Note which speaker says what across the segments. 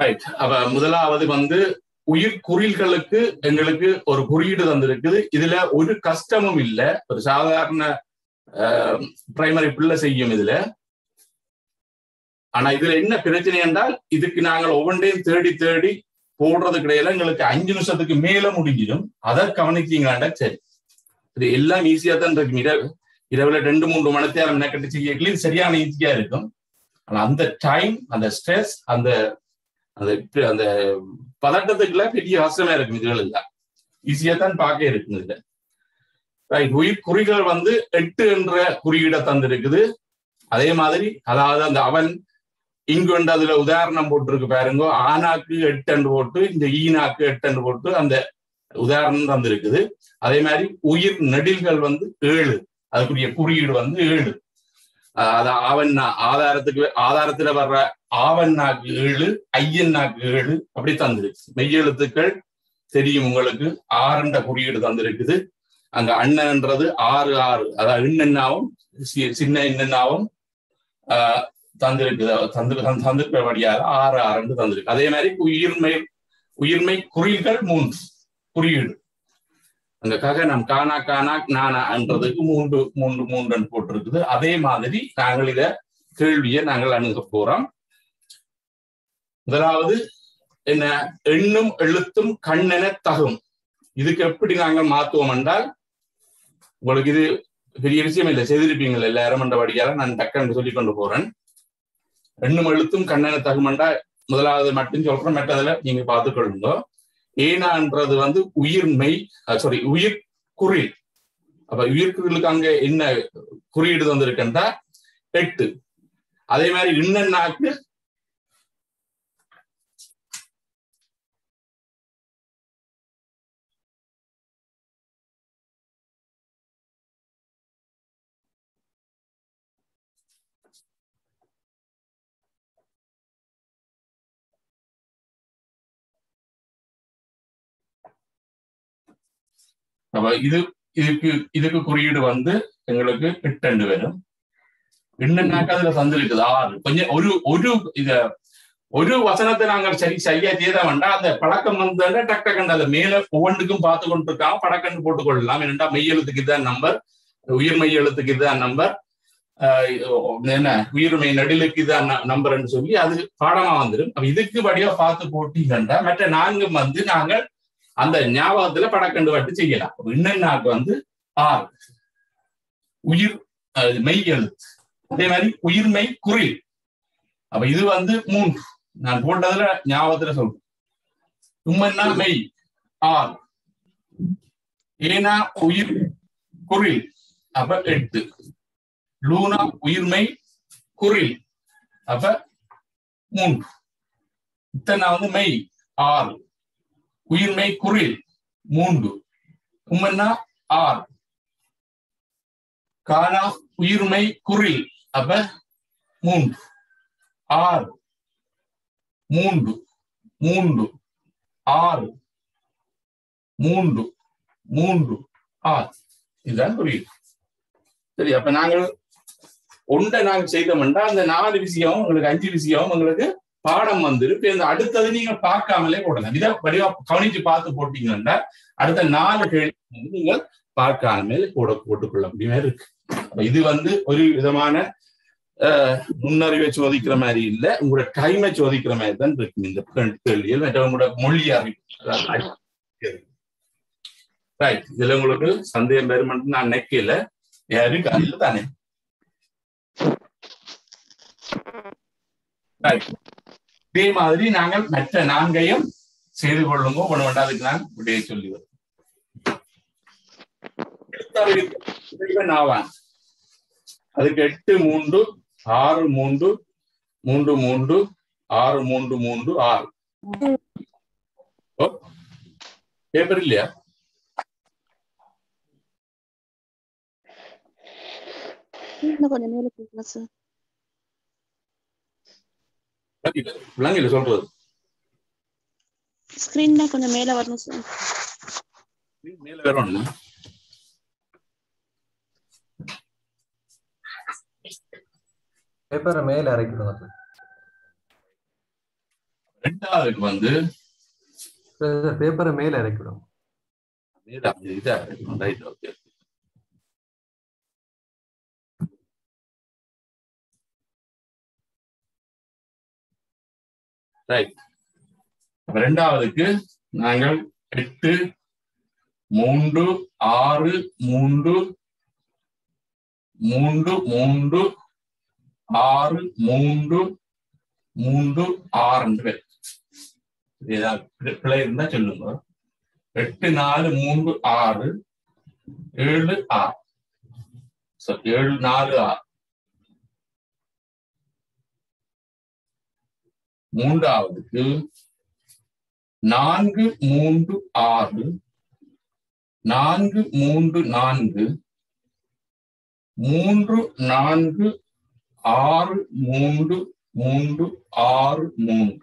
Speaker 1: Right. அப்ப முதலாவது வந்து உயிர் குறில்களுக்கு எங்களுக்கு ஒரு குறியீடு தந்திருக்குது. இதுல ஒரு கஷ்டமும் இல்லை, ஒரு சாதாரண பிரைமரி பிள்ளை செய்யும் இதுல. ஆனா இதுல என்ன பிரச்சனை என்றால், இதுக்கு நாங்கள் ஒவ்வொன்றையும் தேடி தேடி போடுறது கிடையாது. எங்களுக்கு 5 நிமிஷத்துக்கு மேல முடிஞ்சிடும். அதை கவனிச்சீங்களாண்டா சரி. இது எல்லாம் ஈஸியா தான் இருக்கு. இரவுல 2-3 மணி நேரம் மெனக்கட்டு செய்யல, இது சரியான ஈஸியா இருக்கும். ஆனா அந்த டைம், அந்த ஸ்ட்ரெஸ், அந்த அந்த பதட்டத்துக்குள்ள பெரிய கஷ்டமா இருக்கும். இதுகள் தான் ஈஸியா தான் பார்க்க இருக்குது இதுல. ரைட். உயிர் குறிகள் வந்து 8 என்ற குறியீடை தந்திருக்குது. அதே மாதிரி அதாவது அந்த அவன் இங்கு அதுல உதாரணம் போட்டிருக்கு பாருங்க. ஆனாக்கு 8 என்று போட்டு, இந்த ஈனாக்கு 8 என்று போட்டு அந்த உதாரணம் தந்திருக்குது. அதே மாதிரி உயிர் நெடில்கள் வந்து 7, அதுக்குரிய குறியீடு வந்து 7. அவன் ஆதாரத்துல வர்ற ஆவன்னாக்கு 7, ஐயன்னாக்கு 7 அப்படி தந்திருக்கு. மெய்யெழுத்துக்கள் தெரியும் உங்களுக்கு, 6 குறியீடு தந்திருக்குது. அங்க அண்ணன்ன்றது 6, அதாவது இன்னென்னாவும் சின்ன இன்னென்னாவும் தந்திருக்கிறபடியாக 6 தந்திருக்கு. அதே மாதிரி உயிர்மை குறிகள் 3 குறியீடு. அந்த ககனம் கானா கானா நானான்றதுக்கு 3 போட்டிருக்குது. அதே மாதிரி நாங்கள் இத கேள்வியை நாங்கள் அணுக போறோம். முதலாவது என்ன, எண்ணும் எழுத்தும் கண்ணென தகும். இதுக்கு எப்படி நாங்கள் மாத்துவோம் என்றால், உங்களுக்கு இது பெரிய விஷயம் இல்லை, செய்திருப்பீங்கள் எல்லாரும் என்றபடியால நான் டக்குன்னு சொல்லிக் கொண்டு போறேன். எண்ணும் எழுத்தும் கண்ணென தகுமெண்டா முதலாவது மட்டும் சொல்றேன், மற்றதுல நீங்க பார்த்துக்கொள்ளுங்க. ஏனான்றது வந்து உயிர்மை, உயிர் குறில். அப்ப உயிர்குறிலுக்கு அங்க என்ன குறியீடு வந்திருக்குன்றா 8. அதே மாதிரி இன்னன்னாக்கு அப்ப இதுக்கு குறியீடு வந்து எங்களுக்கு 8 வரும். இன்னன்னாக்கு அதுல தந்திருக்குது 6. கொஞ்சம் ஒரு வசனத்தை நாங்கள் சரியா செய்த வேண்டாம். அந்த பழக்கம் வந்து டக்கு அந்த மேல ஒவ்வொன்றுக்கும் பார்த்து கொண்டு இருக்காம படக்கண்டு போட்டுக் கொள்ளலாம். ஏனென்றா மெய்யெழுத்துக்கு இதுதான் நம்பர், உயிர் மெய்யெழுத்துக்கு இதுதான் நம்பர், என்ன உயிர்மை நடிலுக்கு இதுதான் நம்பர்ன்னு சொல்லி அது பாடமா வந்துடும். இதுக்கு வழியா பார்த்து போட்டீங்கன்னா மற்ற 4 வந்து நாங்கள் அந்த ஞாபகத்துல படக்கண்டு வட்டு செய்யலாம். இன்னன்னாக்கு வந்து 6 உயிர் மெய் எழுத்து. அதே மாதிரி உயிர்மெய் குறில். அப்ப இது வந்து 3 நான் போட்டதுல ஞாபகத்துல சொல்றேன். உம்மன்னா மெய் 6, ஏனா உயிர் குறில் அப்ப 8, லூனா உயிர்மெய் குறில் அப்ப 3, இத்தனை வந்து மெய் 6, உயிர்மெய் குறில் 3, உம்மன்னா 6, கானா உயிர்மெய் குறில் அப்ப 3, 6, 3, 3, 6, 3, 3, 6 இதுதான் குறியீடு. சரி. அப்ப நாங்கள் செய்தோம்னா அந்த 4 விஷயம் உங்களுக்கு 5 விஷயம் உங்களுக்கு பாடம் வந்துருக்கு. அடுத்தது நீங்க பார்க்காமலே போடலாம். இதை வடிவா கவனிச்சு பார்த்து போட்டீங்கன்னா அடுத்த 4 கேள்வி நீங்கள் பார்க்காமலே போட்டுக்கொள்ள முடியுமே இருக்கு. இது வந்து ஒரு விதமான நுண்ணறிவை சோதிக்கிற மாதிரி இல்லை, உங்களோட டைமை சோதிக்கிற மாதிரி தான் இருக்கு இந்த கேள்வியில். உங்களோட மொழி அறிவு. ரைட். இதுல உங்களுக்கு சந்தேகம் பேர் மட்டும் நான் நினைக்கல, யாரும் காலையில தானே. இதே மாதிரி நாங்கள் மற்ற 4ஐயும் செய்து கொள்ளுங்க. ஒண்ணு வேண்டாதுக்கு நான் விடைய சொல்லி வருவேன். அதுக்கு 8, 3, 6, 3, 3, 3, 6, 3, 3, 6 பேப்பர் இல்லையா?
Speaker 2: கொஞ்சம் மேல போகலாம் சார்.
Speaker 1: விளங்கல சொல்றது.
Speaker 2: ஸ்கிரீன் தான் கொஞ்சம் மேல வரணும் சார்.
Speaker 1: மேல வரணும். பேப்பரை மேல இறக்கிடுங்க. ரெண்டாவதுக்கு வந்து
Speaker 3: பேப்பரை மேல இறக்கிடும்.
Speaker 1: இதா இருக்கும். Right, okay. ரைட். ரெண்டாவதுக்கு நாங்கள் 8 3 6 3 3 3 6 3 3 6 பிள்ளை இருந்தா சொல்லுங்க. 8 4 3 6 7 6 7 4 6. மூன்றாவதுக்கு 4 3 6 4 3 4 3 4 6 3 3 6 3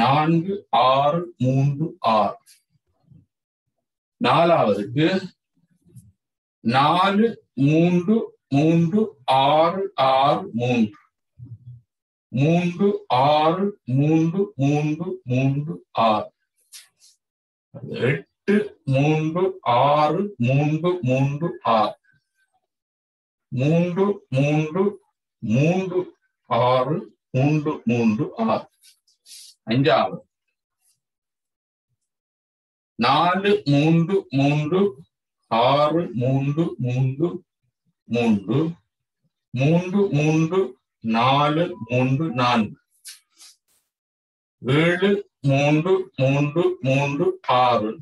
Speaker 1: 4 6 3 6. நாலாவதுக்கு 4 3 3 6 6 3 3 6 3 3 3 6. 8 3 6 3 3 6 3 3 3 6 3 3 6. அஞ்சாவது 4 3 3 6 3 3 3 3 3 4 3 4 7 3 3 3 6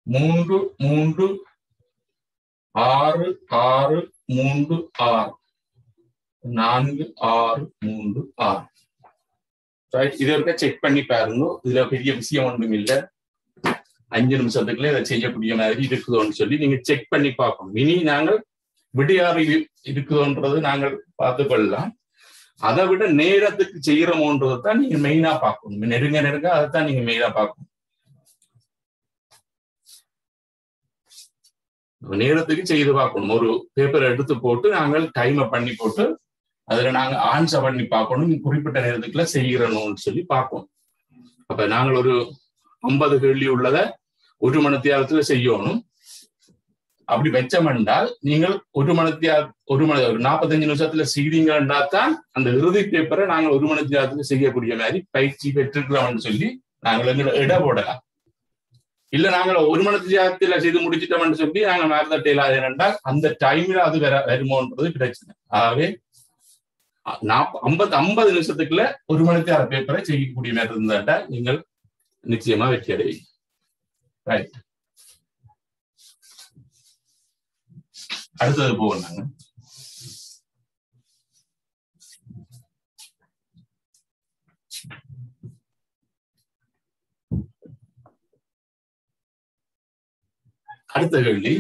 Speaker 1: 3 3 6 6 3 6 4 6 3 6. இது இருக்க செக் பண்ணி பாருங்க. இதுல பெரிய விஷயம் ஒன்றும் இல்லை. 5 நிமிஷத்துக்குள்ள இதை செய்யக்கூடிய மாதிரி இருக்குதோன்னு சொல்லி நீங்க செக் பண்ணி பார்க்கணும். இனி நாங்கள் விடையாறு இருக்குதோன்றது நாங்கள் பார்த்து கொள்ளலாம். அதை விட நேரத்துக்கு செய்யறோமோன்றதை தான் நீங்க மெயினா பார்க்கணும். நெருங்க நெருங்க அதைத்தான் நீங்க மெயினா பார்க்கணும். நேரத்துக்கு செய்து பார்க்கணும். ஒரு பேப்பரை எடுத்து போட்டு நாங்கள் டைமை பண்ணி போட்டு அதுல நாங்க ஆன்சர் பண்ணி பார்க்கணும். குறிப்பிட்ட நேரத்துக்குள்ள செய்கிறோம்னு சொல்லி பார்க்கணும். அப்ப நாங்கள் ஒரு 50 கேள்வி உள்ளதை 1 மணி நேரத்துல செய்யணும். அப்படி வெச்சம் என்றால் நீங்கள் 1 45 நிமிஷத்துல செய்தீங்கன்னா தான் அந்த இறுதி பேப்பரை நாங்கள் 1 மணி நேரத்துல செய்யக்கூடிய மாதிரி பயிற்சி பெற்றுக்கிறோம்னு சொல்லி நாங்கள் எங்களை இட போடலாம். இல்ல நாங்கள் 1 மணி நேரத்துல செய்து முடிச்சிட்டோம்னு சொல்லி நாங்கள் மேற்தட்ட இல்லாத என்றால் அந்த டைம்ல அது வருமோன்றது பிரச்சனை. ஆகவே 50 நிமிஷத்துக்குள்ள 1 மணி நேர பேப்பரை செய்யக்கூடிய மாதிரி இருந்தா நீங்கள் நிச்சயமா வெற்றி அடைவீங்க. ரைட். அடுத்தது போவோம் நாங்க. அடுத்த கேள்வி,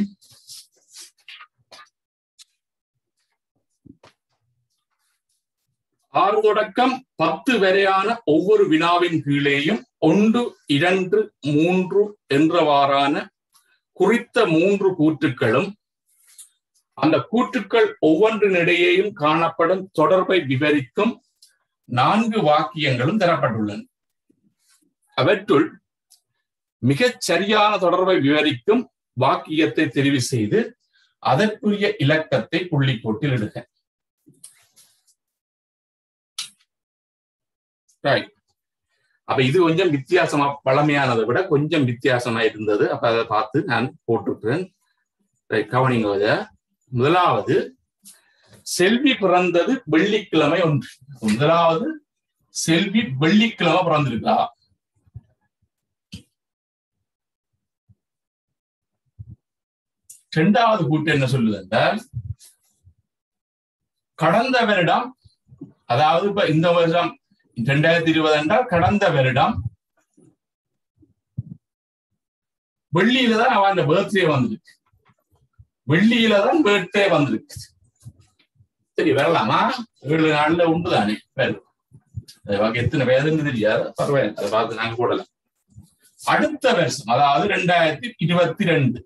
Speaker 1: ஆறு தொடக்கம் 10 வரையான ஒவ்வொரு வினாவின் கீழேயும் 1, 2, 3 என்றவாறான குறித்த 3 கூற்றுக்களும் அந்த கூற்றுக்கள் ஒவ்வொன்றினிடையேயும் காணப்படும் தொடர்பை விவரிக்கும் 4 வாக்கியங்களும் தரப்பட்டுள்ளன. அவற்றுள் மிகச் சரியான தொடர்பை விவரிக்கும் வாக்கியத்தை தெரிவு செய்து அதற்குரிய இலக்கத்தை புள்ளிக்கோட்டில் இடுக. அப்ப இது கொஞ்சம் வித்தியாசமா, பழமையானதை விட கொஞ்சம் வித்தியாசமா இருந்தது. அப்ப அதை பார்த்து நான் போட்டிருக்கிறேன். கவனிங்க. முதலாவது, செல்வி பிறந்தது வெள்ளிக்கிழமை ஒன்று. முதலாவது, செல்வி வெள்ளிக்கிழமை பிறந்திருக்கா? இரண்டாவது கூட்டு என்ன சொல்லுது என்றால், கடந்த வருடம், அதாவது இப்ப இந்த வருஷம் 2020 என்றால் கடந்த வருடம் வெள்ளியில தான் அவன் பர்த்டே வந்திருக்கு. வெள்ளியில தான் பர்த்டே வந்திருக்கு. சரி, வரலாமா? 7 நாள்ல உண்டு தானே. எத்தனை வேதன்னு தெரியாது, பரவாயில்ல, அதை பார்த்து நாங்க போடலாம். அடுத்த வருஷம், அதாவது 2022,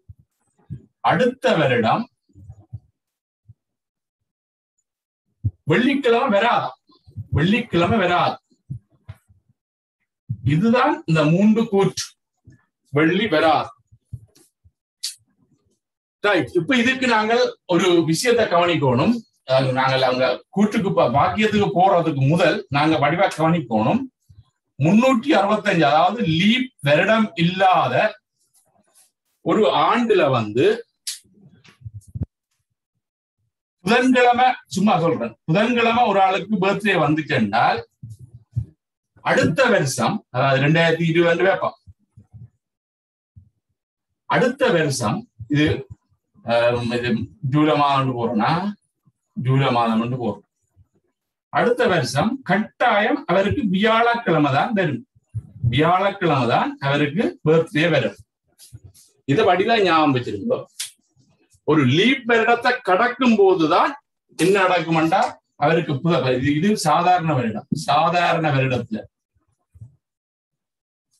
Speaker 1: அடுத்த வருடம் வெள்ளிக்கிழமை வராது. வெள்ளிக்கிழமை வராது. இதுதான் இந்த 3 கூற்று. வெள்ளி வராது. இப்ப இதுக்கு நாங்கள் ஒரு விஷயத்தை கவனிக்கணும். நாங்கள் அங்க கூற்றுக்கு வாக்கியத்துக்கு போறதுக்கு முதல் நாங்க வடிவா கவனிக்கணும். 365 அதாவது லீப் வருடம் இல்லாத ஒரு ஆண்டுல புதன்கிழமை, சும்மா சொல்றேன், புதன்கிழமை ஒரு ஆளுக்கு பர்த்டே வந்துச்சுன்றால் அடுத்த வருஷம், அதாவது 2020 வேப்பம், அடுத்த வருஷம் இது ஜூலை மாதம் போறோம்னா ஜூலை மாதம் போறோம். அடுத்த வருஷம் கட்டாயம் அவருக்கு வியாழக்கிழமை தான் வரும். வியாழக்கிழமை தான் அவருக்கு பர்த்டே வரும். இதை வடிதான் ஞாபகம் வச்சிருக்கோம். ஒரு லீப் வருடத்தை கடக்கும் போதுதான் என்ன நடக்கும்டா அவருக்கு இது சாதாரண வருடம். சாதாரண வருடத்துல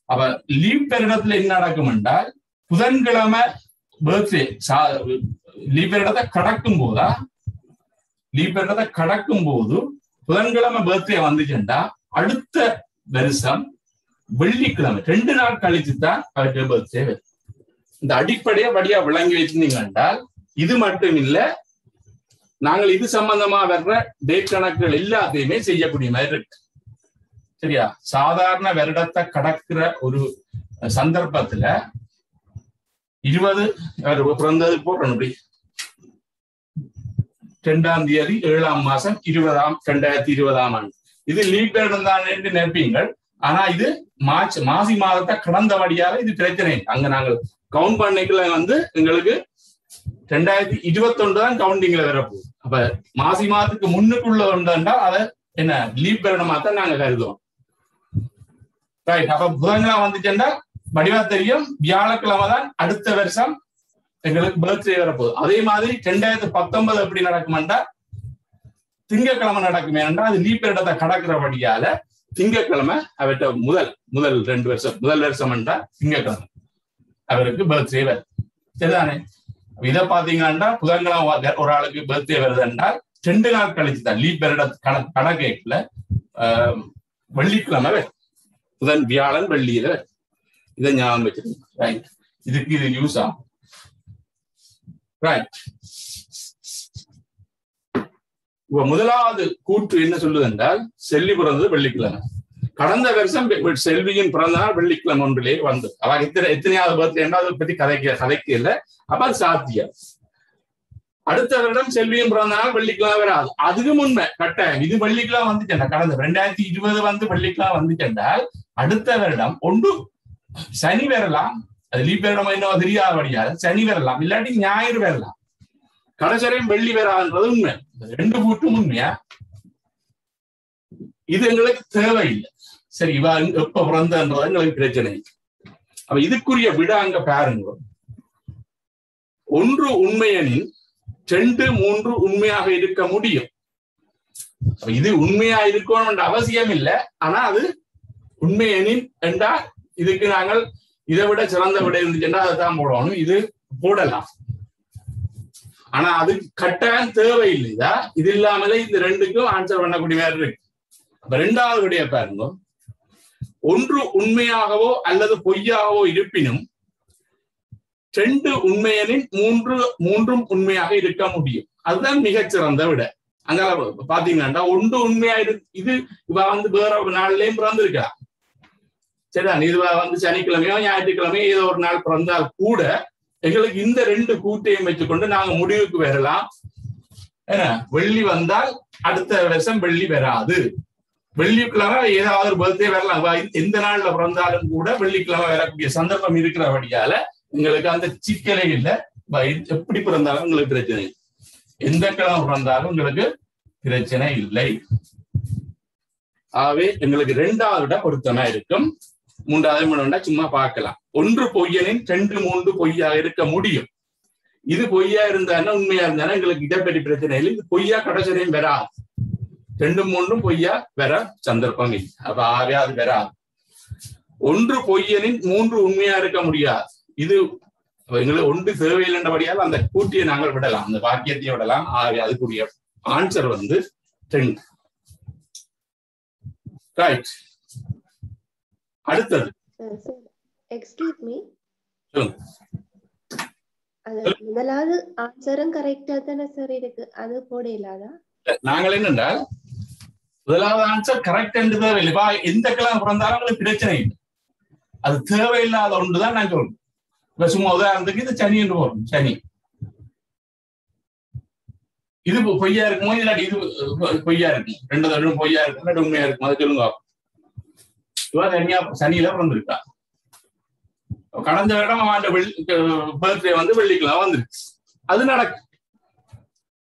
Speaker 1: அவ லீப் வருடத்துல என்ன நடக்கும் என்றால் புதன்கிழமை பர்த்டே லீப் வருடத்தை கடக்கும் போதா லீப் வருடத்தை கடக்கும் போது புதன்கிழமை பர்த்டே வந்துச்சுண்டா அடுத்த வருஷம் வெள்ளிக்கிழமை 2 நாள் கழிச்சுதான் அவருக்கு பர்த்டே வரும். இந்த அடிப்படையை வழியா விளங்கி வச்சிருந்தீங்க என்றால் இது மட்டும் இல்ல, நாங்கள் இது சம்பந்தமா வர்ற டேட் கணக்குகள் எல்லாத்தையுமே செய்யக்கூடிய மாதிரி இருக்கு. சரியா? சாதாரண வருடத்தை கடக்கிற ஒரு சந்தர்ப்பத்துல 20 பிறந்தது போடுறோம். அப்படி 2ஆம் தேதி 7ஆம் மாசம் 2020ஆம் ஆண்டு. இது லீப் வருடம் தான் என்று நினைப்பீங்கள். ஆனா இது மாசி மாதத்தை கடந்தபடியால இது பிரச்சனை. அங்க நாங்கள் கவுண்ட் பண்ணிக்கல எங்களுக்கு 2021 தான் கவுண்டிங்ல வரப்போகுது. அப்ப மாசி மாதத்துக்கு முன்னுக்குள்ள ஒன்றா அதை என்ன லீப் வருடமா தான் நாங்க கருதுவோம். ரைட். அப்ப புதன்கிழமை வந்துச்சுன்னா வடிவா தெரியும் வியாழக்கிழமை தான் அடுத்த வருஷம் எங்களுக்கு பர்த்டே வரப்போகுது. அதே மாதிரி 2019 எப்படி நடக்கும்டா திங்கக்கிழமை நடக்கும். ஏனென்றா அது லீப் வருடத்தை கடக்கிறபடியால திங்கக்கிழமை அவர்கிட்ட முதல் 2 வருஷம் முதல் வருஷம் என்றா திங்கக்கிழமை அவருக்கு பர்த்டே வருது. சரிதானே? இதை பாத்தீங்கன்னா புதன்கிழமை ஒரு ஆளுக்கு பர்த்டே வருது என்றால் 2 நாள் கழிச்சு தான் லீப் வருட கணக்கேட்ல வெள்ளிக்கிழமை வரும். புதன் வியாழன் வெள்ளியில வரும். இதை ஞாபகம் வச்சிருக்கோம். ரைட். இதுக்கு இது யூஸ் ஆகும். ரைட். முதலாவது கூற்று என்ன சொல்லுது என்றால் செல்வி பிறந்தது வெள்ளிக்கிழமை. கடந்த வருஷம் செல்வியின் பிறந்த நாள் வெள்ளிக்கிழமை ஒன்றிலே வந்து அவன் எத்தனையாவது பர்த்டே என்றால் அதை பத்தி கதைக்கு இல்லை. அப்ப அது சாத்தியம். அடுத்த வருடம் செல்வியின் பிறந்த நாள் வெள்ளிக்கிழமை வராது. அதுக்கும் உண்மை கட்டாயம். இது வெள்ளிக்கிழமை வந்துட்டா கடந்த 2020 வெள்ளிக்கிழமை வந்துட்டால் அடுத்த வருடம் ஒன்று சனி வரலாம். அது லீப் வருடம் என்ன தெரியாதபடியாது சனி வரலாம், இல்லாட்டி ஞாயிறு வரலாம். கடைசரையும் வெள்ளி வராதுன்றது உண்மை. 2 கூட்டும் உண்மையா? இது எங்களுக்கு தேவையில்லை. சரி, இவா எப்ப பிறந்தன்றது எங்களுக்கு பிரச்சனை. அப்ப இதுக்குரிய விட அங்க பாருங்க. 1 உண்மையெனின் 2, 3 உண்மையாக இருக்க முடியும். இது உண்மையா இருக்கணும் என்ற அவசியம் இல்லை. ஆனா அது உண்மையெனின் என்றா இதுக்கு நாங்கள் இதை விட சிறந்த விட இருந்துச்சுன்னா அதைத்தான் போடணும். இது போடலாம். ஆனா அது கட்டாயம் தேவையில்லைதா? இது இல்லாமலே இந்த 2க்கும் ஆன்சர் பண்ணக்கூடிய மாதிரி இருக்கு. அப்ப 2வது விடைய பாருங்க. 1 உண்மையாகவோ அல்லது பொய்யாகவோ இருப்பினும் 2 உண்மையெனின் 3ம் உண்மையாக இருக்க முடியும். அதுதான் மிகச்சிறந்த விட. அங்க பாத்தீங்கன்னா 1 உண்மையா இது இவ வேற ஒரு நாள்லயும் பிறந்திருக்கா. சரிதான்? இது சனிக்கிழமையோ ஞாயிற்றுக்கிழமையோ ஏதோ ஒரு நாள் பிறந்தால் கூட எங்களுக்கு இந்த 2 கூட்டையும் வச்சுக்கொண்டு நாங்க முடிவுக்கு வரலாம். ஏன்னா வெள்ளி வந்தால் அடுத்த வருஷம் வெள்ளி வராது. வெள்ளிக்கிழமை ஏதாவது ஒரு பர்த்டே வரலாம். எந்த நாள்ல பிறந்தாலும் கூட வெள்ளிக்கிழமை வரக்கூடிய சந்தர்ப்பம் இருக்கிறபடியால எங்களுக்கு அந்த சிக்கலே இல்லை. எப்படி பிறந்தாலும் உங்களுக்கு பிரச்சனை இல்லை. எந்த கிழமை பிறந்தாலும் உங்களுக்கு பிரச்சனை இல்லை. ஆகவே எங்களுக்கு 2வது விட பொருத்தமா இருக்கும். 3வது சும்மா பார்க்கலாம். 1 பொய்யனின் 2, 3 பொய்யாக இருக்க முடியும். இது பொய்யா இருந்தாலும் உண்மையா இருந்தாலும் எங்களுக்கு இதை பற்றி பிரச்சனை இல்லை. இது பொய்யா கடைசரையும் வராது. 2, 3 பொய்யா வர சந்தர்ப்பம் இல்லை. அப்ப ஆகவே அது வராது. 1 பொய்யனின் 3 உண்மையா இருக்க முடியாது. இது எங்களுக்கு 1 தேவையில்லைன்றபடியால் அந்த கூட்டியை நாங்கள் விடலாம், அந்த வாக்கியத்தையும் விடலாம். ஆகவே அதுக்குரிய ஆன்சர் 2. ரைட். அடுத்தது
Speaker 3: எக்ஸ்கியூஸ் மீ,
Speaker 1: சொல்லுங்க.
Speaker 3: அது முதலாவது ஆன்சரும் கரெக்டா தானே சார் இருக்கு, அது போட இல்லாதா?
Speaker 1: நாங்கள் என்னென்றால் முதலாவது ஆன்சர் கரெக்ட் என்று தேவையில்லை. எந்த கிழமை பிறந்தாலும் உங்களுக்கு பிரச்சனை இல்லை, அது தேவையில்லாத ஒன்றுதான் நான் சொல்றேன். இப்ப சும்மா உதாரணத்துக்கு இது சனி என்று போறோம். சனி இது பொய்யா இருக்குமோ இல்லாட்டி இது பொய்யா இருக்கும், ரெண்டு பொய்யா இருக்கும், ரெண்டு உண்மையா இருக்கும், அதை சொல்லுங்க. இவன் தனியா சனியில பிறந்திருக்கா. கடந்த இடம் அவன் பர்த்டே வந்து வெள்ளிக்கிழமை வந்துருக்கு, அது நடக்கும்.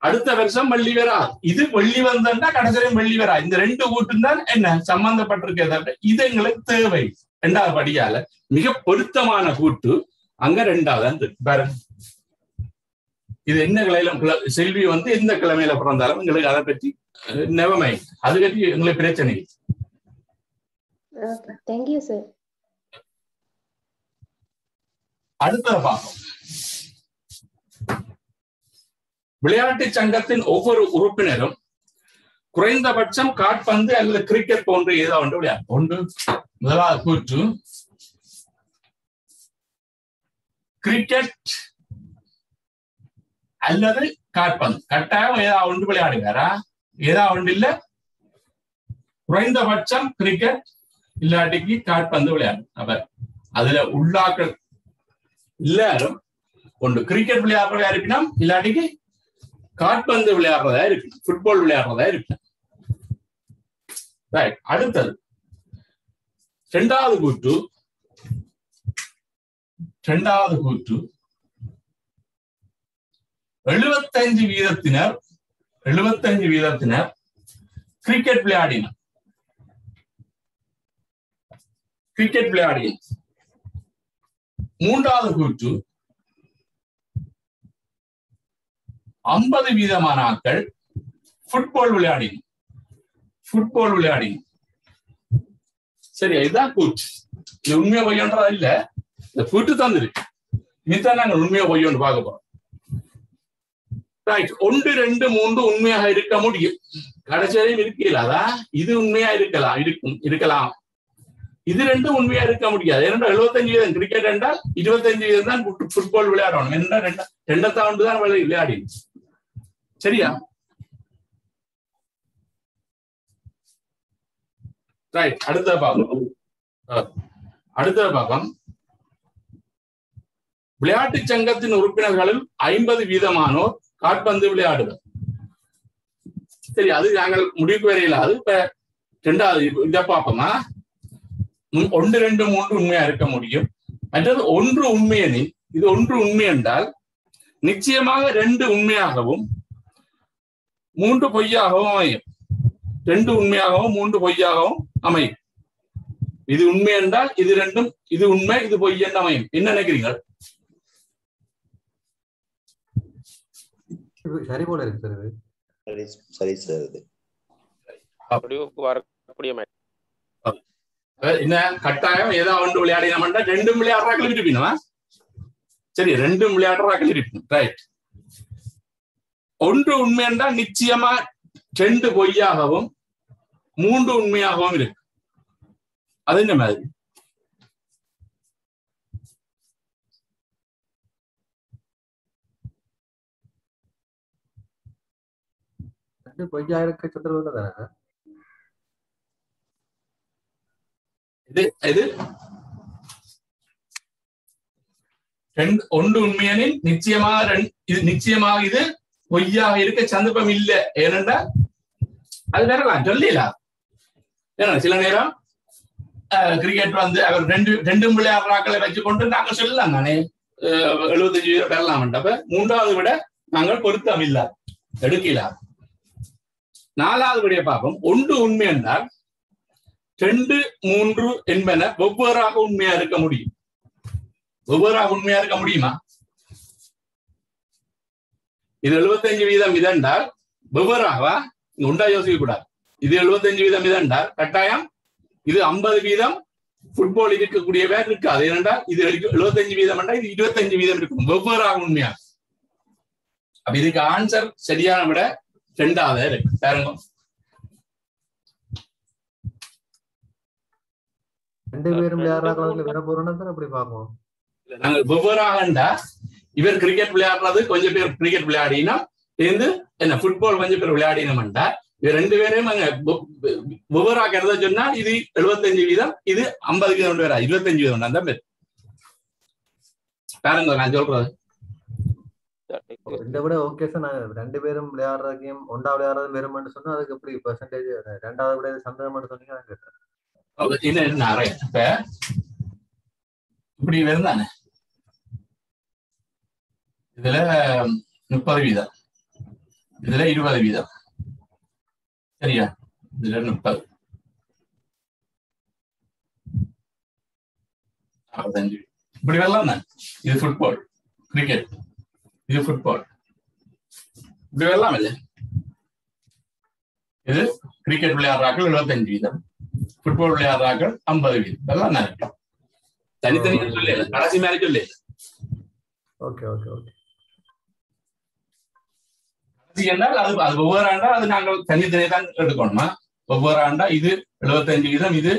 Speaker 1: அடுத்த வருஷம் வெள்ளி வரா, இது வெள்ளி வந்தா கடைசியும் வெள்ளி வரா. இந்த ரெண்டு கூட்டும் தான் என்ன சம்பந்தப்பட்டிருக்க, இது எங்களுக்கு தேவை. இரண்டாவது படியால மிக பொருத்தமான கூட்டு அங்க ரெண்டாவது பாருங்க. இது என்ன கிளையில செல்வி வந்து எந்த கிழமையில பிறந்தாலும் எங்களுக்கு அதை பற்றி நெவமை, அது பற்றி எங்களுக்கு பிரச்சனை.
Speaker 3: Thank you sir.
Speaker 1: அடுத்தத பார்ப்போம். விளையாட்டு சங்கத்தின் ஒவ்வொரு உறுப்பினரும் குறைந்தபட்சம் காற்பந்து அல்லது கிரிக்கெட் போன்ற ஏதோ ஒன்று விளையாட்டு ஒன்று. முதலாவது கூற்று கிரிக்கெட் அல்லது காற்பந்து கட்டாயம் ஏதாவது ஒன்று விளையாடுவாரா? ஏதாவது ஒன்று இல்ல, குறைந்தபட்சம் கிரிக்கெட் இல்லாட்டிக்கு காற்பந்து விளையாடு. அவர் அதுல உள்ளாக்கள் எல்லாரும் ஒன்று கிரிக்கெட் விளையாடுறதா இருக்கணும், இல்லாட்டிக்கு காற்பந்து விளையாடுறதா இருக்கு, ஃபுட்பால் விளையாடுறதா இருக்கு. அடுத்தது இரண்டாவது கூற்று 75% கிரிக்கெட் விளையாடினர். மூன்றாவது கூற்று 50% ஆட்கள் ஃபுட்பால் விளையாடினர். சரியா? இதுதான் கூற்று. இது உண்மையா பொய்யன்றதா இல்ல, இந்த கூற்று தந்துருக்கு. இதுதான் நாங்கள் உண்மையா பொய்யொன்று பார்க்க போறோம். 1, 2, 3 உண்மையாக இருக்க முடியும், கடைசியும் இருக்கலாதா? இது உண்மையா இருக்கலாம். இது ரெண்டும் உண்மையா இருக்க முடியாது. ஏனென்றால் 75% கிரிக்கெட் என்றால் 25% தான் ஃபுட்பால் விளையாடணும். ஏன்னா ரெண்டத்தாண்டு தான் விளையாடி. சரியா? ரைட். அடுத்த பாகம் விளையாட்டு சங்கத்தின் உறுப்பினர்களில் 50% காற்பந்து விளையாடுவர். சரி, அது நாங்கள் முடிவுக்கு வரையிலாது. இப்ப ரெண்டாவது இதை பார்ப்போமா? 1, 2, 3 உண்மையா இருக்க முடியும். மற்றது 1 உண்மையெனில், இது 1 உண்மை என்றால் நிச்சயமாக 2 உண்மையாகவும் 3 பொய்யாகவும் அமையும். 2 உண்மையாகவும் 3 பொய்யாகவும் அமையும். இது உண்மை என்றால் இது ரெண்டும், இது உண்மை இது பொய் என்று அமையும். என்ன நினைக்கிறீங்க?
Speaker 4: சரி போல இருக்கு.
Speaker 5: சரி சார்.
Speaker 1: என்ன கட்டாயம் ஏதாவது ஒன்று விளையாடினா ரெண்டும் விளையாடுறாக்கள் இருப்பினா? சரி, ரெண்டும் விளையாடுறாக்கள் இருப்பினும். ரைட். 1 உண்மை என்றால் நிச்சயமா 2 பொய்யாகவும் 3 உண்மையாகவும் இருக்கு. அது என்ன மாதிரி?
Speaker 4: பொய்யா இருக்க சந்திரபாபு தானே
Speaker 1: இது 1 உண்மையெனில் நிச்சயமாக இது பொய்யாக இருக்க சந்தர்ப்பம் இல்லை. ஏனென்றால் அது வரலாம், சொல்லலாம். ஏன்னா சில நேரம் கிரிக்கெட் வந்து அவர் ரெண்டும் விளையாடுறாக்களை வச்சுக்கொண்டு நாங்கள் சொல்லலாம் தானே 75% பெறலாம். அப்ப 3வது விட நாங்கள் பொருத்தம் இல்ல எடுக்கலாம். 4வது விடைய பார்ப்போம். 1 உண்மை என்றால் 2, 3 என்பன வெவ்வேறாக உண்மையா இருக்க முடியும். வெவ்வேறாக உண்மையா இருக்க முடியுமா? இது 75% இதென்றால் வெவ்வேறாகவா? உண்டா யோசிக்க கூடாது. இது 75% இதென்றால் கட்டாயம் இது 50% ஃபுட்பால் இருக்கக்கூடிய வேறு இருக்காது. ஏனென்றால் இது 75% என்றால் இது 25% இருக்கும். வெவ்வேறாக உண்மையா. அப்ப இதுக்கு ஆன்சர் சரியான விட 2வது இருக்கு. பாருங்க,
Speaker 4: ரெண்டு பேரும் விளையாடுறாங்க வேற போறோம்னா அப்படி பார்ப்போம்.
Speaker 1: நாங்க வெவ்வேறாகண்டா இவர் கிரிக்கெட் விளையாடுறது கொஞ்சம் பேர் கிரிக்கெட் விளையாடினா சேர்ந்து என்ன ஃபுட்பால் கொஞ்சம் பேர் விளையாடினோம்டா இது ரெண்டு பேரையும் அங்க வெவ்வேறாக்கிறத சொன்னா இது 75%, இது 50% வேற 25% தான் பேர் பாருங்க நான் சொல்றது.
Speaker 4: இதை விட ஓகே சார். நான் ரெண்டு பேரும் விளையாடுற கேம் ஒன்றா விளையாடுறது வெறும் சொன்னா அதுக்கு எப்படி பெர்சன்டேஜ் ரெண்டாவது விட சந்தேகம் சொன்னீங்க
Speaker 1: என்ன நிறைய இப்ப இப்படி வருதானே இதுல 30%, இதுல 20%, சரியா? இதுல 30, 65 இப்படி வரலாம் தான். இது ஃபுட்பால் கிரிக்கெட், இது ஃபுட்பால் இப்படி வரலாம் இல்ல? இது கிரிக்கெட் விளையாடுறாக்கள் 75%, ஃபுட்பால் விளையாடுறாக்கள் 50%. இதெல்லாம் தான் இருக்கு. தனித்தனியா சொல்லல, கடைசி மாதிரி சொல்லல.
Speaker 4: Okay okay okay.
Speaker 1: என்றால் அது ஒவ்வொரு ஆண்டா அது நாங்கள் தனித்தனியே தான் எடுக்கணுமா? ஒவ்வொரு ஆண்டா இது 75%, இது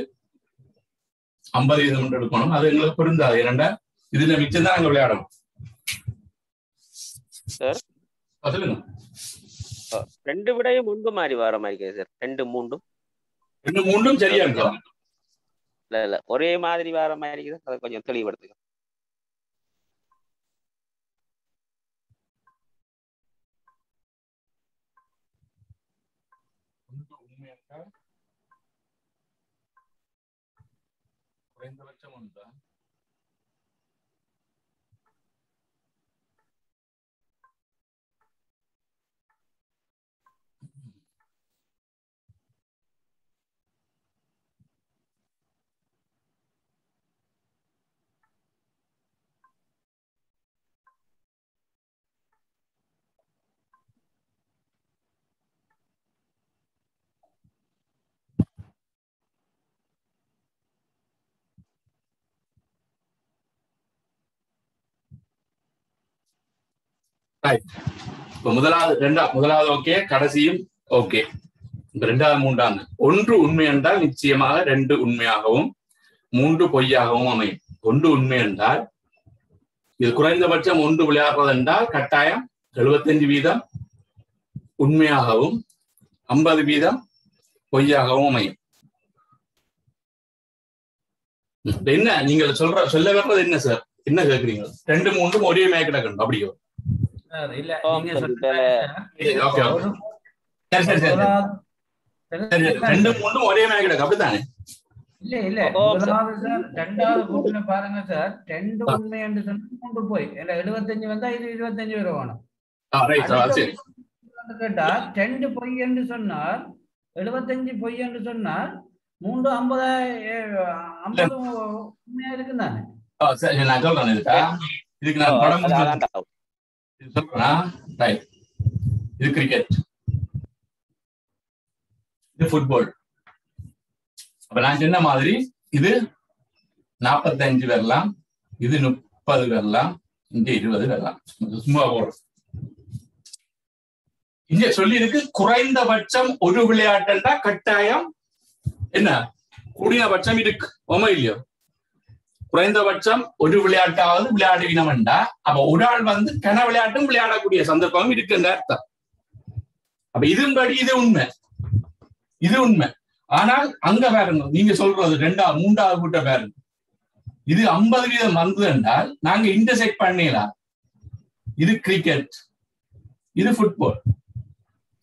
Speaker 1: 50% எடுக்கணும். அது எங்களுக்கு பொருந்தாது. ஏனண்டா இதுல மிச்சம் தான் நாங்க விளையாடணும். சொல்லுங்க.
Speaker 6: ரெண்டு விடையும் முன்பு மாதிரி வர மாதிரி சார். ரெண்டு மூண்டும்
Speaker 1: சரியா இருக்கும்.
Speaker 6: இல்ல ஒரே மாதிரி வர மாதிரி அதை கொஞ்சம் தெளிவுபடுத்துங்க.
Speaker 1: குறைந்தபட்சம் ஒன்றா? முதலாவது ஓகே, கடைசியும் ஓகே. இரண்டாவது மூன்றாவது ஒன்று உண்மை என்றால் நிச்சயமாக 2 உண்மையாகவும் 3 பொய்யாகவும் அமையும். ஒன்று உண்மை என்றால் இது குறைந்தபட்சம் 1 விளையாடுறது என்றால் கட்டாயம் 75% உண்மையாகவும் 50% பொய்யாகவும் அமையும். என்ன நீங்கள் சொல்ல வர்றது என்ன சார்? என்ன கேட்குறீங்க? 2 3 ஒரே மேய்க்கிட கண்டு அப்படியோ?
Speaker 7: இல்ல நீங்க
Speaker 1: ரெண்டு மூணும் ஒரே மாதிரி கிடக்கு அப்படித்தானே?
Speaker 7: இல்ல இல்ல முதலாவது சார் ரெண்டாவது கூட்டுல பாருங்க சார், 2 உண்மை என்று சொன்னா 3 போய் 75 வந்தா இது 25 வருவானு கேட்டா 2 பொய் என்று சொன்னால் 75 பொய் என்று சொன்னால் 3 50 உண்மையா இருக்கு தானே?
Speaker 1: நான் சொல்றேன் இதுக்கு நான் படம் சொல்றேன். இது கிரிக்கெட், இது ஃபுட்பால். அப்ப நான் சொன்ன மாதிரி இது 45 வரலாம், இது 30 வரலாம், இங்க 20 வரலாம். சும்மா போடுறோம். இங்க சொல்லி இருக்கு குறைந்தபட்சம் ஒரு விளையாட்டுன்னா கட்டாயம் என்ன கூடியபட்சம் இருக்கு. ஓமா இல்லையோ? குறைந்தபட்சம் ஒரு விளையாட்டாவது விளையாடுவினம்டா அப்ப ஒரு ஆள் வந்து கன விளையாட்டும் விளையாடக்கூடிய சந்தர்ப்பம் இருக்குன்ற அர்த்தம். அப்ப இதுபடி இது உண்மை, இது உண்மை. ஆனால் அங்க பாருங்க, நீங்க சொல்றது 2வது 3வது கூட்ட பாருங்க, இது 50% வந்து என்றால் நாங்க இன்டர்செக்ட் பண்ணலாம். இது கிரிக்கெட், இது ஃபுட்பால்,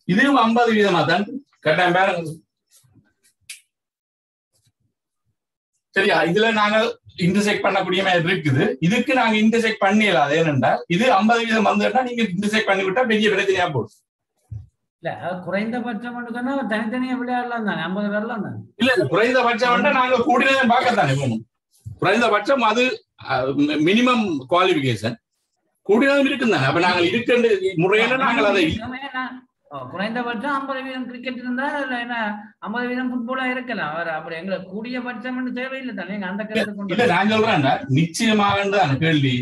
Speaker 1: இதுவும் 50% தான் கட்டாயம் பாருங்க. சரியா? இதுல நாங்க இன்டர்செக்ட் பண்ணக்கூடிய மாதிரி இருக்குது. இதுக்கு நாங்க இன்டர்செக்ட் பண்ணிடலாம். ஏனென்றால் இது 50% வந்துட்டா நீங்க இன்டர்செக்ட் பண்ணி விட்டா பெரிய பிரச்சனையா போடும்.
Speaker 7: இல்ல குறைந்தபட்சம் சொன்னா தனித்தனியா விளையாடலாம் தானே, 50 வரலாம் தானே? இல்ல
Speaker 1: குறைந்தபட்சம் நாங்க கூடினதை பார்க்கத்தானே போகணும். குறைந்தபட்சம் அது மினிமம் குவாலிபிகேஷன் கூடினதும் இருக்குந்தானே. அப்ப நாங்கள் இருக்கின்ற முறையில நாங்கள் அதை
Speaker 7: குறைந்தபட்சம் 50% கிரிக்கெட் இருந்தா என்ன 50% ஃபுட்பாலா இருக்கலாம். அப்படி எங்களுக்கு கூடியபட்சம் தேவையில்லை தானே. அந்த கருத்து
Speaker 1: இல்ல நான் சொல்றேன் நிச்சயமாக கேள்வி.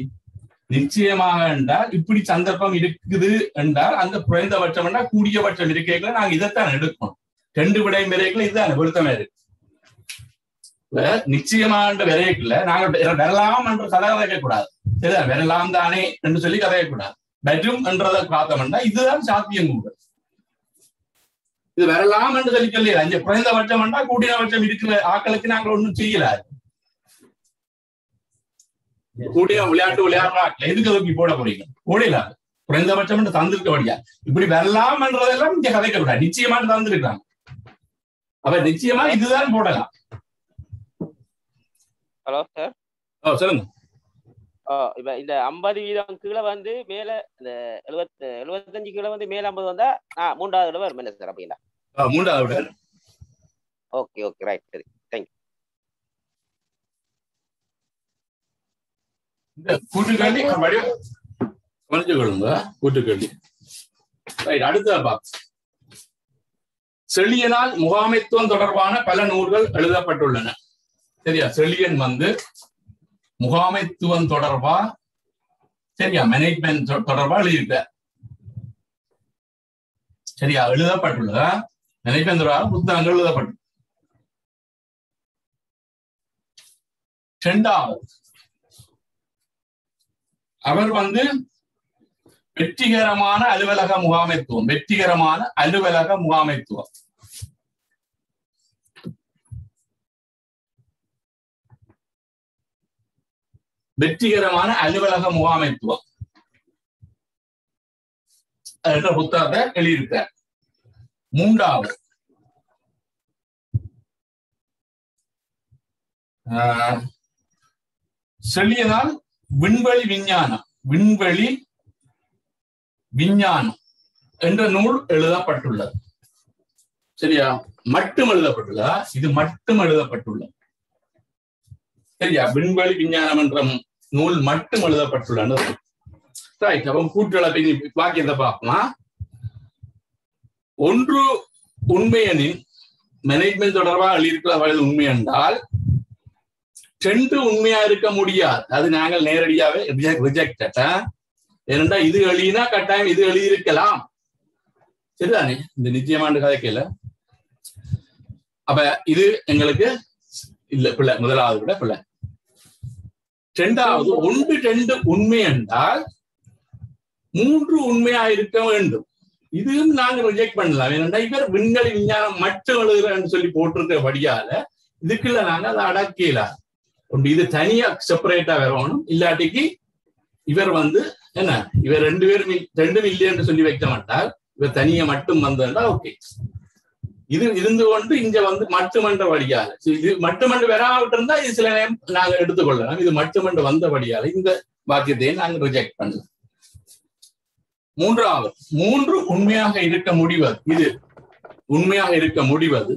Speaker 1: நிச்சயமாக என்றால் இப்படி சந்தர்ப்பம் இருக்குது என்றால் அந்த குறைந்தபட்சம் என்றால் கூடியபட்சம் இருக்கைகளை நாங்க இதைத்தான் எடுக்கணும். 2 விடை முறைகளை இதுதான் பொருத்தமே இருக்கு. நிச்சயமான விரைக்குள்ள நாங்க வரலாம் என்று கதை கதைக்க கூடாது. சரியா? வரலாம் தானே என்று சொல்லி கதைக்க கூடாது. வரும் என்றதை பார்த்தோம்னா இதுதான் சாத்தியம் கூட. இது வரலாம் என்று சொல்லி சொல்லிடலாம். இங்க குறைந்தபட்சம் என்றா கூட்டினபட்சம் இருக்கிற ஆக்களுக்கு நாங்கள் ஒன்றும் செய்யலாது. கூட்டிய விளையாடுறாங்க எதுக்கு தூக்கி போட போறீங்க? போடலாது. குறைந்தபட்சம் என்று தந்திருக்க வழியா இப்படி வரலாம் என்றதெல்லாம் இங்க கதைக்க கூடாது. நிச்சயமா தந்திருக்காங்க. அப்ப நிச்சயமா இதுதான் போடலாம்.
Speaker 6: Hello sir.
Speaker 1: சொல்லுங்க.
Speaker 6: இப்ப இந்த 50% கீழே வந்து மேல இந்த 75 கீழே வந்து மேல 50 வந்தா மூன்றாவது விட வரும் சார் அப்படின்னா?
Speaker 1: மூன்றாவது விட.
Speaker 6: ஓகே ஓகே ரைட் சரி தேங்க்யூ.
Speaker 1: இந்த கூட்டுக்கல்வி கவனிச்சு கொள்ளுங்க. கூட்டுக்கல்வி ரைட். அடுத்த பாக்ஸ். செழியனால் முகாமைத்துவம் தொடர்பான பல நூல்கள் எழுதப்பட்டுள்ளன. சரியா? செழியன் வந்து முகாமைத்துவம் தொடர்பா சரியா மேனேஜ்மெண்ட் தொடர்பா எழுதியிருக்க. சரியா? எழுதப்பட்டுள்ள மேனேஜ்மெண்ட் தொடர்பாக புத்தகங்கள் எழுதப்பட்டு. இரண்டாவது அவர் வந்து வெற்றிகரமான அலுவலக முகாமைத்துவம். வெற்றிகரமான அலுவலக முகாமைத்துவம். வெற்றிகரமான அலுவலக முகாமைத்துவம் என்ற புத்தகத்தை எழுதியிருக்க. மூன்றாவது செழியனால் விண்வெளி விஞ்ஞானம். விண்வெளி விஞ்ஞானம் என்ற நூல் எழுதப்பட்டுள்ளது. சரியா? மட்டும் எழுதப்பட்டுள்ளதா? இது மட்டும் எழுதப்பட்டுள்ளது. சரியா? விண்வெளி விஞ்ஞானம் என்ற நூல் மட்டும் எழுதப்பட்டுள்ளது. ரைட். அப்ப கூட்டுகளை வாக்கியத்தை பார்க்கலாம். ஒன்று உண்மையெனின் மேனேஜ்மெண்ட் தொடர்பாக எழுதியிருக்கிற உண்மை என்றால் ரெண்டு உண்மையா இருக்க முடியாது. அது நாங்கள் நேரடியாவே ரிஜெக்ட். ஏனென்றா இது எழுதினா கட்டாயம் இது எழுதியிருக்கலாம். சரிதானே? இந்த நிச்சயமான கதைக்கல. அப்ப இது எங்களுக்கு இல்ல பிள்ளை. முதலாவது விட பிள்ளை. இரண்டாவது ஒன்று ரெண்டு உண்மை என்றால் மூன்று உண்மையா இருக்க வேண்டும். இதுவும் நாங்க ரிஜெக்ட் பண்ணலாம். ஏனென்றா இவர் விண்வெளி விஞ்ஞானம் மட்டும் எழுதுறன்னு சொல்லி போட்டிருக்கபடியால இதுக்குள்ள நாங்க அதை அடக்கலாம். ஒன்று இது தனியா செப்பரேட்டா வரணும். இல்லாட்டிக்கு இவர் வந்து என்ன இவர் ரெண்டும் இல்லைன்னு சொல்லி வைக்க மாட்டார். இவர் தனியா மட்டும் வந்தா ஓகே. இது இருந்து கொண்டு இங்க வந்து மட்டுமன்ற வழியால இது மட்டுமன்று வராவிட்டு இருந்தா இது சில நேரம் நாங்க எடுத்துக்கொள்ளலாம். இது மட்டுமன்று வந்தபடியால இந்த வாக்கியத்தை நாங்க ரிஜெக்ட் பண்ணலாம். மூன்றாவது மூன்று உண்மையாக இருக்க முடிவது. இது உண்மையாக இருக்க முடிவது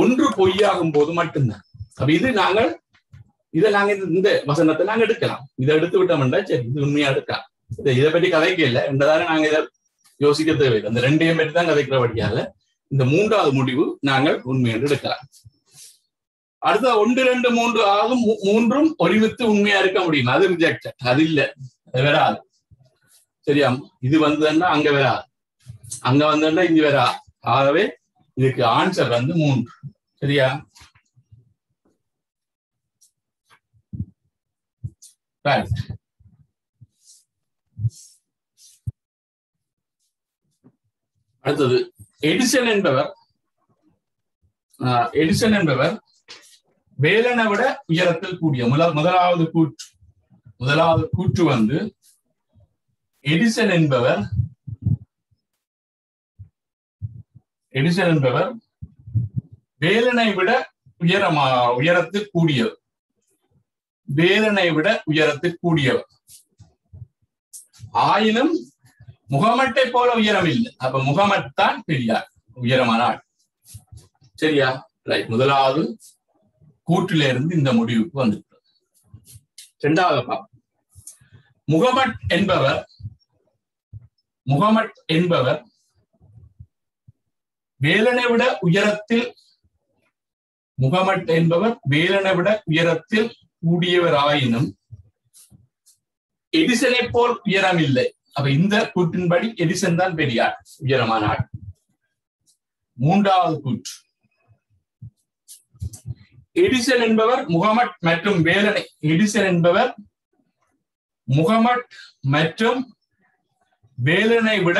Speaker 1: ஒன்று பொய்யாகும் போது மட்டும்தான். அப்ப இது இதை நாங்க இந்த வசனத்தை நாங்க எடுக்கலாம். இதை எடுத்து விட்டோம்னா சரி இது உண்மையா எடுக்கலாம். இதை பற்றி கதைக்க இல்லை என்றதால நாங்க இதை யோசிக்க தேவையில்லை. அந்த ரெண்டையும் பற்றி தான் கதைக்கிறபடியால இந்த மூன்றாவது முடிவு நாங்கள் உண்மை என்று எடுக்கலாம். அடுத்த 1 2 3 ஆகும் மூன்றும் ஒருமித்து உண்மையா இருக்க முடியும். அது ரிஜெக்ட். அது இல்லை, அது வராது. சரியா? இது வந்ததுன்னா அங்க வராது, அங்க வந்தா இங்க வராது. ஆகவே இதுக்கு ஆன்சர் வந்து 3. சரியா? அடுத்தது எடிசன் என்பவர் வேலனை விட உயரத்தில் கூடிய. முதலாவது கூற்று வந்து எடிசன் என்பவர் வேலனை விட உயரத்தில் கூடியவர். வேலனை விட உயரத்தில் கூடியவர் ஆயினும் முகமட்டை போல உயரம் இல்லை. அப்ப முகமட் தான் பெரியார், உயரமான ஆள். சரியா? ரைட். முதலாவது கூற்றில இருந்து இந்த முடிவுக்கு வந்திருக்கிறது. இரண்டாவது முகமட் என்பவர் வேலனை விட உயரத்தில் கூடியவர் ஆயினும் எடிசனை போல் உயரம் இல்லை. அப்ப இந்த கூற்றின்படி எடிசன் தான் பெரியார், உயரமான ஆள். மூன்றாவது கூற்று எடிசன் என்பவர் முகமட் மற்றும் வேலனை எடிசன் என்பவர் முகமட் மற்றும் வேலனை விட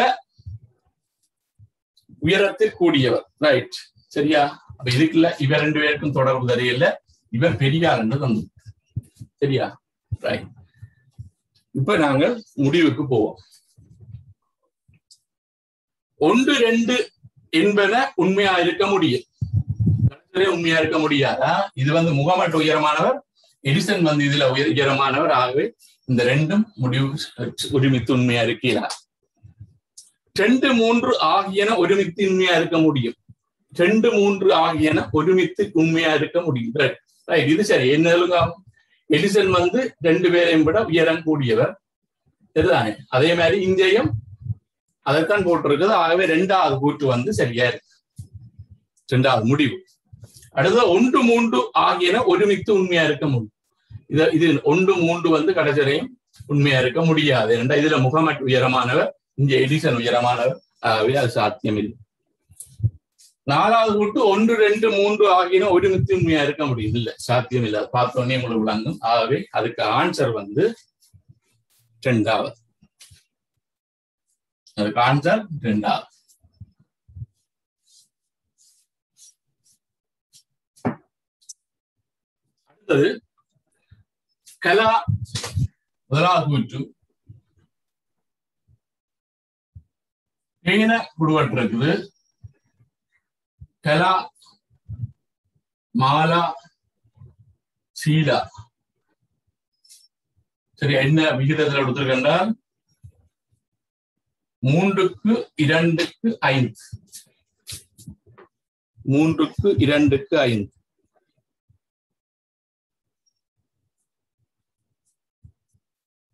Speaker 1: உயரத்தில் கூடியவர். ரைட், சரியா? அப்ப இதுக்குள்ள இவர் 2 பேருக்கும் தொடர்பு தெரியல, இவர் பெரியார் என்று தந்து. சரியா? ரைட். இப்ப நாங்கள் முடிவுக்கு போவோம். 1, 2 என்பன உண்மையா இருக்க முடியும், உண்மையா இருக்க முடியாதா? இது முகமட் உயரமானவர், எடிசன் இதுல உயரமானவர். ஆகவே இந்த 2ம் முடிவு ஒருமித்து உண்மையா இருக்கிறார். 2, 3 ஆகியன ஒருமித்து உண்மையா இருக்க முடியும். 2, 3 ஆகியன ஒருமித்து உண்மையா இருக்க முடியும். ரைட், இது சரி. என்ன எடிசன் 2 பேரையும் விட உயரம் கூடியவர், இதுதானே? அதே மாதிரி இங்கேயும் அதைத்தான் போட்டிருக்குது. ஆகவே 2வது கூற்று சரியா இருக்கு, 2வது முடிவு. அடுத்த 1, 3 ஆகியன ஒருமித்து உண்மையா இருக்க முடியும். இது 1, 3 கடைசியும் உண்மையா இருக்க முடியாது. இதுல முகமட் உயரமானவர், இங்க எடிசன் உயரமானவர். ஆகவே அது சாத்தியம் இல்லை. 4வது கூட்டு 1, 2, 3 ஆகியன ஒருமித்து உண்மையா இருக்க முடியும், இல்ல, சாத்தியம் இல்லை. பார்த்தோன்னே உங்களுக்கு விளங்கும். ஆகவே அதுக்கு ஆன்சர் 2வது. அதுக்கு ஆன்சர் 2வது. அடுத்தது கலா. முதலாவது கூற்று பேன குடுவட்டிருக்குது. கலா, மாலா, சீலா. சரி, என்ன விகிதத்தில் கொடுத்திருக்கின்றால் 3க்கு 2க்கு 5. 3க்கு 2க்கு 5.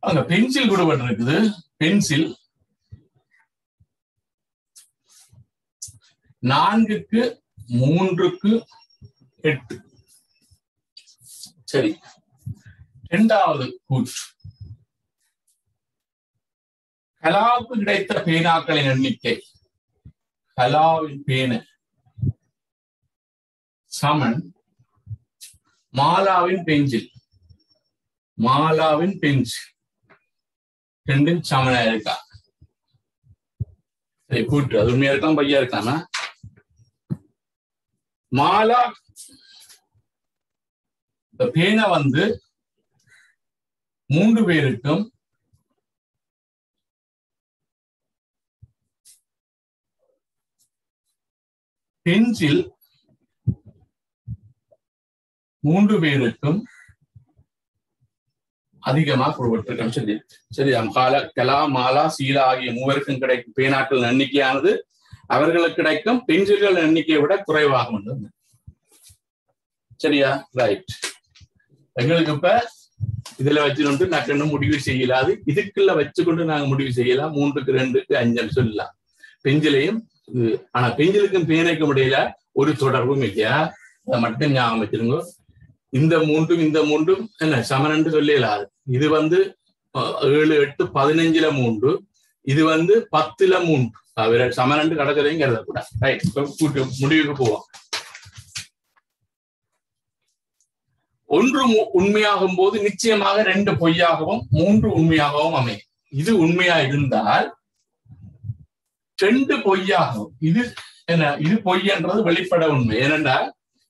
Speaker 1: அங்க பென்சில் கொடுபட்டிருக்குது. பென்சில் 4க்கு 3க்கு 8. சரி, 2வது கூற்று கலாவுக்கு கிடைத்த பேனாக்களின் எண்ணிக்கை. கலாவின் பேன சமன் மாலாவின் பென்சில். மாலாவின் பென்சில் 2ம் சமனா இருக்கா? சரி, கூற்று அது உண்மையா இருக்கான், பையா இருக்கானா? மாலா பேனை 3 பேருக்கும் பென்சில் 3 பேருக்கும் அதிகமா கொடுபட்டிருக்கோம். சரி, கலா, மாலா, சீலா ஆகிய 3 கிடைக்கும் பேனாக்கள் எண்ணிக்கையானது அவர்களுக்கு கிடைக்கும் பென்சில்கள் எண்ணிக்கையை விட குறைவாக உள்ளது. சரியா? ரைட். எங்களுக்கு இப்ப இதுல வச்சுக்கொண்டு நான் முடிவு செய்யலாது. இதுக்குள்ள வச்சுக்கொண்டு நாங்க முடிவு செய்யலாம். 3க்கு 2க்கு 5 சொல்லலாம் பென்சிலையும். ஆனா பென்சிலுக்கும் பேனைக்கும் இடையில ஒரு தொடர்பும் இல்லையா? அதை மட்டும் ஞாபகம் வச்சிருங்க. இந்த 3ம் இந்த 3ம் என்ன சமனன்று சொல்லலாது. இது 7, 8, 15ல 3. இது 10ல 3. சமனன்று கடற்கரையும் கருதக்கூடாது. ரைட், கூட்டு முடிவுக்கு போவோம். 1 உண்மையாகும் போது நிச்சயமாக 2 பொய்யாகவும் 3 உண்மையாகவும் அமையும். இது உண்மையா இருந்தால் 2 பொய்யாகும். இது என்ன? இது பொய்யன்றது வெளிப்பட உண்மை. ஏனென்றால்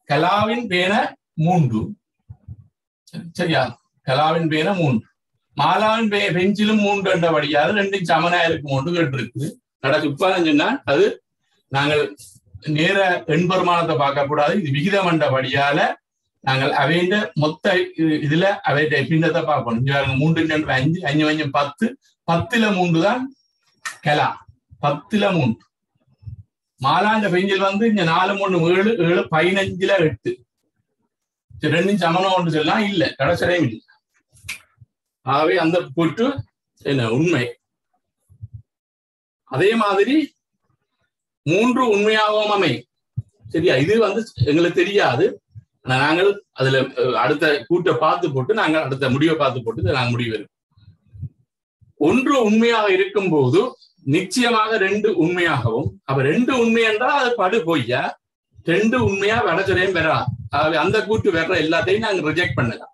Speaker 1: கலாவின் பேனை 3. சரியா? கலாவின் பேனை 3. மாலாவின் பெஞ்சிலும் 3 என்றபடியால் 2ம் சமனா இருக்கும் கேட்டிருக்கு. சொன்னா அது நாங்கள் நேர எண்பெருமானத்தை பார்க்க கூடாது. இது விகிதம் என்றபடியால நாங்கள் அவைண்ட மொத்த இதுல அவைண்ட பின்னத்தை பார்க்கணும். 3 × 5, 5 × 10, 10ல 3 தான் கலா. 10ல 3. மாலாண்ட பெஞ்சில் இங்க 4, 3, 7, 7, 15ல 8. 2ம் சமனம் ஒன்று சொல்லலாம், இல்ல கடைசியும் இல்லை. ஆகவே அந்த கூற்று என்ன உண்மை. அதே மாதிரி 3 உண்மையாகவும் அமையும். சரியா? இது எங்களுக்கு தெரியாது. நாங்கள் அதுல அடுத்த கூட்டை பார்த்து போட்டு நாங்கள் அடுத்த முடிவை பார்த்து போட்டு நாங்கள் முடிவு வரும். 1 உண்மையாக இருக்கும் போது நிச்சயமாக 2 உண்மையாகவும். அப்ப 2 உண்மை என்றால் அது படு பொய்யா? 2 உண்மையா வடச்சரையும் பெறலாம். அந்த கூற்று வேற எல்லாத்தையும் நாங்க ரிஜெக்ட் பண்ணலாம்.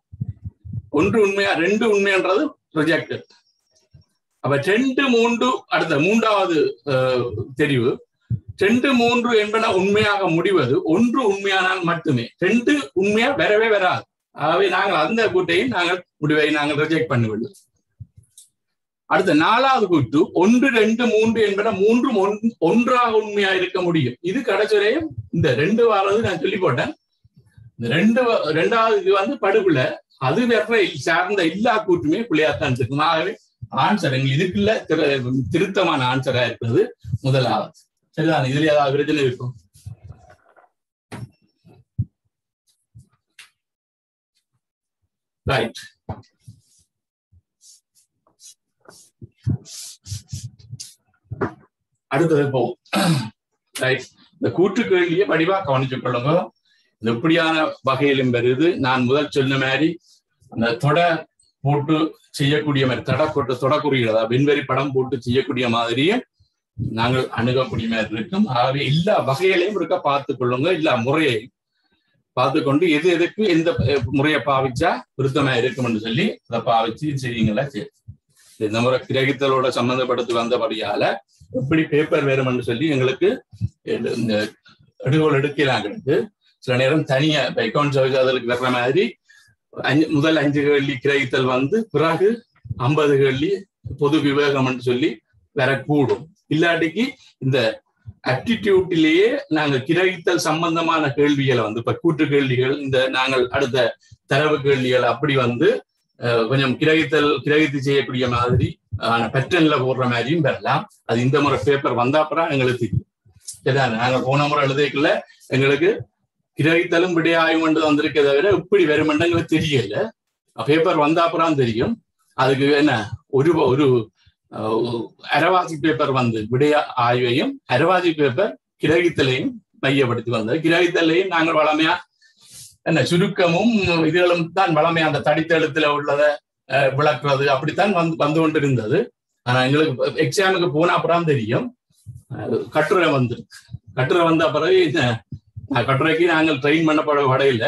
Speaker 1: ஒன்று உண்மையா 2 உண்மைன்றது ரிஜெக்டட். அப்ப 2, 3 அடுத்த 3வது தெரிவு 2, 3 என்பன உண்மையாக முடிவது 1 உண்மையானால் மட்டுமே. 2 உண்மையா வரவே வராது. ஆகவே நாங்கள் அந்த கூட்டையும் முடிவை நாங்கள் ரிஜெக்ட் பண்ணிவிடுவோம். அடுத்த 4வது கூட்டு 1, 2, 3 என்பன 3 ஒன்றாக உண்மையா இருக்க முடியும். இது கடைசிவரையும் இந்த 2 வாரது நான் சொல்லி போட்டேன். இந்த 2வது இது வந்து படுகுல அது வேற சார்ந்த எல்லா கூட்டுமே பிள்ளையாத்தான் இருக்கும். ஆகவே ஆன்சர் எங்களுக்கு இதுக்குள்ள திருத்தமான ஆன்சரா இருக்கிறது முதலாவது. சரிதான். இதுல ஏதாவது பிரச்சனை இருக்கும்? ரைட். அடுத்தது போவோம். ரைட். இந்த கூற்று கேள்வியை வடிவா கவனிச்சுக் கொள்ளுங்க. இது எப்படியான வகையிலும் வருது. நான் முதல் சொன்ன மாதிரி அந்த தொடர் போட்டு செய்யக்கூடிய மாதிரி தொடக்குறிகள் விண்வெளி படம் போட்டு செய்யக்கூடிய மாதிரியே நாங்கள் அணுகக்கூடிய மாதிரி இருக்கும். ஆகவே எல்லா வகைகளையும் இருக்க பார்த்துக் கொள்ளுங்க. எல்லா முறையையும் பார்த்துக்கொண்டு எது எதுக்கு எந்த முறையை பாவிச்சா விருத்தமா இருக்கும்னு சொல்லி அதை பாவிச்சு செய்யுங்களா. சரி, இந்த முறை கிரகித்தலோட சம்பந்தப்படுத்தி வந்தபடியால எப்படி பேப்பர் வேறும்னு சொல்லி எங்களுக்கு இந்த எடுகோல் எடுக்கிறாங்களுக்கு சில நேரம் தனியா அக்கௌண்ட் சர்வீஸ் அதற்கு வர்ற மாதிரி முதல் 5 கேள்வி கிரகித்தல் வந்து பிறகு 50 கேள்வி பொது விவேகம் சொல்லி வரக்கூடும். இல்லாட்டிக்கு இந்த ஆப்டிடியூட்டிலேயே நாங்க கிரகித்தல் சம்பந்தமான கேள்விகளை வந்து இப்ப கூட்டு கேள்விகள் இந்த நாங்கள் அடுத்த தரவு கேள்விகள் அப்படி வந்து கொஞ்சம் கிரகித்து செய்யக்கூடிய மாதிரி பேட்டர்ன்ல போடுற மாதிரியும் வரலாம். அது இந்த முறை பேப்பர் வந்தாப்புறம் எங்களுக்கு தெரியும். சரிதான். நாங்க போன முறை எழுதிக்கல எங்களுக்கு கிரகித்தலும் விடையாயும் கொண்டு வந்திருக்கே தவிர இப்படி வருமென்று எங்களுக்கு தெரியல. பேப்பர் வந்தாப்புறம் தெரியும். அதுக்கு என்ன ஒரு அரவாசி பேப்பர் வந்து விடைய ஆய்வையும் அரவாசி பேப்பர் கிரகித்தலையும் மையப்படுத்தி வந்தது. கிரகித்தலையும் நாங்கள் வளமையா என்ன சுருக்கமும் இதுகளும் தான் வளமையா அந்த தடித்தெழுத்துல உள்ளதை விளக்குறது அப்படித்தான் வந்து கொண்டிருந்தது. ஆனா எங்களுக்கு எக்ஸாமுக்கு போன அப்புறம் தெரியும் கட்டுரை வந்துருக்கு. கட்டுரை வந்த பிறகு கட்டுரைக்கு நாங்கள் ட்ரெயின் பண்ணப்பட வடையில.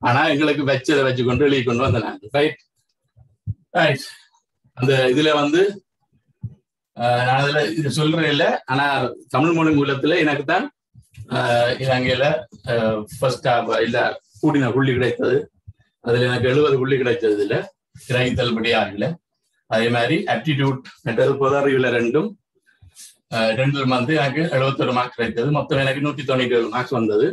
Speaker 1: ஆனா எங்களுக்கு வச்சதை வச்சு கொண்டு எழுதி கொண்டு வந்த நாங்கள். Right right. அந்த இதுல வந்து நான் அதுல இது சொல்றேன் இல்லை. ஆனா தமிழ் மொழி மூலத்துல எனக்கு தான் இலங்கையில ஃபர்ஸ்ட் இல்ல கூட்டின புள்ளி கிடைத்தது. அதுல எனக்கு 70 புள்ளி கிடைச்சது இல்ல கிரகித்தல் விடையாகல. அதே மாதிரி ஆப்டிடியூட் மற்றது பொது அறிவுல ரெண்டும் வந்து எனக்கு 71 மார்க்ஸ் கிடைத்தது. மொத்தம் எனக்கு 197 மார்க்ஸ் வந்தது.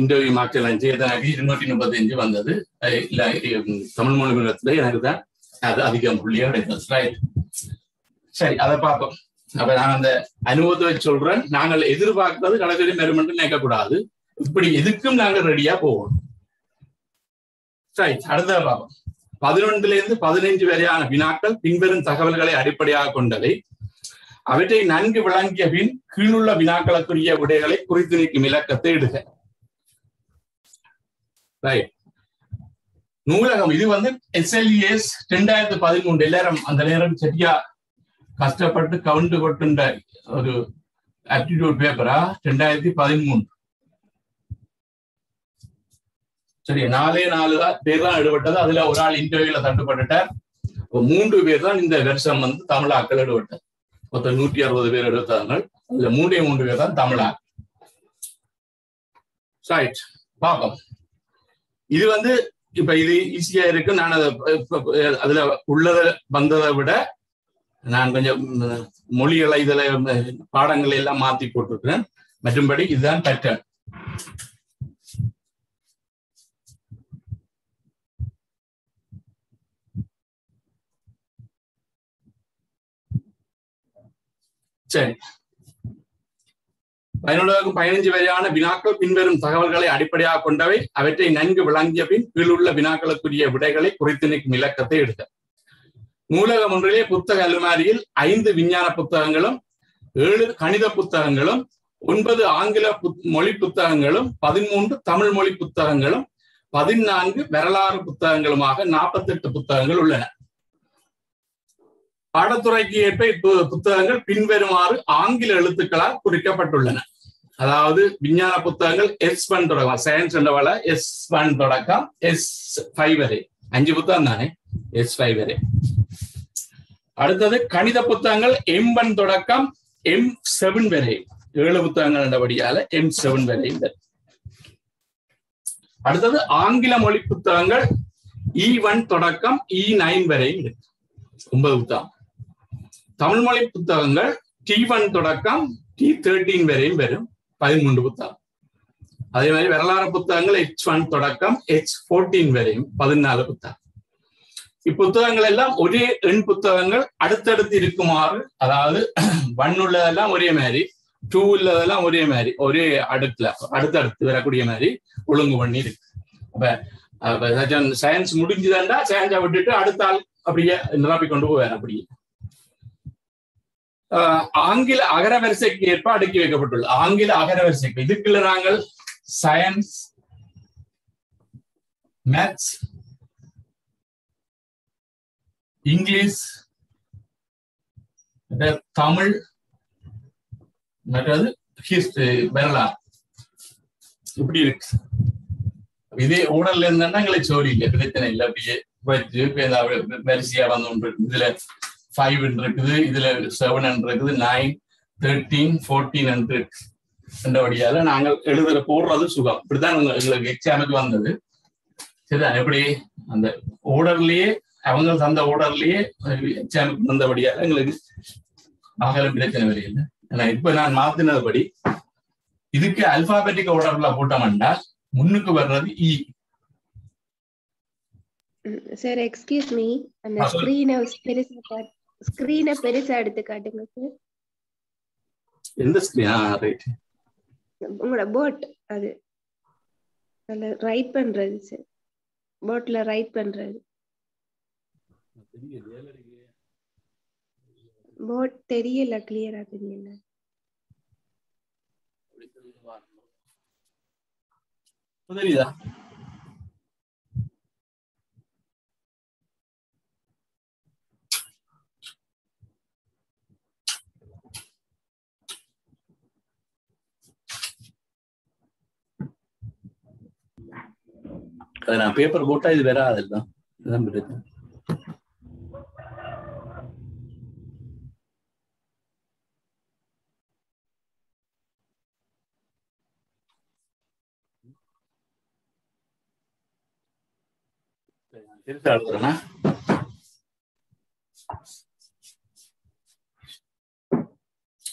Speaker 1: இன்டர்வியூ மார்க்ஸ் எல்லாம் சேர்த்து எனக்கு 235 வந்தது. இல்ல தமிழ் மொழி மூலத்துல எனக்கு தான் அது அதிகம் புள்ளியா கிடைத்தது. ரைட். சரி, அதை பார்ப்போம். அப்ப நான் அந்த அனுபவத்தை வச்சு சொல்றேன். நாங்கள் எதிர்பார்க்கிறது கடைசி மெருமெண்ட் நினைக்கக்கூடாது. இப்படி எதுக்கும் நாங்கள் ரெடியா போவோம். சரி, அடுத்த பார்ப்போம். 11 to 15 வரையான வினாக்கள் பின்வரும் தகவல்களை அடிப்படையாக கொண்டவை. அவற்றை நன்கு விளங்கிய பின் கீழுள்ள வினாக்களுக்குரிய விடைகளை குறித்து நிற்கும் இலக்கத்தை இடுக. ரைட். நூலகம் இது வந்து SLES 2013. எல்லாரும் அந்த நேரம் சரியா கஷ்டப்பட்டு கவுண்ட் கொட்டுண்ட ஒரு ஆப்டிடியூட் பேப்பரா 2013. சரி, 4 பேர் தான் ஈடுபட்டது. அதுல ஒரு ஆள் இன்டர்வியூல தட்டுப்பட்டுட்டார். 3 பேர் தான் இந்த வருஷம் வந்து தமிழாக்கள் ஈடுபட்டார். மொத்தம் 160 பேர் எடுத்தார்கள். அதுல 3 பேர் தான் தமிழா. ரைட், பார்ப்போம். இது வந்து இப்ப இது ஈஸியா இருக்கு. நான் அதுல உள்ளத வந்ததை விட நான் கொஞ்சம் மொழிகளை இதுல பாடங்களை எல்லாம் மாத்தி போட்டிருக்கிறேன். மற்றும்படி இதுதான் பேட்டர்ன். சரி, பயனுள்ளதற்கும் 15 வரையான வினாக்கள் பின்வரும் தகவல்களை அடிப்படையாக கொண்டவை. அவற்றை நன்கு விளங்கிய பின் கீழுள்ள வினாக்களுக்குரிய விடைகளை குறித்து நிற்கும் இலக்கத்தை எடுக்க. நூலகம் ஒன்றிலே புத்தக அலுமாரியில் 5 விஞ்ஞான புத்தகங்களும் 7 கணித புத்தகங்களும் 9 ஆங்கில மொழி புத்தகங்களும் 13 தமிழ் மொழி புத்தகங்களும் 14 வரலாறு புத்தகங்களுமாக 48 புத்தகங்கள் உள்ளன. பாடத்துறைக்கு ஏற்ப புத்தகங்கள் பின்வருமாறு ஆங்கில எழுத்துக்களால் குறிக்கப்பட்டுள்ளன. அதாவது விஞ்ஞான புத்தகங்கள் S1 தொடக்கம் சயின்ஸ் என்றவள S1 தொடக்கம் S5 வரை 5 புத்தகம் தானே S5 வரை. அடுத்தது கணித புத்தகங்கள் M1 தொடக்கம் M7 வரை 7 புத்தகங்கள் என்றபடியால M7 வரை. அடுத்தது ஆங்கில மொழி புத்தகங்கள் E1 தொடக்கம் E9 வரை 9 புத்தகம். தமிழ் மொழி புத்தகங்கள் T1 தொடக்கம் T13 வரையும் வரும் 13 புத்தகம். அதே மாதிரி வரலாறு புத்தகங்கள் H1 தொடக்கம் H14 வரையும் 14 புத்தகம். இப்புத்தகங்கள் எல்லாம் ஒரே எண் புத்தகங்கள் அடுத்தடுத்து இருக்குமாறு, அதாவது 1 உள்ளதெல்லாம் ஒரே மாதிரி, 2 உள்ளதெல்லாம் ஒரே மாதிரி, ஒரே அடுத்தடுத்து வரக்கூடிய மாதிரி ஒழுங்கு பண்ணி இருக்கு. அப்ப சயின்ஸ் முடிஞ்சுதாண்டா சயின்ஸை விட்டுட்டு அடுத்த ஆள் அப்படியே நிரப்பி கொண்டு போவார். அப்படியே ஆங்கில அகரவரிசைக்கு ஏற்ப அடுக்கி வைக்கப்பட்டுள்ளது. ஆங்கில அகரவரிசைக்கு இதுக்குள்ள நாங்கள் சயின்ஸ், மேத்ஸ், இங்கிலீஷ், தமிழ், மற்றது ஹிஸ்டரி, வரலாறு இப்படி இருக்கு. இதே ஊழல்ல இருந்தா எங்களுக்கு சோரி இல்லை, பிரச்சனை இல்லை. அப்படியே வரிசையா வந்து இதுல 5 இருக்குது, இதுல 7 இருக்குது, 9, 13, 14 இருக்கு. என்றபடியால நாங்கள் எழுதுற போடுறது சுகம். இப்படிதான் எங்களுக்கு எக்ஸாமுக்கு வந்தது. சரிதான், எப்படி அந்த ஓர்டர்லயே அவங்க தந்த ஓர்டர்லயே எக்ஸாமுக்கு வந்தபடியால எங்களுக்கு ஆகலும் பிரச்சனை வரையில்லை. ஏன்னா இப்ப நான் மாத்தினதுபடி இதுக்கு அல்பாபெட்டிக் ஓர்டர்ல போட்டோம்னா முன்னுக்கு வர்றது E.
Speaker 3: சார் எக்ஸ்கியூஸ் மீ, அந்த ஸ்கிரீனை பெருசா எடுத்து காட்டுங்க சார்.
Speaker 1: எந்த ஸ்கிரீன்? ரைட்,
Speaker 3: உங்களோட போட் அது அதுல ரைட் பண்றது சார், போட்ல ரைட் பண்றது. போட் தெரியல, கிளியரா தெரியல.
Speaker 1: தெரியுதா? நான் பேப்பர் போட்டா இது வேற அதெல்லாம் இதுதான் பிரச்சனை.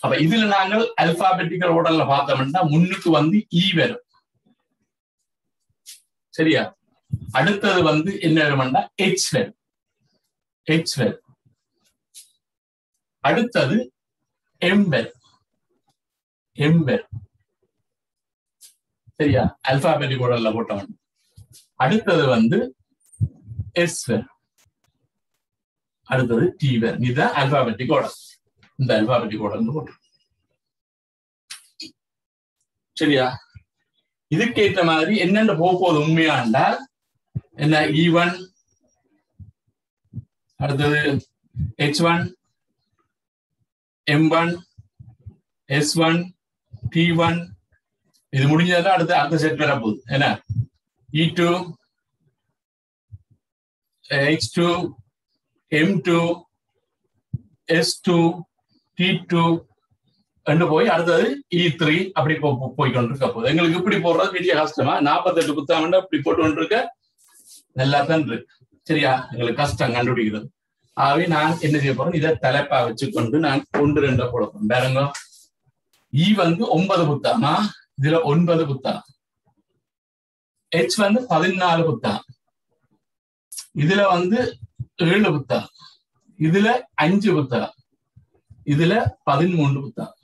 Speaker 1: அப்ப இதுல நாங்கள் அல்பாபெட்டிக்கல் ஓர்டர்ல பார்த்தோம்னா முன்னுக்கு வந்து E வரும். சரியா? அடுத்தது வந்து என்ன வரும்னா H வரும். H வரும். அடுத்தது M வரும். M வரும். சரியா? அல்பாபெட்டிக் ஓர்டர்ல போட்டோம். அடுத்தது வந்து S வரும். அடுத்தது T வரும். இதுதான் அல்பாபெட்டிக் ஓர்டர். இந்த அல்பாபெட்டிக் ஓர்டர் போட்டு சரியா? இதுக்கேற்ற மாதிரி என்னென்ன போகுது உண்மையாண்டா என்ன E1, அடுத்தது H1, M1, S1, T1. இது முடிஞ்சதா அடுத்த செட் வர போகுது. என்ன E2, H2, M2, S2, T2 என்று போய் அடுத்தது E3 அப்படி போய்கொண்டிருக்க போகுது. எங்களுக்கு இப்படி போடுறது பெரிய கஷ்டமா? 48 புத்தகம் இப்படி போட்டு கொண்டிருக்க நல்லா தான் இருக்கு. சரியா? எங்களுக்கு கஷ்டம் கண்டுபிடிக்கிறது. ஆகவே நான் என்ன செய்ய போறேன், இதை தலைப்பா வச்சுக்கொண்டு நான் 1, 2 போட போறேன். பாருங்க, E வந்து 9 புத்தகமா, இதுல 9 புத்தகம். H வந்து 14 புத்தகம், இதுல வந்து 7 புத்தகம், இதுல 5 புத்தகம், இதுல 13 புத்தகம்.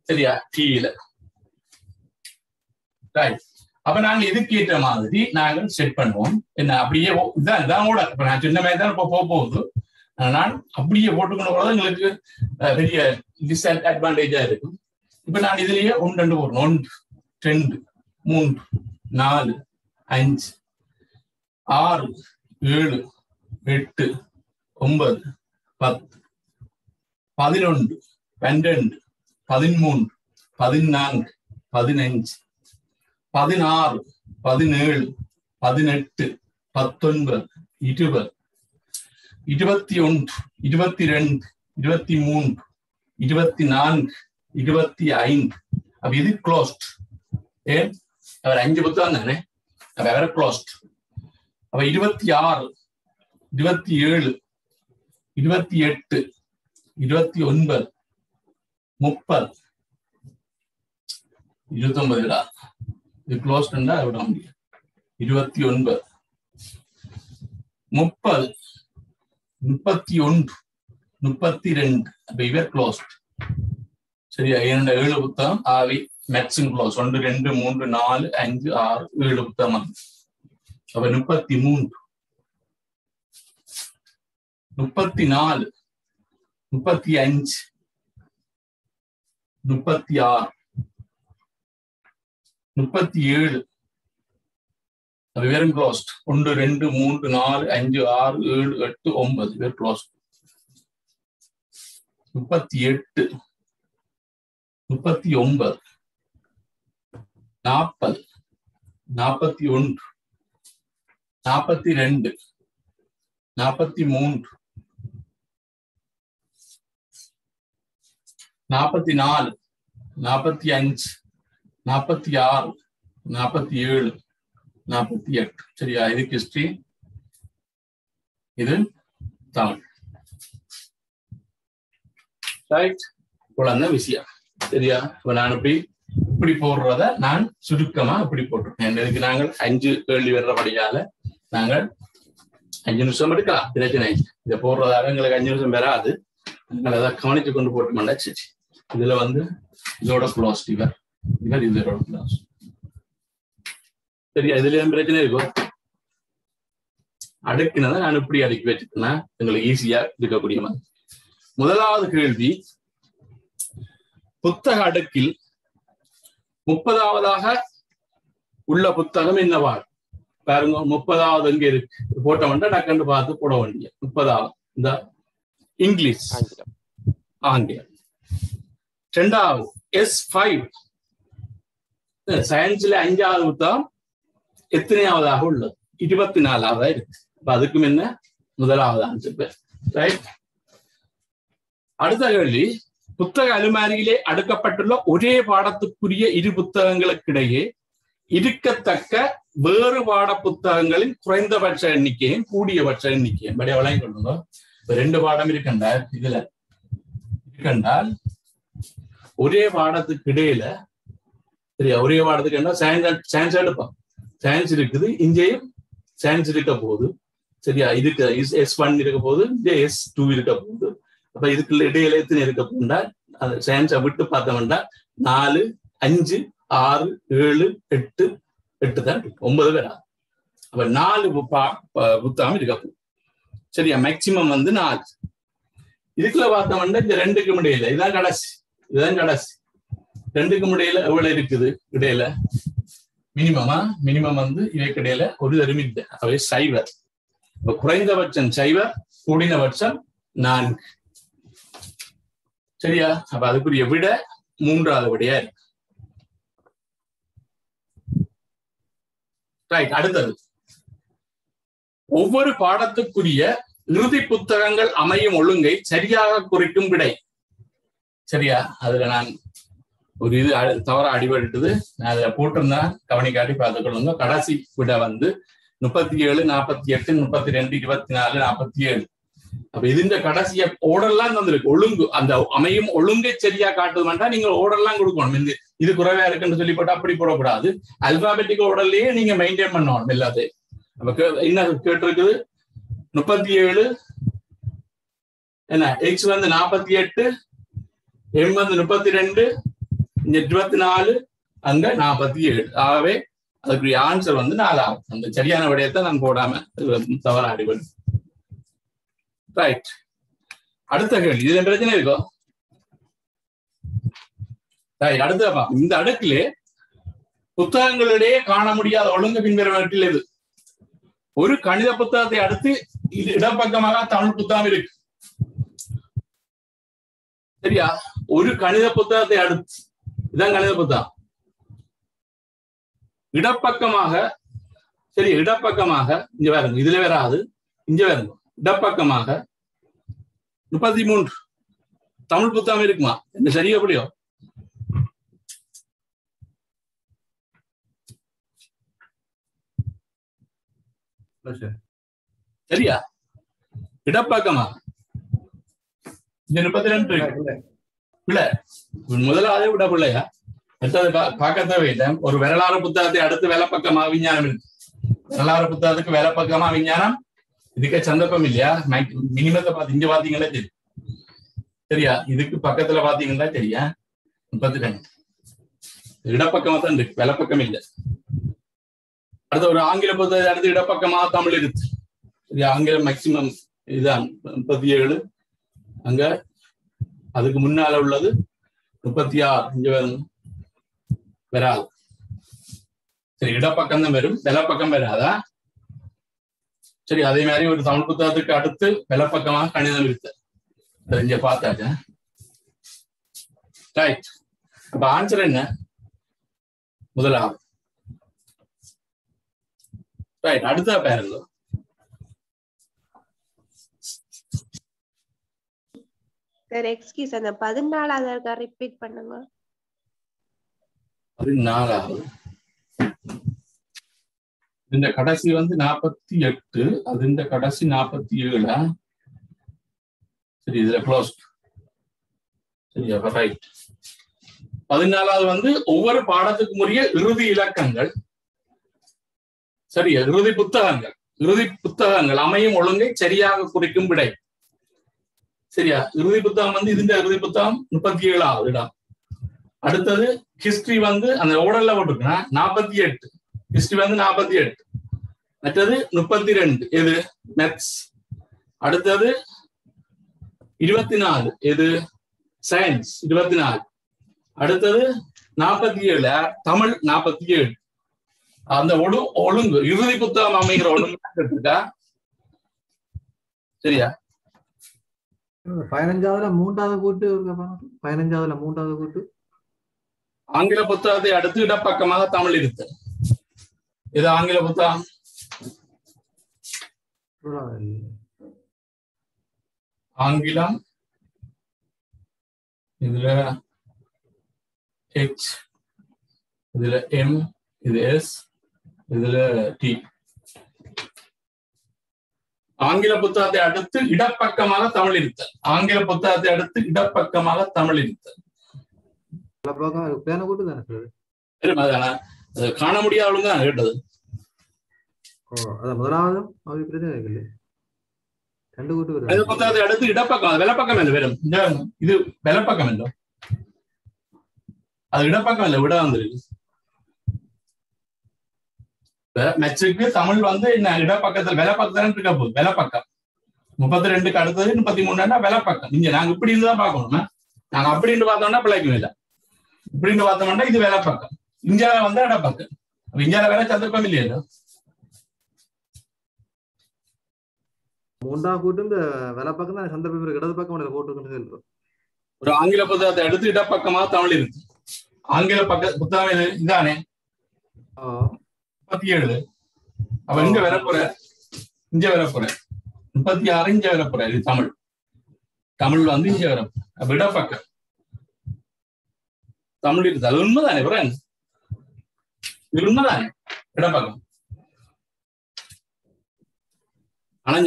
Speaker 1: சரியா? T-ல ரைட். அப்ப நாங்க இதுக்கேற்ற மாதிரி நாங்கள் செட் பண்ணுவோம். என்ன அப்படியே இதான் கூட இப்ப நான் சொன்ன மாதிரி தான் இப்ப போகுது. நான் அப்படியே போட்டுக்கொண்டு போறது எங்களுக்கு பெரிய டிஸ்அட்வான்டேஜா இருக்கும். இப்ப நான் இதுலயே 1, 2 போடணும். 1, 2, 3, 4, 5, 6, 7, 8, 9, 10, 11, 12, 13, 14, 15, 16, 17, 18, 19, 20, 21, 22, 23, 24, 25. அப்ப இது க்ளோஸ்ட். ஏன் அவர் 5 புத்தகம் தானே, அப்ப அவரை க்ளோஸ்ட். அப்ப 26, 27, 28, 29, 30, 29 இது க்ளோஸ்டா விட முடியாது. 29, 30, 31, 32 அப்ப இவர் க்ளோஸ்ட். சரியா? 7 புத்தகம் ஆவி மேக்ஸிமம் க்ளோஸ். 1, 2, 3, 4, 5, 6, 7 புத்தகம். அப்ப 33, 34, 35, 36, 37 அப்ப வெறும் க்ளோஸ்ட். 1, 2, 3, 4, 5, 6, 7, 8, 9 வேறு க்ளோஸ்ட். 38, 39, 40, 41, 42, 43, 44, 45, 46, 47, 48. சரியா? இது ஹிஸ்டரி, இது தமிழ். ரைட்? குழந்தை விஷயம். சரியா? இப்ப நான் இப்படி போடுறத நான் சுருக்கமா இப்படி போட்டிருக்கேன். இதுக்கு நாங்கள் 5 கேள்வி வர்றபடியால நாங்கள் 5 நிமிஷம் எடுக்கலாம். பிரச்சனை இதை போடுறதாக எங்களுக்கு 5 நிமிஷம் வராது. நாங்கள் அதை கவனித்து கொண்டு போட்டோம்னா சரி. இதுல இதோட க்ளோஸ், இவர் இதோட க்ளோஸ். சரியா? இதுல பிரச்சனை இருக்கும். அடுக்கினதை நான் இப்படி அடுக்கி வச்சுக்கேன்னா எங்களுக்கு ஈஸியா இருக்கக்கூடிய மாதிரி. முதலாவது கேள்வி, புத்தக அடுக்கில் 30வதாக உள்ள புத்தகம் என்னவா? பாருங்க, 30வது எங்க இருக்கு போட்டோம்னா டக்குன்னு பார்த்து போட வேண்டிய 30வது இந்த இங்கிலீஷ், ஆங்கிலம். 2வது S5 சயின்ஸ்ல 5வது புத்தகம் எத்தனையாவதாக உள்ளது? 24வதா இருக்கு. அப்ப அதுக்கும் என்ன முதலாவது ஆன்சர். ரைட்? அடுத்த கேள்வி, புத்தக அலுமாரியிலே அடுக்கப்பட்டுள்ள ஒரே பாடத்துக்குரிய 2 புத்தகங்களுக்கிடையே இருக்கத்தக்க வேறு பாட புத்தகங்களின் குறைந்தபட்ச எண்ணிக்கையும் கூடியபட்ச எண்ணிக்கையும் படி வழங்கி கொள்ளுங்க. 2 பாடம் இருக்கின்றால் இதுல இருக்கின்றால் ஒரே பாடத்துக்கு இடையில, சரியா? ஒரே பாடத்துக்கு என்ன சயின்ஸ் எடுப்போம். சயின்ஸ் இருக்குது, இங்கேயும் சயின்ஸ் இருக்க போகுது. சரியா? இதுக்கு S1 இருக்க போகுது, இங்கே S2 இருக்க போகுது. அப்ப இதுக்குள்ள இடையில எத்தனை இருக்க போகுண்டா சயின்ஸை விட்டு பார்த்தோம்னா 4, 5, 6, 7, 8 தான் இருக்கு. 9 பேரா. அப்ப 4 புத்தகம் இருக்க போகுது. சரியா? மேக்சிமம் 4. இதுக்குள்ள பார்த்தோம்னா இந்த 2க்கும் இடையில இதுதான் கடைசி. 2க்கும் இடையில எவ்வளவு இருக்குது? இடையில மினிமம் இவைக்கு இடையில ஒரு தருமி இல்லை. அவை 0. இப்ப குறைந்தபட்சம் 0, கூடினபட்சம் 4. சரியா? அப்ப அதுக்குரிய விட 3வது விடையா இருக்கு. ரைட்? அடுத்தது, ஒவ்வொரு பாடத்துக்குரிய இறுதி புத்தகங்கள் அமையும் ஒழுங்கை சரியாக குறிக்கும் விடை. சரியா? அதுல நான் ஒரு இது தவறா அடிபட்டுது. நான் அதை போட்டிருந்தா கவனிக்காட்டி பார்த்துக்கொள்ளுங்க. கடைசி விட 37, 48, 32, 24, 47. அப்ப இதுஇந்த கடைசிய ஓடர்லாம் தந்திருக்கு. ஒழுங்கு அந்த அமையும் ஒழுங்கை சரியா காட்டுதுன்னா நீங்க ஓடர்லாம் கொடுக்கணும். இது குறைவா இருக்குன்னு சொல்லி போட்டு அப்படி போடக்கூடாது. அல்பாபெட்டிக் ஓடர்லயே நீங்க மெயின்டைன் பண்ணணும் எல்லாத்தையும். அப்ப என்ன கேட்டிருக்குது? 37 என்ன, X 48, M 32, 24, அங்க 47. ஆகவே அதுக்குரிய ஆன்சர் 4 ஆகும். அந்த சரியான விடயத்தை நான் போடாம தவறா அடிபடு. ரைட்? அடுத்த கேள்வி, இதுல பிரச்சனை இருக்கும். அடுத்த இந்த அடுக்கிலே புத்தகங்களிடையே காண முடியாத ஒழுங்கு பின்வருவற்றில் எது? ஒரு கணித புத்தகத்தை அடுத்து இது இடப்பக்கமாக தமிழ் புத்தகம் இருக்கு. சரியா? ஒரு கணித புத்தகத்தை அடுத்து இதான் கணித புத்தகம். இடப்பக்கமாக சரி, இடப்பக்கமாக இங்க பாருங்க, இதுல வராது, இங்க பாருங்க, இடப்பக்கமாக 33 தமிழ் புத்தகம் இருக்குமா? இந்த சரியா எப்படியோ சரியா? இடப்பக்கமா இந்த 32 இல்ல, முதலாவது விட பிள்ளையா பார்க்க தேவையில்லை. ஒரு வரலாறு புத்தகத்தை அடுத்து வேலைப்பக்கமா விஞ்ஞானம் இருக்கு. வரலாறு புத்தகத்துக்கு வேலைப்பக்கமா விஞ்ஞானம் இதுக்கு சந்தர்ப்பம் இல்லையா? மினிமத்தை பார்த்து இங்க பாத்தீங்களா தெரியும், சரியா? இதுக்கு பக்கத்துல பாத்தீங்கன்னா சரியா 32 இடப்பக்கமா தான் இருக்கு, வேலைப்பக்கம் இல்லை. அடுத்த ஒரு ஆங்கில புத்தகத்தை அடுத்து இடப்பக்கமா தமிழ் இருக்கு, சரியா? ஆங்கிலம் மேக்சிமம் இதுதான் 37. அங்க அதுக்கு முன்னால உள்ளது 36. இங்க வராது, சரி. இடப்பக்கம் தான் வரும், வெலப்பக்கம் வராதா? சரி. அதே மாதிரி ஒரு தமிழ் புத்தகத்துக்கு அடுத்து வெலப்பக்கமாக கணிதம் இருக்கு, இங்க பார்த்தாச்ச, ரைட். அப்ப ஆன்சர் என்ன? முதலாவது, ரைட். அடுத்த பாருங்க,
Speaker 3: சார் எக்ஸ்கியூஸ், அந்த 14வது ரிப்பீட் பண்ணுங்க.
Speaker 1: 14வது இந்த கடைசி 48, அது கடைசி 47. சரி, இதுல க்ளோஸ், சரியா? ரைட். 14வது ஒவ்வொரு பாடத்துக்கும் உரிய இறுதி இலக்கங்கள், சரியா? இறுதி புத்தகங்கள் அமையும் ஒழுங்கை சரியாக குறிக்கும் விடை, சரியா? இறுதி புத்தகம் இதுஇந்த இறுதி புத்தகம் 37வது இடம். அடுத்தது ஹிஸ்டரி அந்த ஓடல்ல போட்டுருக்குன்னா 48, ஹிஸ்டரி 48. மற்றது 32 எது? மேத்ஸ். அடுத்தது 24 எது? சயின்ஸ் 24. அடுத்தது 47 தமிழ் 47. அந்த ஒழுங்கு இறுதி புத்தகம் அமைகிற ஒழுங்கு இருக்கா? சரியா?
Speaker 4: 15வது 3வது கூட்டு 15வது 3வது கூட்டு
Speaker 1: ஆங்கில புத்தகத்தை அடுத்து இடப்பக்கமாக தமிழ் இருக்கு. இது ஆங்கில புத்தகம், ஆங்கிலம் இதுல H, இதுல M, இது S, இதுல T. ஆங்கில புத்தகத்தை அடுத்து இடப்பக்கமாக தமிழ் இருத்தல், ஆங்கில புத்தகத்தை அடுத்து இடப்பக்கமாக தமிழ் இருத்தல். காண முடியாத கேட்டது. புத்தகத்தை அடுத்து இடப்பக்கம், வெலப்பக்கம் இல்லை, வெறும் இது வெலப்பக்கம் இல்லை, அது இடப்பக்கம் இல்லை, விட வந்துருக்கு. மெச்சுக்கு தமிழ் என்ன இடப்பக்கத்தில் வெலப்பக்கத்தான் இருக்க போகுது. வெலப்பக்கம் 32க்கு அடுத்தது 33 வெலப்பக்கம். இங்க நாங்க இப்படி இருந்துதான் பார்க்கணும். நாங்க அப்படின்னு பார்த்தோம்னா பிள்ளைக்கும் இல்லை, இப்படின்னு பார்த்தோம்னா இது வெலப்பக்கம். இந்தியாவில இடப்பக்கம். இந்தியாவில வேற சந்தர்ப்பம் இல்லையோ.
Speaker 4: 3வது கூட்டு இந்த வெலப்பக்கம் தான் சந்தர்ப்பம் இருக்கு, இடது பக்கம் போட்டு.
Speaker 1: ஒரு ஆங்கில புத்தகத்தை அடுத்து இடப்பக்கமாக தமிழ் இருக்கு. ஆங்கில புத்தகம் இதானே 37. அப்ப இங்க வரப்போற, இங்க வரப்போற 36 இங்க வரப்போற. இது தமிழ், தமிழ் இங்க வரப்போற. அப்ப இடப்பக்கம் தமிழ் இருக்கு. அது உண்மைதானே? இது உண்மைதானே? இடப்பக்கம். ஆனா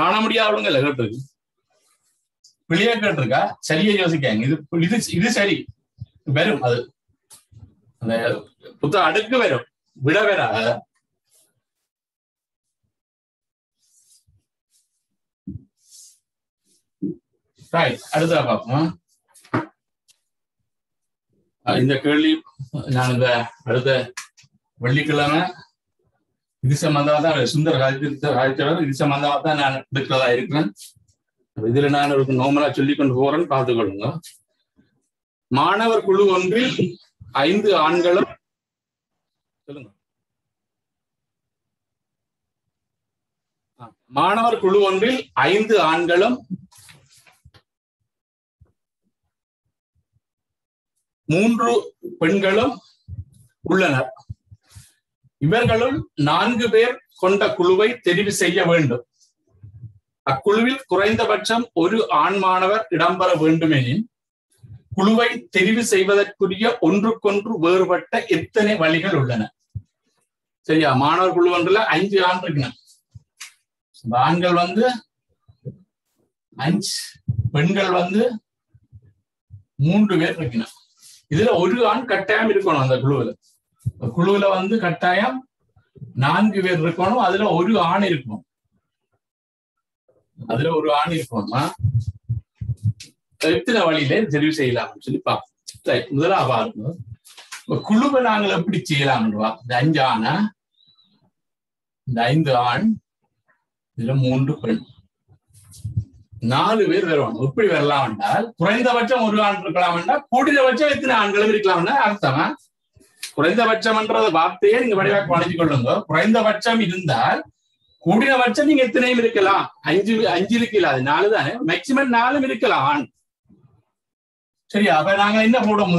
Speaker 1: காண முடியாதவங்க இல்ல கேட்டிருக்கு, வெளியே கேட்டிருக்கா, சரியா யோசிக்காங்க. இது சரி வரும், அது அந்த புத்தகம் அடுக்கு வரும், விட வேற. அடுத்த பார்ப்போம். இந்த கேள்வி நான் இந்த அடுத்த வெள்ளிக்கிழமை இது சம்பந்தமா தான் சுந்தர் ராஜ்யவர் இது சம்பந்தமா தான் நான் எடுக்கிறதா இருக்கிறேன். இதுல நான் ஒரு நோமலா சொல்லிக் கொண்டு போறேன்னு பார்த்துக்கொள்ளுங்க. மாணவர் குழு ஒன்றில் 5 ஆண்களும், சொல்லுங்க, மாணவர் குழு ஒன்றில் 5 ஆண்களும் 3 பெண்களும் உள்ளனர். இவர்களுள் 4 பேர் கொண்ட குழுவை தெரிவு செய்ய வேண்டும். அக்குழுவில் குறைந்தபட்சம் ஒரு ஆண் மாணவர் இடம்பெற வேண்டுமெனில் குழுவை தெரிவு செய்வதற்குரிய ஒன்றுக்கொன்று வேறுபட்ட எத்தனை வழிகள் உள்ளன? சரியா? மாணவர் குழு ஒன்றுல 5 ஆண் இருக்கணும். ஆண்கள் 5, பெண்கள் 3 பேர் இருக்கணும். இதுல ஒரு ஆண் கட்டாயம் இருக்கணும். அந்த குழுவுல கட்டாயம் 4 பேர் இருக்கணும். அதுல ஒரு ஆண் இருக்கணும். எத்தனை வழியில தெரிவு செய்யலாம் சொல்லி பார்ப்போம். முதலாவது குழுவை நாங்கள் எப்படி செய்யலாம்? இந்த 5 ஆணா, இந்த 5 ஆண், இதுல 3 பெண், 4 பேர் வரணும். எப்படி வரலாம் என்றால் குறைந்தபட்சம் ஒரு ஆண் இருக்கலாம் என்றால் கூடினபட்சம் எத்தனை ஆண்களும் இருக்கலாம்னா அர்த்தமா? குறைந்தபட்சம் என்ற வார்த்தையை நீங்க வடிவாக வணங்கிக் கொள்ளுங்க. குறைந்தபட்சம் இருந்தால் கூடினபட்சம் நீங்க எத்தனையும் இருக்கலாம். 5 இருக்கலாம். 4 தானே, மேக்சிமம் 4 இருக்கலாம் ஆண். சரியா? அப்ப நாங்க என்ன போடும்?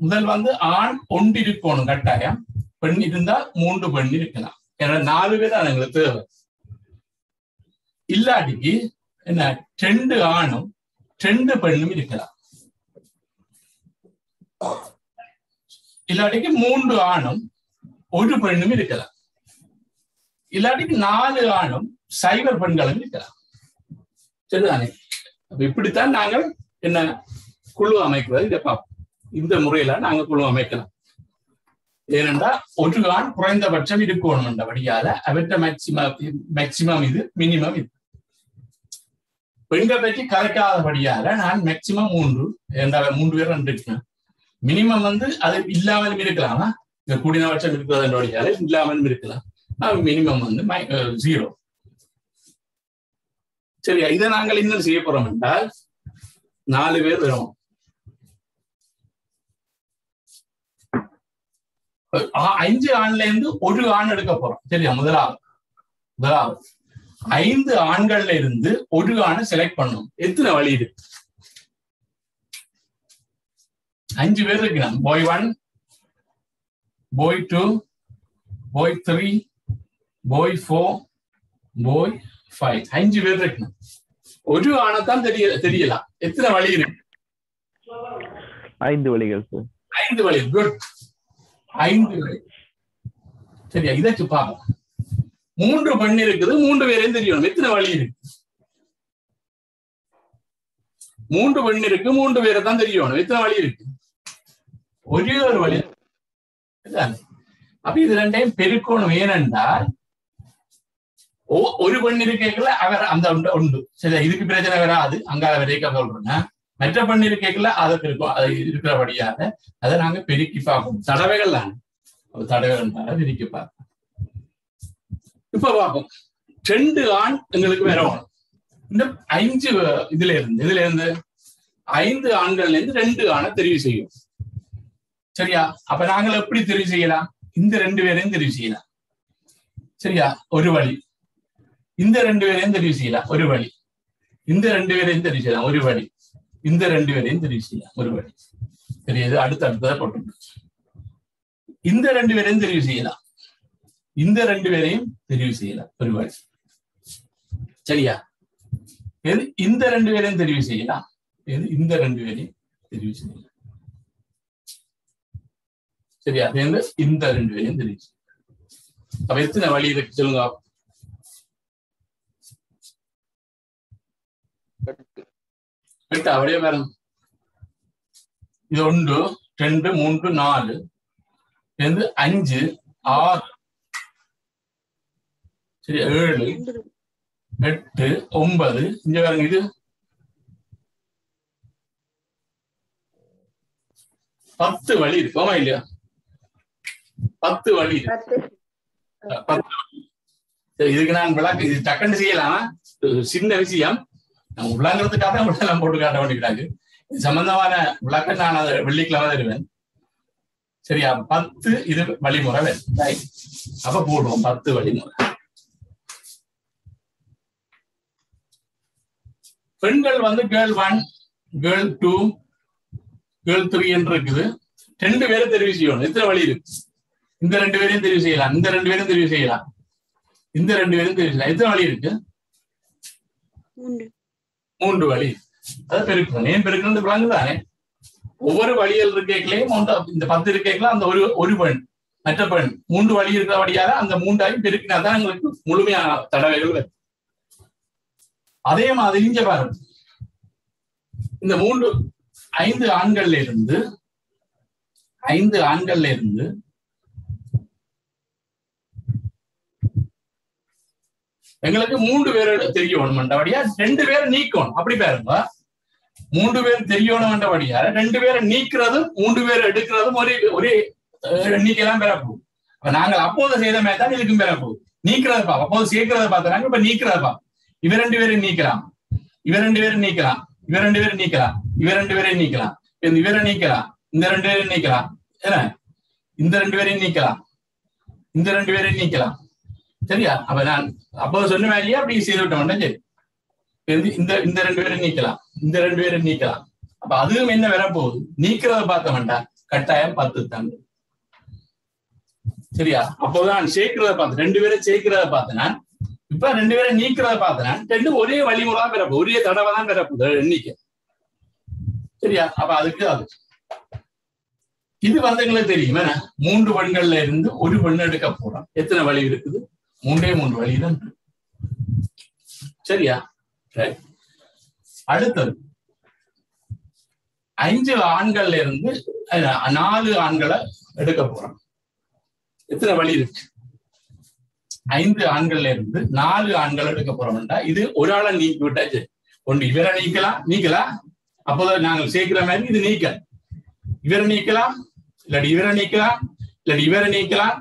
Speaker 1: முதல் ஆண் 1 இருக்கணும் கட்டாயம். பெண் இருந்தா 3 பெண் இருக்கலாம். ஏன்னா 4 பேர் தான் எங்களுக்கு தேவை. இல்லாட்டிக்கு என்ன 2 ஆணும் 2 பெண்ணும் இருக்கலாம். இல்லாட்டிக்கு 3 ஆணும் 1 பெண்ணும் இருக்கலாம். இல்லாட்டிக்கு 4 ஆணும் 0 பெண்களும் இருக்கலாம். சரிதானே? இப்படித்தான் நாங்கள் என்ன குழு அமைக்கிறது. இதை பார்ப்போம். இந்த முறையில நாங்க குழு அமைக்கலாம். ஏனென்றால் ஒரு ஆண் குறைந்தபட்சம் இருக்கணும் என்றபடியால அவற்றை மேக்சிமம் இது, மினிமம் இது. பெண்கள் பற்றி கலைக்காதபடியால நான் மேக்சிமம் 3 பேர் இருக்கேன். மினிமம் அது இல்லாமலும் இருக்கலாமா? இந்த கூடினபட்சம் இருக்கிறதோடையால இல்லாமலும் இருக்கலாம். மினிமம் 0. சரியா? இதை நாங்கள் இன்னும் செய்ய போறோம் என்றால் 4 பேர் வரும். 5 ஆண்ல இருந்து ஒரு ஆண் எடுக்க போறோம். சரியா? முதலாவது 5 ஆண்கள்ல இருந்து ஒரு ஆணை செலக்ட் பண்ணும். எத்தனை வழி இருக்கு? 5 பேர் இருக்கு. boy 1, boy 2, boy 3, boy 4, boy 5. 5 பேர் இருக்கு. ஒரு ஆணைத்தான் தெரியலாம். எத்தனை வழி இருக்கு?
Speaker 8: 5 வழிகள்.
Speaker 1: 5 வழி. குட். 5 வழி. சரியா? இதற்கு பார்ப்போம். 3 பெண் இருக்குது. 3 பேரையும் தெரியணும். எத்தனை வழி இருக்கு? 3 பெண் இருக்கு. 3 பேரை தான் தெரியணும். எத்தனை வழி இருக்கு? ஒரே ஒரு வழி. அப்ப இது ரெண்டையும் பெருக்கணும். ஏனென்றால் ஒரு பெண் இருக்கைக்குள்ள அவர் அந்த உண்டு. சரி, இதுக்கு பிரச்சனை வராது. அங்கால வரைக்கும் சொல்றேன். மற்ற பெண் இருக்கைக்குள்ள அதை பெருக்கும். அது இருக்கிறபடியாக அதை நாங்க பெருக்கி பார்ப்போம். தடவைகள் தான் தடவைகள் பெருக்கி பார்ப்போம். இப்ப பார்ப்போம். 2 ஆண் எங்களுக்கு வரணும். இந்த 5 இதுல இருந்து 5 ஆண்கள்ல இருந்து 2 ஆணை தெரிவு செய்யும். சரியா? அப்ப நாங்கள் எப்படி தெரிவு செய்யலாம்? இந்த 2 பேரையும் தெரிவு செய்யலாம். சரியா? ஒரு வழி. இந்த 2 பேரையும் தெரிவு செய்யலாம். ஒரு வழி. இந்த 2 பேரையும் தெரிவு செய்யலாம். ஒரு வழி. இந்த 2 பேரையும் தெரிவு செய்யலாம். ஒரு வழி. தெரியுது? அடுத்தடுத்ததை போட்டு இந்த 2 பேரையும் தெரிவு செய்யலாம். இந்த 2 பேரையும் தெரிவு செய்யலாம். ஒரு வழி. சரியா? இந்த 2 பேரையும் தெரிவு செய்யலாம். இந்த 2 பேரையும் தெரிவு செய்யலாம். சரியா? இந்த 2 பேரையும் தெரிவு செய்யலாம். அப்ப எத்தனை வழி இருக்கு சொல்லுங்க. 8. அப்படியே பாருங்க. இது 1, 2, 3, 4, 5, 6, சரி 7, 8, 9. இங்க பாருங்க. இது 10 வழி இருக்குமா இல்லையா? 10 வழி இருக்கு. 10 வழி. இதுக்கு நான் விளக்கு இது டக்குன்னு செய்யலாம். சின்ன விஷயம் விளங்குறதுக்காக எல்லாம் போட்டு காட்ட வேண்டியது. இது சம்பந்தமான விளக்க நான் அதை வெள்ளிக்கிழமை தருவேன். சரியா? 10 இது வழிமுறை வேணும். அப்ப போடுவோம் 10 வழிமுறை. பெண்கள் கேர்ள் 1, கேர்ள் 2, கேர்ள் 3 என்று இருக்குது. 2 பேரை தெரிவு செய்யணும். எத்தனை வழி இருக்கு? இந்த 2 பேரையும் தெரிவு செய்யலாம், இந்த 2 பேரும் தெரிவு செய்யலாம், இந்த 2 பேரும் தெரிவு செய்யலாம். எத்தனை வழி இருக்கு? 3 வழி. அதை பெருக்கணும். ஏன் பெருக்கணும் விளங்கு தானே? ஒவ்வொரு வழிகள் இருக்கேக்களையும் இந்த 10 இருக்கேக்கலாம் அந்த ஒரு பெண் மற்ற பெண் 3 வழி இருக்கிற வழியால அந்த 3ஆயும் பெருக்கினாதான் எங்களுக்கு முழுமையான தடவைகள் வரும். அதே மாதிரி இங்க பாருங்க, இந்த 5 ஆண்கள்ல இருந்து எங்களுக்கு 3 பேர் தெரியணும்ன்றபடியா 2 பேரை நீக்கணும். அப்படி பாருங்க, 3 பேர் தெரியணும்ன்றபடியா 2 பேரை நீக்கிறதும் 3 பேர் எடுக்கிறதும் ஒரே எண்ணிக்கையெல்லாம் பெறப்போகுது. அப்ப நாங்கள் அப்போது செய்த மாதிரி தான் இதுக்கும் பெறப்போகுது. நீக்கிறத பார்ப்போம். அப்போது சேர்க்கிறத பார்த்தாங்க, இப்ப நீக்கிறத பார்ப்போம். இவர் 2 பேரும் நீக்கலாம், இவர் 2 பேரும் நீக்கலாம், இவர் 2 பேரும் நீக்கலாம், இவர் 2 பேரையும் நீக்கலாம், இவரை நீக்கலாம், இந்த 2 பேரையும் நீக்கலாம், என்ன இந்த 2 பேரையும் நீக்கலாம், இந்த 2 பேரையும் நீக்கலாம். சரியா? அப்ப நான் அப்போது சொன்ன மாதிரியே அப்படி செய்து விட்டோம். சரி, இந்த 2 பேரும் நீக்கலாம், இந்த 2 பேரும் நீக்கலாம். அப்ப அதுவும் என்ன வரப்போகுது? நீக்கிறத பார்த்த வேண்டாம், கட்டாயம் 10 தாங்க. சரியா? அப்போதான் சேர்க்கிறத பார்த்து 2 பேரை சேர்க்கிறத பார்த்தனா, இப்ப 2 பேரை நீக்கிறத பார்த்தனா 2 ஒரே வழிமுறை தான் பெறப்போகுது, ஒரே தடவை தான் பெறப்போகுது எண்ணிக்கை. சரியா? அப்ப அதுக்கு அது இது வந்து எங்களுக்கு தெரியும். 3 பெண்கள்ல இருந்து ஒரு பெண் எடுக்க போறோம். எத்தனை வழி இருக்குது? 3 வழி தான். சரியா? அடுத்தது 5 ஆண்கள்ல இருந்து 4 ஆண்களை எடுக்க போறோம். எத்தனை வழி இருக்கு? 5 ஆண்கள்ல இருந்து 4 ஆண்களை எடுக்க போறோம்டா, இது ஒரு ஆளை நீக்கி விட்டாச்சு. ஒன்று இவரை நீக்கலாம், அப்போதான் நாங்கள் சேர்க்கிற மாதிரி இது நீக்க. இவரை நீக்கலாம், இல்லாட்டி இவரை நீக்கலாம், இல்லாட்டி இவரை நீக்கலாம்,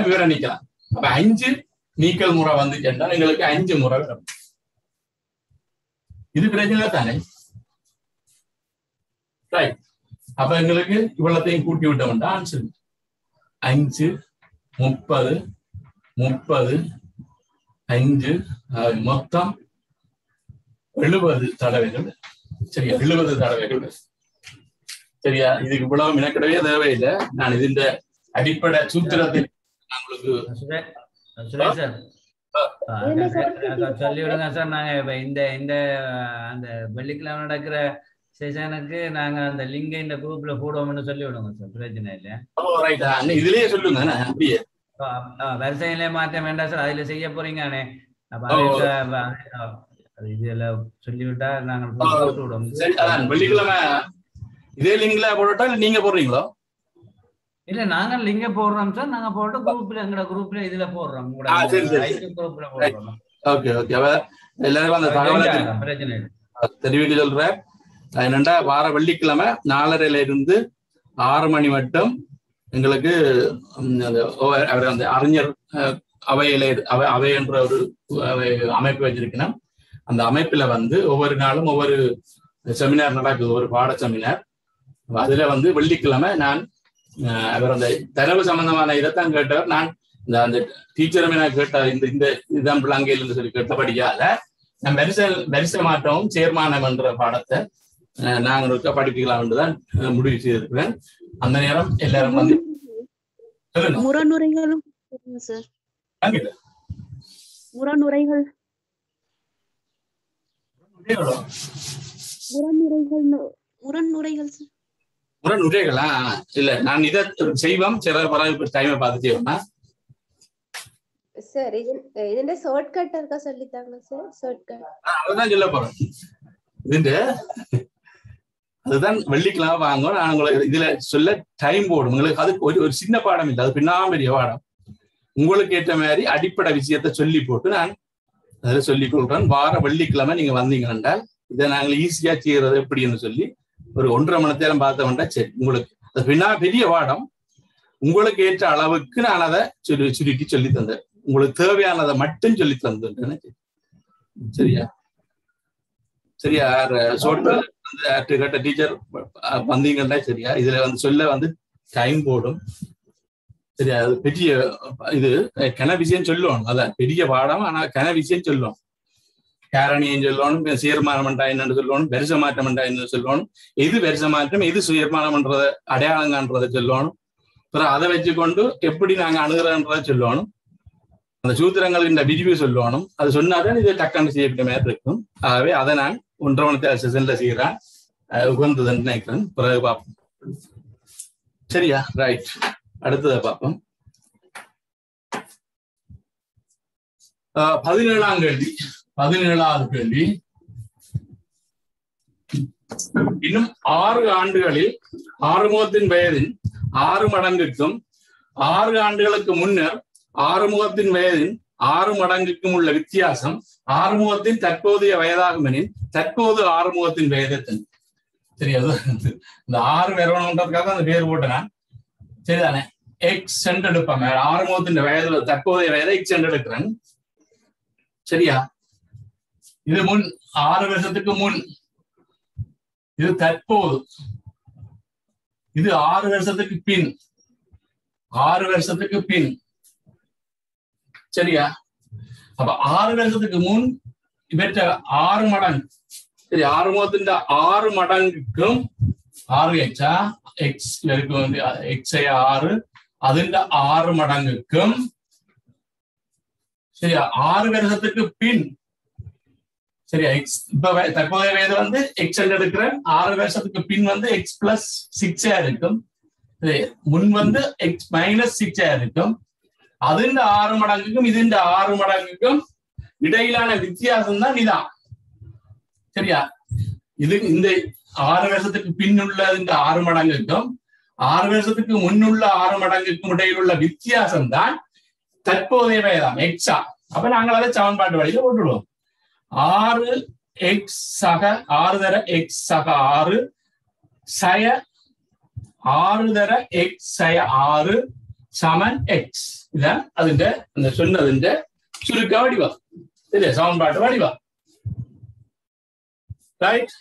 Speaker 1: இவரை நீக்கலாம். அப்ப 5 நீக்கல் முறை வந்துச்சுன்னா எங்களுக்கு 5 முறை வரும். இது பிரச்சனை தானே? ரைட். அப்ப எங்களுக்கு இவ்வளத்தையும் கூட்டி விட்டோம்னா ஆன்சர் 5 30 30 5 மொத்தம் 70 தடவைகள். சரியா? 70 தடவைகள். சரியா? இதுக்கு இவ்வளவு மினக்கிடவே தேவையில்லை. நான் இந்த அடிப்படை சூத்திரத்தை உங்களுக்கு
Speaker 7: சொல்லி விடுங்க சார். நாங்க இப்ப இந்த அந்த வெள்ளிக்கிழமை நடக்கிற செஷனுக்கு நாங்க அந்த லிங்கை இந்த குரூப்ல போடுவோம்னு சொல்லி விடுங்க சார். பிரச்சனை இல்லையா?
Speaker 1: இதுலயே சொல்லுங்க. அப்படியே
Speaker 7: வரிசையிலே மாற்றம் வேண்டாம் சார். அதுல செய்ய போறீங்கண்ணே. அப்ப இதுல சொல்லிவிட்டா நாங்க போட்டு விடுவோம்.
Speaker 1: வெள்ளிக்கிழமை இதே லிங்க்ல போட்டா நீங்க போடுறீங்களோ?
Speaker 7: இல்ல, நாங்க லிங்க போடுறோம் சார். நாங்க போட்டு குரூப்ல எங்கட குரூப்ல இதுல போடுறோம். குரூப்ல போடுறோம்.
Speaker 1: Okay okay. எல்லாரும் அந்த தகவலை
Speaker 7: பிரச்சனை
Speaker 1: தெரிவிக்க சொல்றேன். என்னண்டா வார வெள்ளிக்கிழமை 4:30 இருந்து 6 மணி மட்டும் எங்களுக்கு அந்த அறிஞர் அவை என்ற ஒரு அமைப்பு வச்சிருக்கணும். அந்த அமைப்புல வந்து ஒவ்வொரு நாளும் ஒவ்வொரு செமினார் நடக்குது, ஒரு பாட செமினார். அதுல வந்து வெள்ளிக்கிழமை நான் அவர் அந்த தரவு சம்பந்தமான இதைத்தான் கேட்டார். நான் அந்த டீச்சருமே நான் கேட்டார், இந்த இதுதான் பிள்ளைங்கையில் சொல்லி கேட்டபடியால நான் வரிசை மாற்றமும் சேர்மானம் என்ற பாடத்தை நாங்கள் படிப்பிக்கலாம் என்றுதான் முடிவு செய்திருக்கிறேன். அந்த நேரம் எல்லாரும் வந்து
Speaker 2: முரணுரைகளும் சார். முரணுரைகள்
Speaker 1: முரணுரைகளா? இல்ல, நான் இதை செய்வோம். சில பரவாயில்ல, டைமை பார்த்து செய்வோம்னா
Speaker 3: சார். ഇതിന്റെ ഷോർട്ട് കട്ട് இருக்கா சொல்லிட்டாங்க சார். ஷார்ட் கட்
Speaker 1: அதான் சொல்ல போறேன். அதுதான் வெள்ளிக்கிழமை வாங்க. நான் உங்களுக்கு இதுல சொல்ல டைம் போடும். உங்களுக்கு அதுக்கு ஒரு சின்ன பாடம் இல்லை, அது பின்னாமரிய பாடம். உங்களுக்கு ஏற்ற மாதிரி அடிப்படை விஷயத்த சொல்லி போட்டு நான் அதில் சொல்லிக் கொடுக்குறேன். வார வெள்ளிக்கிழமை நீங்க வந்தீங்க என்றால் இதை நாங்கள் ஈஸியா செய்யறது எப்படின்னு சொல்லி ஒரு 1.5 மணி நேரம் பார்த்தோம்னா சரி. உங்களுக்கு அது பின்னா பெரிய பாடம். உங்களுக்கு ஏற்ற அளவுக்கு நான் அதை சுருக்கி சொல்லி தந்தேன். உங்களுக்கு தேவையானதை மட்டும் சொல்லி தந்தேன். சரியா? சரியா? கேட்ட டீச்சர் வந்தீங்கன்னா சரியா? இதுல வந்து சொல்ல வந்து டைம் போடும். சரியா? அது பெரிய இது கன விஷயம் சொல்லுவோம். அதான் பெரிய பாடம். ஆனா கன விஷயம் சொல்லுவோம். காரணியம் சொல்லணும், சீர்மானம் என்னன்னு சொல்லணும், வரிசை மாற்றம் என்னன்னு சொல்லணும், எது வரிசை மாற்றம் எது சீர்மானம்ன்றத அடையாளம் காண்றதை சொல்லணும். அப்புறம் அதை வச்சுக்கொண்டு எப்படி நாங்க அணுகிறோன்றதை சொல்லணும். அந்த சூத்திரங்கள் இந்த விரிவு சொல்லணும். அது சொன்னாதான் இது டக்கான செய்யக்கூடிய மாதிரி இருக்கும். ஆகவே அதை நான் 1.5 மணி செஷன்ல செய்யறேன், உகந்ததுன்னு நினைக்கிறேன். பிறகு பார்ப்போம். சரியா? ரைட். அடுத்ததை பார்ப்போம். 17ஆம் கேள்வி. 17வது கேள்வி. இன்னும் 6 ஆண்டுகளில் ஆறுமுகத்தின் வயதின் 6 மடங்குக்கும் 6 ஆண்டுகளுக்கு முன்னர் ஆறுமுகத்தின் வயதின் 6 மடங்குக்கும் உள்ள வித்தியாசம் ஆறுமுகத்தின் தற்போதைய வயதாகும் எனில் தற்போது ஆறுமுகத்தின் வயதத்தின். சரியாது? இந்த 6 வரணுன்றதுக்காக அந்த பேர் போட்டேன். சரிதானே? எக்ஸ் சென்ட் எடுப்பாங்க. ஆறுமுகத்தின் வயதுல தற்போதைய வயதை எக்ஸ் சென்ட் எடுக்கிறேன். சரியா? இது முன் 6 வருஷத்துக்கு முன், இது தற்போது, இது 6 வருஷத்துக்கு பின், 6 வருஷத்துக்கு பின். சரியா? அப்ப 6 வருஷத்துக்கு முன் இவற்ற 6 மடங்கு. சரி, ஆறுமுகத்தின் 6 மடங்குக்கும் 6 எக்ஸா எக்ஸ் இருக்கும், எக்ஸை 6 അതിന്റെ 6 மடங்குக்கும். சரியா? 6 வருஷத்துக்கு பின். சரியா? எக்ஸ் இப்ப தற்போதைய வயது வந்து எக்ஸ் எடுக்கிறேன். 6 வருஷத்துக்கு பின் வந்து எக்ஸ் பிளஸ் 6 இருக்கும். முன் வந்து எக்ஸ் மைனஸ் 6 இருக்கும். അതിന്റെ 6 மடங்குக்கும் ഇതിന്റെ 6 மடங்குக்கும் இடையிலான வித்தியாசம் தான் இதான். சரியா? இது இந்த 6 வருஷத்துக்கு பின்னுள்ளதிന്റെ 6 மடங்குக்கும் 6 வருஷத்துக்கு முன்னுள்ள 6 மடங்குக்கும் இடையிலுள்ள வித்தியாசம் தான் தற்போதைய வயதாம் எக்ஸா. அப்ப நாங்கள் அதை சமன்பாட்டு வழியில போட்டுடுவோம். 6 எக்ஸ் சக 6 தர எக்ஸ் சக 6 சய 6 தர எக்ஸ் சய 6 சமன் எக்ஸ். இதான் അതിന്റെ சொன்னതിന്റെ ചുരുക്ക വടിവ. சரியா? சமன்பாட்டு வடிவ. ரைட்.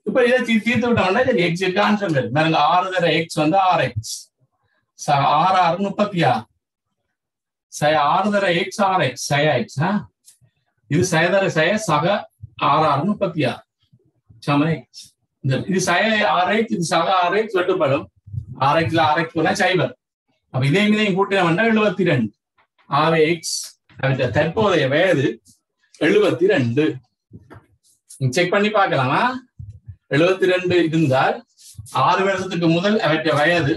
Speaker 1: இப்ப இதை தீர்த்து விட்டோம்னா சரி, எக்ஸ் ஆன்சர் பாருங்க. 6 தர எக்ஸ் வந்து 6x 6 6 36 சய 6 தர எக்ஸ் 6x சய எக்ஸ். இது சய தர சய சக 6 6 36 சமன் எக்ஸ். இது சய 6x இது சக 6x வெட்டுப்படும். 6xல 6x போனா சைபர். அப்ப இதையும் கூட்டினோம்னா 72. ஆகவே எக்ஸ் அவற்றை தற்போதைய வயது 72. செக் பண்ணி பார்க்கலாமா? 72 இருந்தால் 6 வருஷத்துக்கு முதல் அவற்றை வயது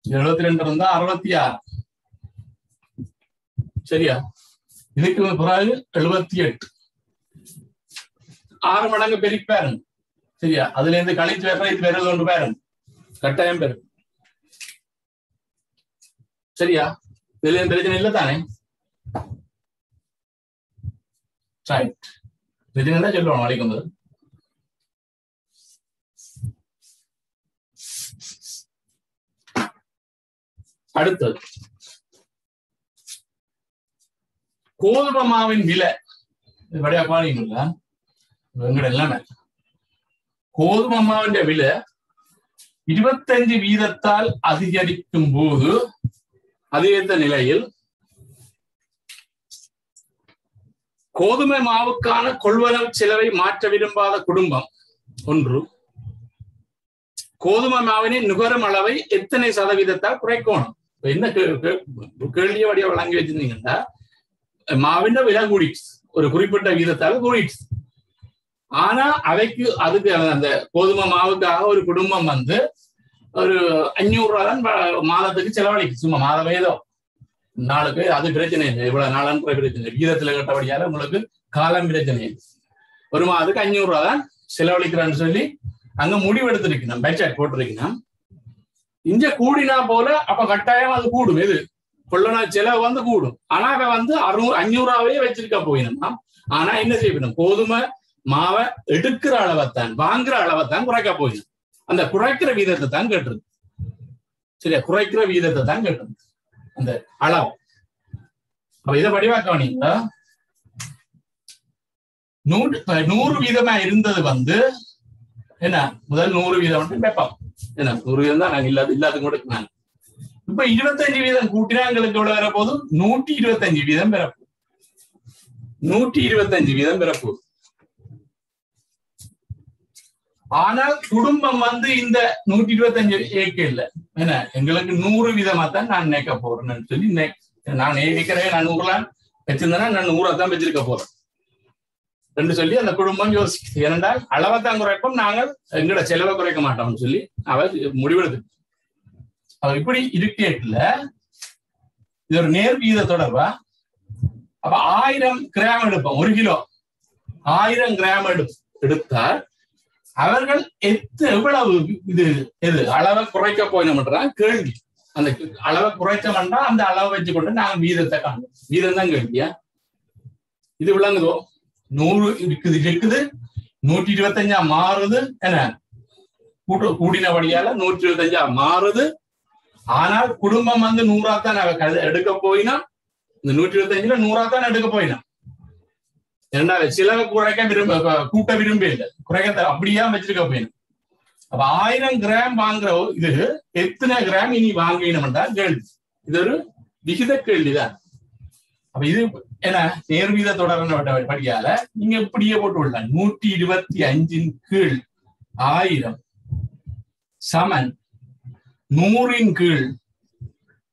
Speaker 1: 72 இருந்தா 66. சரியா? இதுக்கு பிறகு 78. 6 மடங்கு பெருக்கி பாருங்க. சரியா? அதுல இருந்து கழித்து வர்ற இது பெருது கொண்டு பாருங்க, கட்டாயம் பெரும். சரியா? இதுல பிரச்சனை இல்லை தானே? பிரச்சனை தான் சொல்லுவோம் நாளைக்கு வந்து. அடுத்தது கோதுமை மாவின் விலை. வடையா பாருங்களா? எங்கட எல்லாமே கோதுமை மாவின் விலை 25% அதிகரிக்கும் போது அதிகரித்த நிலையில் கோதுமை மாவுக்கான கொள்வனவு செலவை மாற்ற விரும்பாத குடும்பம் ஒன்று கோதுமை மாவினின் நுகரும் அளவை எத்தனை சதவீதத்தால் குறைக்கணும்? என்ன கேள்விய வழியா வழங்கி வச்சிருந்தீங்கன்னா, மாவின் விலை கூடிடுச்சு, ஒரு குறிப்பிட்ட வீதத்தால் கூடிடுச்சு. ஆனா அவைக்கு அதுக்கு அந்த கோதுமை மாவுக்காக ஒரு குடும்பம் வந்து ஒரு 500 ரூபா தான் மாதத்துக்கு செலவழிக்கு. சும்மா மாதம் ஏதோ நாளுக்கு அது பிரச்சனை இல்லை, இவ்வளவு நாளான்ற பிரச்சனை. வீதத்துல கட்டபடியால உங்களுக்கு காலம் பிரச்சனை இல்லை. ஒரு மாதத்துக்கு 500 ரூபா தான் செலவழிக்கிறான்னு சொல்லி அங்க முடிவெடுத்திருக்கணும், பட்ஜெட் போட்டிருக்கணும். இங்க கூடினா போல அப்ப கட்டாயம் அது கூடும். எது கொள்ளனா செலவு வந்து கூடும். ஆனா அவ வந்து 500 ரூபாவே வச்சிருக்க போயினா. ஆனா என்ன செய்யணும்? கோதுமை மாவை எடுக்கிற அளவைத்தான் வாங்குற அளவைத்தான் குறைக்க போயிடும். அந்த குறைக்கிற வீதத்தை தான் கேட்டுருக்கு. சரியா? குறைக்கிற வீதத்தை தான் கேட்டிருக்கு அந்த அளவு. அப்ப இதை வடிவாக்கவனீங்களா? 100 வீதமா இருந்தது வந்து என்ன, முதல் 100 வீதம் மட்டும் வைப்போம். என்ன 100 வீதம் தான் நாங்க இல்லாத கூட. இப்ப 25 வீதம் கூட்டினா எங்களுக்கு எவ்வளவு வர போதும்? 125 வீதம் பெறப்போம். 125 வீதம் பெறப்போகுது. ஆனால் குடும்பம் வந்து இந்த 125 ஏக்க இல்ல, என்ன எங்களுக்கு 100 வீதமா தான் நான் நினைக்க போறேன்னு சொல்லி நான் ஏற்கனவே நான் 100 வச்சிருந்தேன்னா நான் 100 தான் வச்சிருக்க போறேன் என்று சொல்லி அந்த குடும்பம் யோசிக்குது. ஏனென்றால் அளவைத்தான் குறைப்போம், நாங்கள் எங்களோட செலவை குறைக்க மாட்டோம்னு சொல்லி அவர் முடிவெடுத்து. அவர் இப்படி இருக்கேட்ல இது ஒரு நேர் வீத தொடர்பா. அப்ப 1000 கிராம் எடுப்போம், 1 கிலோ 1000 கிராம் எடுத்தால் அவர்கள் எவ்வளவு இது அளவை குறைக்க போயினோம்ன்றா கேள்வி. அந்த அளவை குறைச்சோம்னா அந்த அளவை வச்சுக்கொண்டு நாங்கள் வீதத்தை காணும். வீதம் தான் கேள்வியா. இது விளங்குதோ? 100 இருக்குது 125 மாறுது, என்ன கூடினபடியால 125 மாறுது. ஆனால் குடும்பம் வந்து 100 தான் எடுக்க போயினா, இந்த 125 100 தான் எடுக்க போயினா. இரண்டாவது செலவை கூட்ட விரும்ப இல்லை, குறைக்க அப்படியா வச்சிருக்க போயிடும். அப்ப 1000 கிராம் வாங்குற இது எத்தனை கிராம் இனி வாங்கினோம்னா கேள்வி. இது ஒரு விகித கேள்விதான். அப்ப இது என்ன நேர்வீத தொடர்பு படியால நீங்க இப்படியே போட்டு விடலாம். 125 கீழ் 1000 சமன் 100 கீழ்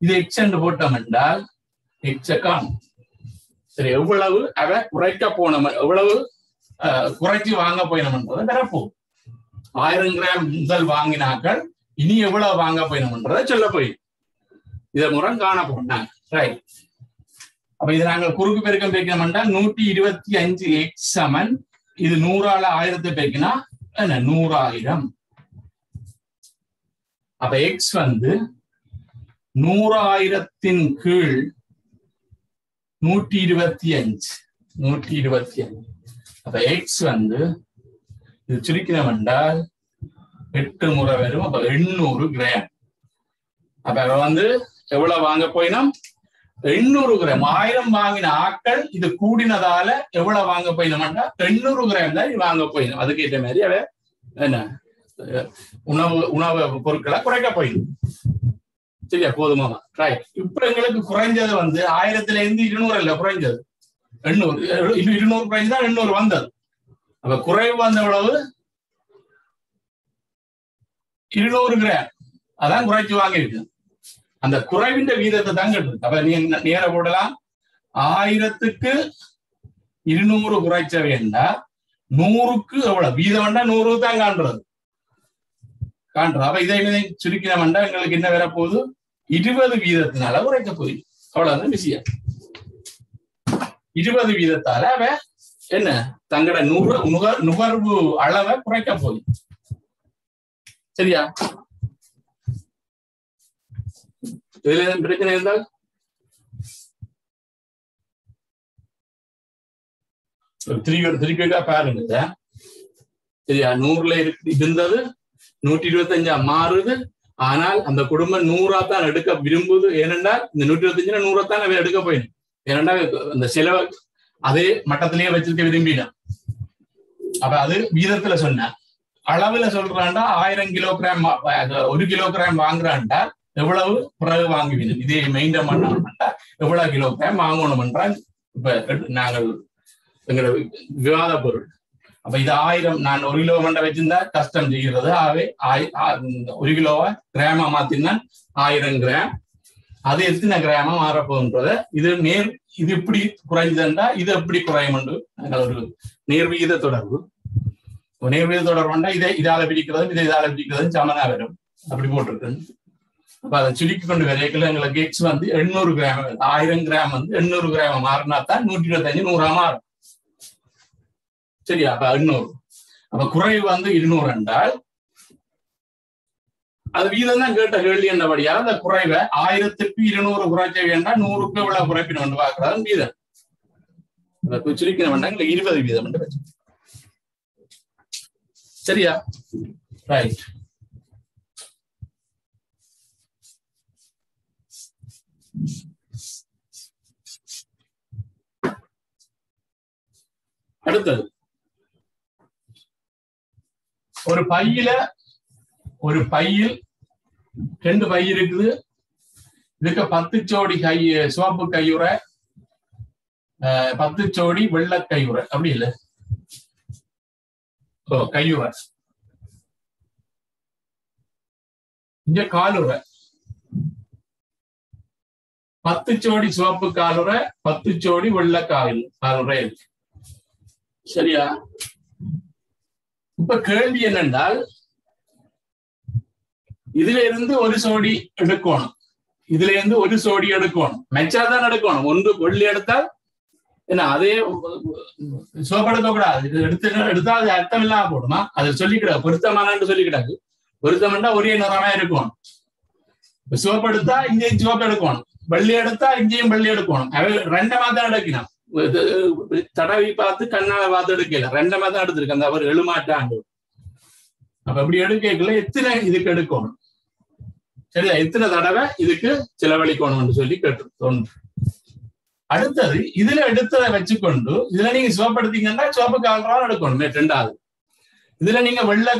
Speaker 1: இது எக்ஸ் என்று போட்டோம் என்றால் எக்ஸ காணும். சரி, எவ்வளவு அவ குறைக்க போனோம், எவ்வளவு குறைச்சி வாங்க போயினோம்ன்றதை பெறப்போம். 1000 கிராம் முதல் வாங்கினாக்கள் இனி எவ்வளவு வாங்க போயினோம்ன்றதை சொல்ல போய் இதை முறை காண போனாங்க. ரைட். அப்ப இது நாங்கள் குறுக்கு பெருக்கம் பெருக்கணும் என்றால் 125 எக்ஸ் சமன் இது 100ஆல 1000 பெருக்கினா என்ன 100,000. அப்ப எக்ஸ் வந்து 100,000 கீழ் 125. அப்ப எக்ஸ் வந்து இது சுருக்கினம் என்றால் 8 முறை வரும். அப்ப 800 கிராம். அப்ப வந்து எவ்வளவு வாங்க போயினோம் 800 கிராம். 1000 வாங்கின ஆக்கள் இது கூடினதால எவ்வளவு வாங்க போயினோம்னா 800 கிராம் தான் வாங்க போயினோம். அதுக்கேற்ற மாதிரி அவ என்ன உணவு பொருட்களை குறைக்க போயிடும். சரியா, போதுமா? ரைட். இப்ப எங்களுக்கு குறைஞ்சது வந்து 1000ல இருந்து 200 இல்ல, குறைஞ்சது 800. 200 குறைஞ்சுதான் 800 வந்தது. அப்ப குறைவு வந்த எவ்வளவு 200 கிராம். அதான் குறைச்சு வாங்கிருக்கு. அந்த குறைவின் வீதத்தை தான் கேட்டு. அப்ப நீங்க நேர போடலாம். 1000க்கு 200 குறைச்ச வேண்டா 100க்கு எவ்வளவு வீதம் வேண்டா 100 தான் காண்றது. அப்ப இதை சுருக்கின வேண்டா எங்களுக்கு என்ன வர போகுது 20 வீதத்தினால குறைக்க போகுது. அவ்வளவுதான் விஷயம். 20 வீதத்தால அவ என்ன தங்களோட நுகர்வு அளவை குறைக்க போகுது. சரியா? இதுல பிரச்சனை இருந்தால் திருப்பி பாருங்க. சரியா, 100ல இருந்தது 125 மாறுது. ஆனால் அந்த குடும்பம் 100 தான் எடுக்க விரும்புது. ஏனென்றால் இந்த 125 100 தான் அவ எடுக்க போயிடும். ஏனென்றால் அந்த செலவு அதே மட்டத்திலேயே வச்சிருக்க விரும்பினான். அப்ப அது வீதத்துல சொன்ன அளவுல சொல்றான்டா 1000 கிலோகிராம் 1 கிலோகிராம் வாங்குறான்டா எவ்வளவு பிறகு வாங்குவீங்க. இதே மெயின்டைன் பண்ணா எவ்வளவு கிலோகிராம் வாங்கணும் என்றால் இப்ப நாங்கள் எங்களோட விவாத பொருள். அப்ப இது 1000 நான் 1 கிலோ மண்டை வச்சிருந்தா கஷ்டம் செய்கிறது. ஆகவே 1 கிலோவா கிராமா மாத்தினா 1000 கிராம். அது எத்தனை கிராமா மாறப்போன்றத இது இப்படி குறைஞ்சதுண்டா இது எப்படி குறையும் என்று நாங்கள் ஒரு நேர்வீத தொடர்பு. நேர்வீத தொடர்புண்டா இதால பிடிக்கிறது இதால பிடிக்கிறது சமனா வரும். அப்படி போட்டிருக்கு. அப்ப அதை சுருக்கி கொண்டு வரைக்கல எங்களுக்கு எக்ஸ் வந்து 800 கிராம். 1000 கிராம் வந்து 800 கிராம் மாறினா தான் 125 100 மாறும். சரியா? அப்ப 800. அப்ப குறைவு வந்து 200 என்றால் அது வீதம் தான் கேட்ட கேள்வி என்றபடியா அந்த குறைவை 1000க்கு 200 குறைச்ச வேண்டாம் 100க்கு எவ்வளவு குறைப்பினு பார்க்கறது வீதம். சுருக்கின வேண்டாம் 20 வீதம் என்று வச்சு. சரியா? ரைட். அடுத்தது ஒரு பையில் 2 பை இருக்குது. இதுக்கு 10 ஜோடி சிவப்பு கையுறை 10 ஜோடி வெள்ளை கையுறை அப்படி இல்லை கையுறை இங்க காலுறை 10 ஜோடி சிவப்பு காலுறை 10 ஜோடி வெள்ளை காலுறை இருக்கு சரியா இப்ப கேள்வி என்னென்றால் இதுல இருந்து ஒரு சோடி எடுக்கணும் இதுல இருந்து ஒரு சோடி எடுக்கணும் மெச்சாதான் எடுக்கணும் ஒன்று வெள்ளி எடுத்தால் என்ன அதே சோப்பு எடுக்க கூடாது இது எடுத்தா அது அர்த்தம் இல்லாம போடுமா அது சொல்லிக்கிடாது பொருத்தமானு சொல்லிக்கிடாது பொருத்தம்னா ஒரே நிறமா இருக்கும் சோப்பு எடுத்தா இங்கேயும் சோப்பு எடுக்கணும் வெள்ளி எடுத்தா இங்கேயும் வெள்ளி எடுக்கணும் ரெண்டமா தான் எடுக்கணும் தடவி பார்த்து கண்ணால பார்த்து எடுக்கல ரெண்டமா தான் எடுத்திருக்கு அந்த அவர் 7 மாட்டாண்டு அப்ப அப்படி எடுக்கல எத்தனை இதுக்கு எடுக்கணும் சரியா எத்தனை தடவை இதுக்கு செலவழிக்கணும்னு சொல்லி கேட்டு தோன்று அடுத்தது இதுல எடுத்ததை வச்சுக்கொண்டு இதுல நீங்க சோப்பு எடுத்தீங்கன்னா சோப்பு கால்றாலும் எடுக்கணும் 2வது இதுல நீங்க வெள்ளை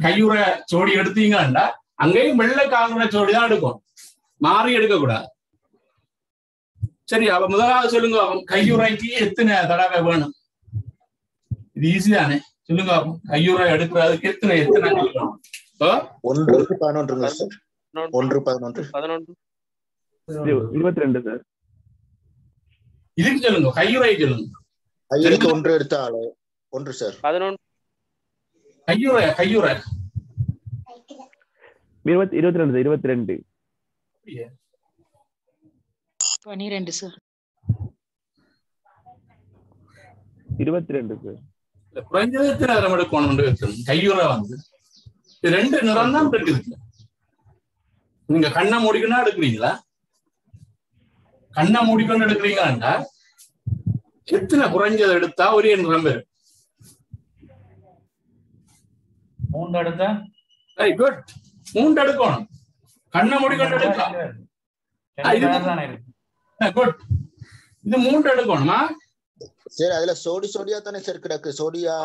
Speaker 1: கையுறை சோடி எடுத்தீங்கன்னா அங்கேயும் வெள்ளை கால்ற சோடி தான் எடுக்கணும் மாறி எடுக்கக்கூடாது சரி அப்ப முதலாவது சொல்லுங்க கையுறைக்கு எத்தனை தடவை வேணும் இது ஈஸி தானே சொல்லுங்க கையுறை எடுக்கிறதுக்கு எத்தனை வேணும்
Speaker 5: 1:11 சார் 1:11
Speaker 8: 22 சார்
Speaker 1: இதுக்கு சொல்லுங்க கையுறை சொல்லுங்க
Speaker 5: கையுறைக்கு 1 எடுத்தாலே 1 சார்
Speaker 6: 11
Speaker 1: கையுறை
Speaker 8: 22
Speaker 2: 12 சார்
Speaker 8: 22 சார்
Speaker 1: குறைஞ்சது எத்தனை நேரம் எடுக்கணும் கையுறை வந்து 2 நிறம் தான் இருக்குது நீங்க கண்ணை மூடிக்கணும் எடுக்கிறீங்களா கண்ணை மூடிக்கொண்டு எடுக்கிறீங்களா எத்தனை குறைஞ்சது எடுத்தா ஒரே நிறம் வரும்
Speaker 7: 3 எடுத்தா
Speaker 1: குட் 3 எடுக்கணும் கண்ணை மூடிக்கொண்டு எடுக்கலாம் குட் இது 3 எடுக்கணுமா
Speaker 5: சரி அதுல சோடியா தானே சார் கிடக்கு சோடியா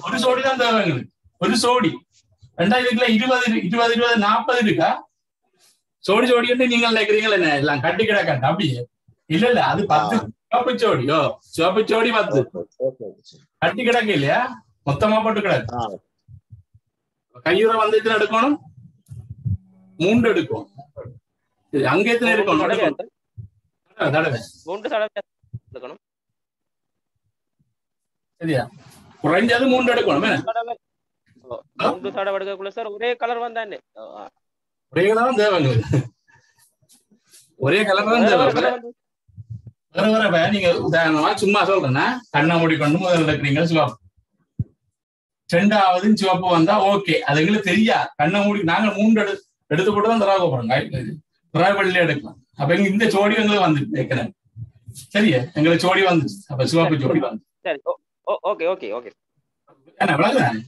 Speaker 1: ஒரு சோடி தான் தேவை ஒரு சோடி 2020 40 இருக்கா சோடி நீங்க நினைக்கிறீங்களா என்ன எல்லாம் கட்டி கிடக்காட்ட அப்படியே இல்ல அது 10 சிவப்பு சோடியோ சிவப்பு சோடி 10 கட்டி கிடக்கு இல்லையா மொத்தமா போட்டு கிடக்கு கையுறை வந்து எத்தனை எடுக்கணும் 3 எடுக்கும் அங்க எத்தனை எடுக்கணும் தடவை
Speaker 6: 3 தடவை எடுக்கணும்
Speaker 1: சரியா குறைஞ்சது 3 எடுக்கணும்
Speaker 6: 3 தடவை எடுக்கக்குள்ள சார் ஒரே கலர் வந்தானே
Speaker 1: ஒரே கலர் தான் தேவைங்க ஒரே கலர் தான் தேவை வேற நீங்க உதாரணமா சும்மா சொல்றேன்னா கண்ணை மூடிக்கொண்டு முதல்ல எடுக்கிறீங்க சிவப்பு 2வது சிவப்பு வந்தா ஓகே அது எங்களுக்கு தெரியா கண்ணை மூடி நாங்க 3 எடுத்து போட்டு தான் தராக போறோம் வெள்ளி எடுக்கலாம் அப்ப இந்த சோடி எங்களுக்கு வந்துட்டு ஏற்கனவே சரியா எங்களுக்கு சோடி வந்துச்சு அப்ப சிவப்பு சோடி வந்து
Speaker 6: சரி ஓகே ஓகே ஓகே
Speaker 1: என்ன விளங்குறேன்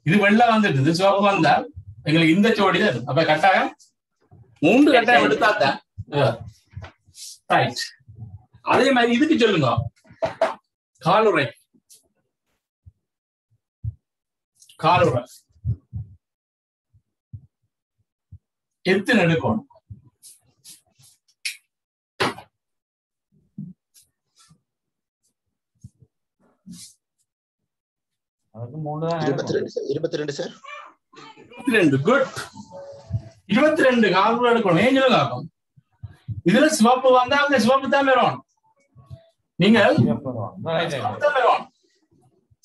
Speaker 1: இது வெள்ளை வந்துட்டு சிவப்பு வந்தா எங்களுக்கு இந்த சோடி தான் அப்ப கட்டாயம் 3 கட்டாயம் எடுத்தாத்தான் ரைட் அதே மாதிரி இதுக்கு சொல்லுங்க காலுறை எத்தனை எடுக்கணும்
Speaker 7: அதுக்கு 3 தான்
Speaker 5: 22 சார்
Speaker 1: 22 குட் 22 கால்குலேட் எடுக்கணும் ஏன் சொல்லுங்க ஆகும் இதுல சிவப்பு வந்தா அந்த சிவப்பு தான் வரும் நீங்க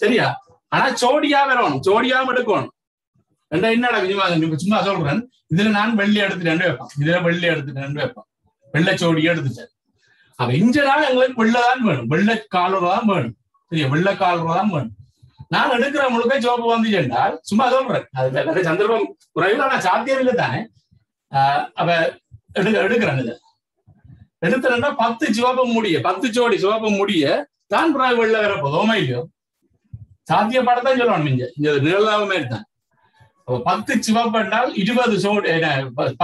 Speaker 1: சரியா ஆனா சோடியா வரணும் சோடியாவும் எடுக்கணும் என்ன சும்மா சொல்றேன் இதுல நான் வெள்ளி எடுத்துட்டு வைப்பேன் இதுல வெள்ளி எடுத்துட்டு வைப்பேன் வெள்ளை சோடியா எடுத்துட்டேன் அப்ப இஞ்ச நாள் எங்களுக்கு வெள்ளதான் வேணும் வெள்ளை காலுறை தான் வேணும் சரியா வெள்ளை காலுறை தான் வேணும் நான் எடுக்கிற முழுக்க சோப்பு வந்துச்சு என்றால் சும்மா சொல்றேன் அது சந்தர்ப்பம் குறைவான சாத்தியம் இல்லை தானே அப்ப எடுக்கிறேன் இது எடுத்துறேன்னா 10 சிவப்பு முடிய 10 ஜோடி சிவப்பு முடிய தான் பிறகு வெள்ள வேற போதுமா இல்லையோ சாத்தியப்படத்தான் சொல்லணும் இங்க நிழலாக மாதிரி தான் 10 சிவப்பு என்றால் 20 சோடி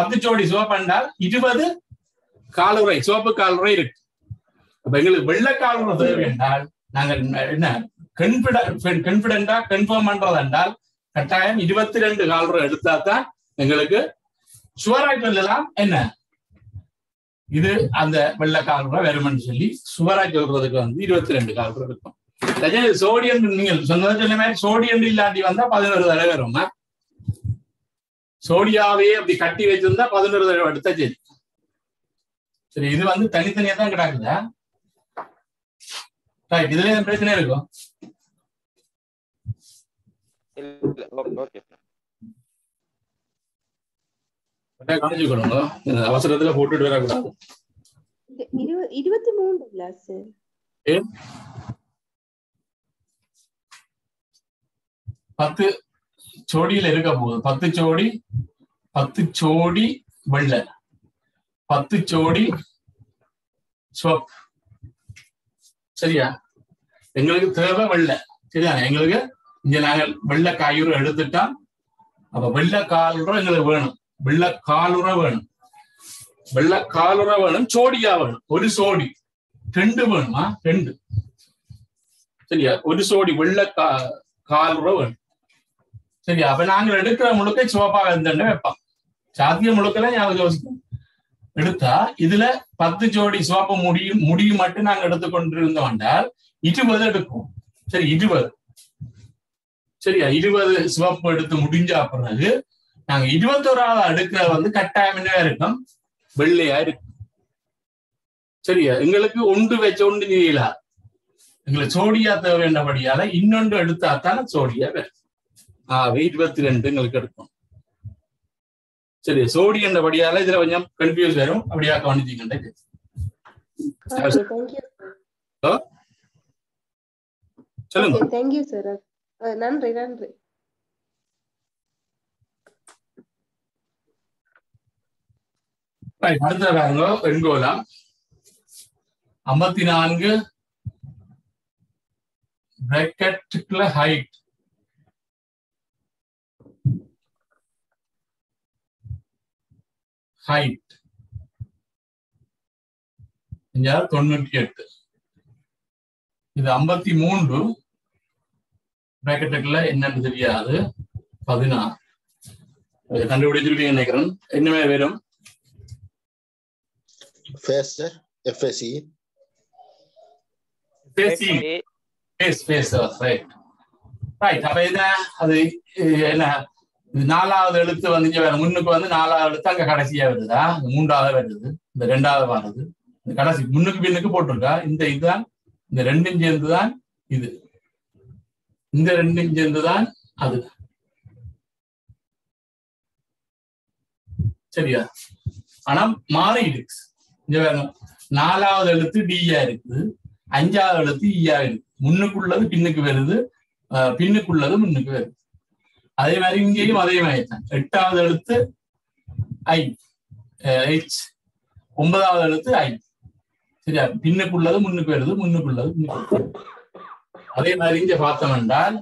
Speaker 1: 10 ஜோடி சிவப்பு என்றால் 20 காலுறை சிவப்பு காலுறை இருக்கு அப்ப எங்களுக்கு வெள்ளை காலுறை தேவை என்றால் நாங்க என்ன கான்பிடென்டா கன்ஃபார்ம் பண்றது என்றால் கட்டாயம் 22 காலுறை எடுத்தா தான் எங்களுக்கு ஷுவரா சொல்லலாம் என்ன இது அந்த வெள்ளை கால்ரூபா வரும்னு சொல்லி சுவரா சொல்றதுக்கு வந்து 22 கால்ரூபா இருக்கும். சோடியம் நீங்க சொன்ன மாதிரி சோடியம் இல்லாட்டி வந்தா 11 தடவை வரும். சோடியாவே அப்படி கட்டி வச்சிருந்தா 11 தடவை எடுத்தா சரி. சரி, இது வந்து தனித்தனியா தான் கிடக்குதா? ரைட், இதுல பிரச்சனை இருக்கும். கவனிச்சுக்கணுங்க, அவசரத்துல போட்டுட்டு வரக்கூடாது.
Speaker 3: 23 இல்ல சார்?
Speaker 1: 10 ஜோடியில இருக்க போகுது. 10 ஜோடி வெள்ளை, 10 ஜோடி சிவப்பு. சரியா? எங்களுக்கு தேவை வெள்ளை. சரியா? எங்களுக்கு இங்க நாங்கள் வெள்ளை காயுறை எடுத்துட்டா, அப்ப வெள்ளை காலுறை எங்களுக்கு வேணும். வெள்ளை காலுறை வேணும், வெள்ளை காலுறை வேணும், சோடியா வேணும். ஒரு சோடி 2 வேணுமா? 2. சரியா? ஒரு சோடி வெள்ளை காலுறை வேணும். சரியா? அப்ப நாங்கள் எடுக்கிற முழுக்க சிவப்பாக இருந்தேன்னு வைப்போம். சாத்திய முழுக்கெல்லாம் ஞாபகம் யோசிக்கும். எடுத்தா இதுல 10 ஜோடி சிவப்பு முடியும் மட்டும் நாங்க எடுத்துக்கொண்டிருந்தோம் என்றால் 20 எடுக்கும். சரி, 20. சரியா? 20 சிவப்பு எடுத்து முடிஞ்சா பிறகு நாங்க 21வது அடுக்கிற வந்து கட்டாயம் என்ன இருக்கும்? வெள்ளையா இருக்கும். சரியா? எங்களுக்கு ஒன்று வச்ச ஒன்று நீளா, எங்களுக்கு சோடியா தேவைன்றபடியால இன்னொன்று எடுத்தாத்தான சோடியா வரும். 22 எங்களுக்கு எடுக்கும். சரி, சோடி என்றபடியால இதுல கொஞ்சம் கன்ஃபியூஸ் வரும். அப்படியா கவனிச்சுக்கிட்டே சொல்லுங்க.
Speaker 3: Thank you sir. நன்றி நன்றி.
Speaker 1: அடுத்த பாருங்க, வெண்கோலம் 54 பிராக்கெட்டுக்குள்ள ஹைட் ஹைட் 98. இது 53 பிராக்கெட்டுக்குள்ள என்னன்னு தெரியாது, 16. கண்டுபிடிச்சிருக்கீங்க நினைக்கிறேன். என்னமே வரும்?
Speaker 5: FSC.
Speaker 1: அப்ப என்ன அது என்ன, 4வது எழுத்து வந்து முன்னுக்கு வந்து 4வது எழுத்து அங்க கடைசியா வருதா? 3வது வருது, இந்த 2வது வருது, இந்த கடைசி முன்னுக்கு பின்னுக்கு போட்டிருக்கா. இதுதான் இந்த 2 சேர்ந்துதான் இது, இந்த 2 சேர்ந்துதான் அது. சரியா? ஆனா மாறிடுச்சு. 4வது எழுத்து டியா இருக்குது, 5வது எழுத்து ஈயா இருக்கு. முன்னுக்குள்ளது பின்னுக்கு வருது, பின்னுக்குள்ளது முன்னுக்கு வருது. அதே மாதிரி இங்கேயும் அதே மாதிரி தான். 8வது எழுத்து ஐ, 9வது எழுத்து ஐ. சரியா? பின்னுக்குள்ளது முன்னுக்கு வருது, முன்னுக்குள்ளது பின்னுக்கு. அதே மாதிரி இங்க பார்த்தோம் என்றால்,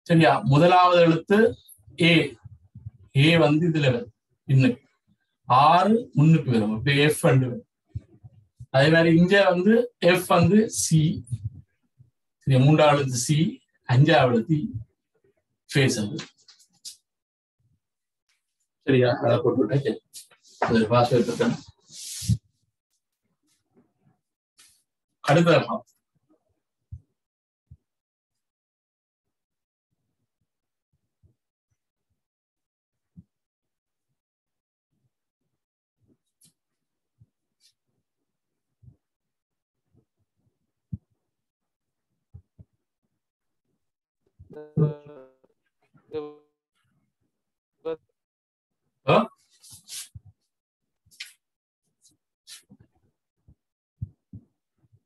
Speaker 1: சரியா, 1வது எழுத்து ஏ வந்து இதுல வருது பின்னுக்கு, 6 முன்னுக்கு வரும், F வந்து வரும். அதே மாதிரி இங்க வந்து F வந்து சி. சரியா? 3வது எழுத்து சி, 5வது எழுத்து ஃபேஸ் அது. சரியா? அதை போட்டுவிட்டேன். அடுத்த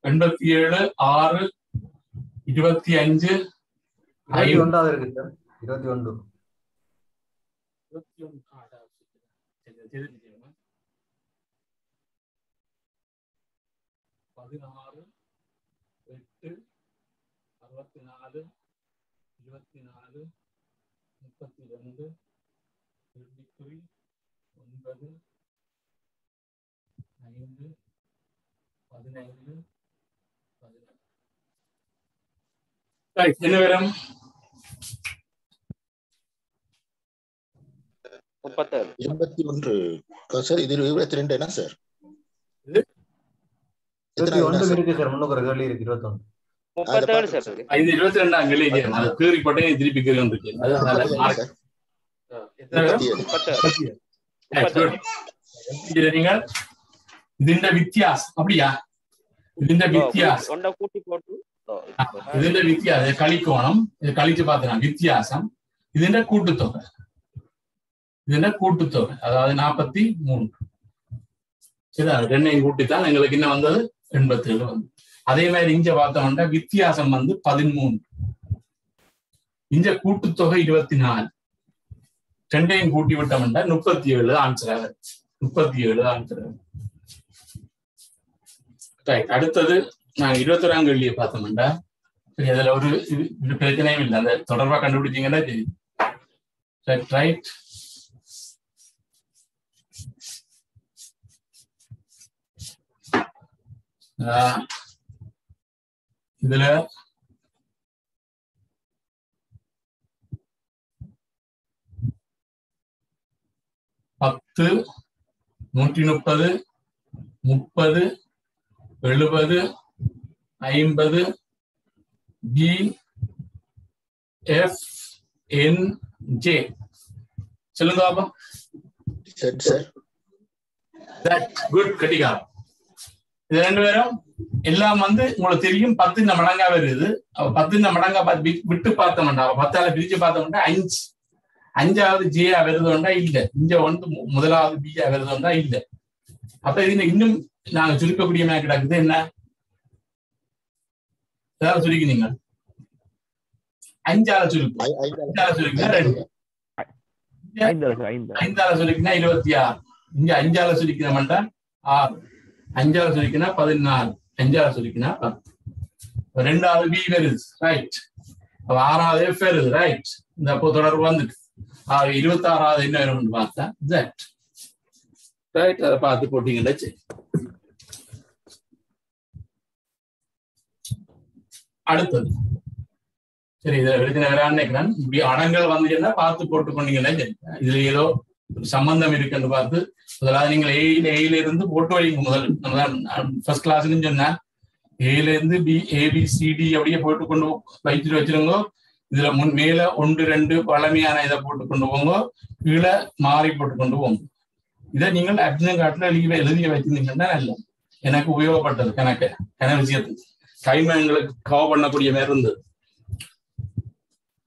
Speaker 1: எண்பத்தி 7 6 25
Speaker 4: 21 இருக்கு சார். 21
Speaker 1: 16 8 64 24 32 23 9 5 15 16. என்ன வரும்?
Speaker 6: 37.
Speaker 5: 21 சார். இது 22 என்ன சார்?
Speaker 4: 21 இருக்கு சார். முன்னுக்கு ஒரு கேள்வி இருக்கு 21.
Speaker 6: 37 சார் இருக்கு.
Speaker 1: இது 22ஆம் கேள்வி. அது கீறி போட்டே திருப்பி கீறி வந்துருக்கு. அதனால மார்க் எத்தனை? 37. நீங்கள் ഇതിന്റെ വ്യത്യാസം அப்படியா? ഇതിന്റെ വ്യത്യാസം
Speaker 6: ഒണ്ട കൂട്ടി പോട്ടു.
Speaker 1: ഇതിന്റെ വ്യത്യാസം കളിക്കോണം. ഇത് കളിച്ച് பார்த்தா വ്യത്യാസം ഇതിന്റെ കൂട്ടുதொகை. ഇതിന്റെ കൂട്ടുதொகை அதாவது 43. சரிதான். ரெண்டையும் கூட்டித்தான் எங்களுக்கு என்ன வந்தது? 87 வந்து. அதே மாதிரி இங்க பார்த்தோம்னா வித்தியாசம் வந்து 13. இங்க கூட்டுத்தொகை 24. ரெண்டையும் கூட்டி விட்டோம்னா 37 ஆன்சர் ஆகுது. 37 ஆன்சர் ஆகுது. ரைட். அடுத்தது நாங்க 21ஆம் கேள்வியை பார்த்தோம்னா சரி, அதுல ஒரு பிரச்சனையும் இல்லை. அந்த தொடர்பா கண்டுபிடிச்சீங்கன்னா தெரியும். ரைட். இதுல 10, 130, 30, 70, 50, B, F, N, J. சொல்லுங்க பாப்பா.
Speaker 5: Sir
Speaker 1: good. கட்டிக்கா. இது ரெண்டு பேரும் எல்லாம் வந்து உங்களுக்கு தெரியும் 10 மடங்கா வருது. 10 மடங்கா விட்டு பார்த்தோம்னா 10ஆல பிரிச்சு பார்த்தோம்னா 5. 5வது ஜியா வருதுண்டா இல்ல. இங்க வந்து முதலாவது பியா வருதுண்டா இல்ல. அப்ப இது இன்னும் நாங்க சுருக்கக்கூடிய மேல கிடக்குது. என்ன ஏதாவது சுருக்கினீங்க? 5ஆல சுருக்கு. 5ஆல சுருக்கினா 2. 5ஆல சுருக்கினா 26. இங்க 5ஆல சுருக்கினோம்னா 6. 5ஆல சுருக்கினா 14. 5ஆல சுருக்கினா 10. 2வது பி வருது. ரைட். 6வது எஃப் வருது. ரைட். இந்த அப்போ தொடர்பு வந்துட்டு 26வது என்ன வரும்னு பார்த்தா ஜெட். ரைட். அதை பார்த்து போட்டீங்கன்னா சரி. அடுத்தது சரி, இதுல பிரச்சனை வரான்னு நினைக்கிறேன். இப்படி அடங்கள் வந்துச்சுன்னா பார்த்து போட்டு கொண்டீங்கன்னா சரி. இதுல ஏதோ சம்பந்தம் இருக்குன்னு பார்த்து முதலாவது நீங்கள் ஏல இருந்து போட்டு வைங்க. முதல் ஃபர்ஸ்ட் கிளாஸ்ன்னு சொன்னா ஏல இருந்து பி ABCD அப்படியே போட்டு கொண்டு வச்சுட்டு வச்சிருங்க. இதுல மேல 1, 2 பழமையான இதை போட்டு கொண்டு போங்க. கீழே மாறி போட்டு கொண்டு போங்க. இதை நீங்கள் அட்மிஷன் கார்டுல எழுதி வச்சிருந்தீங்கன்னா நல்ல எனக்கு உபயோகப்பட்டது. கண விஷயத்துக்கு கைமை எங்களுக்கு கவர் பண்ணக்கூடிய மாதிரி இருந்தது.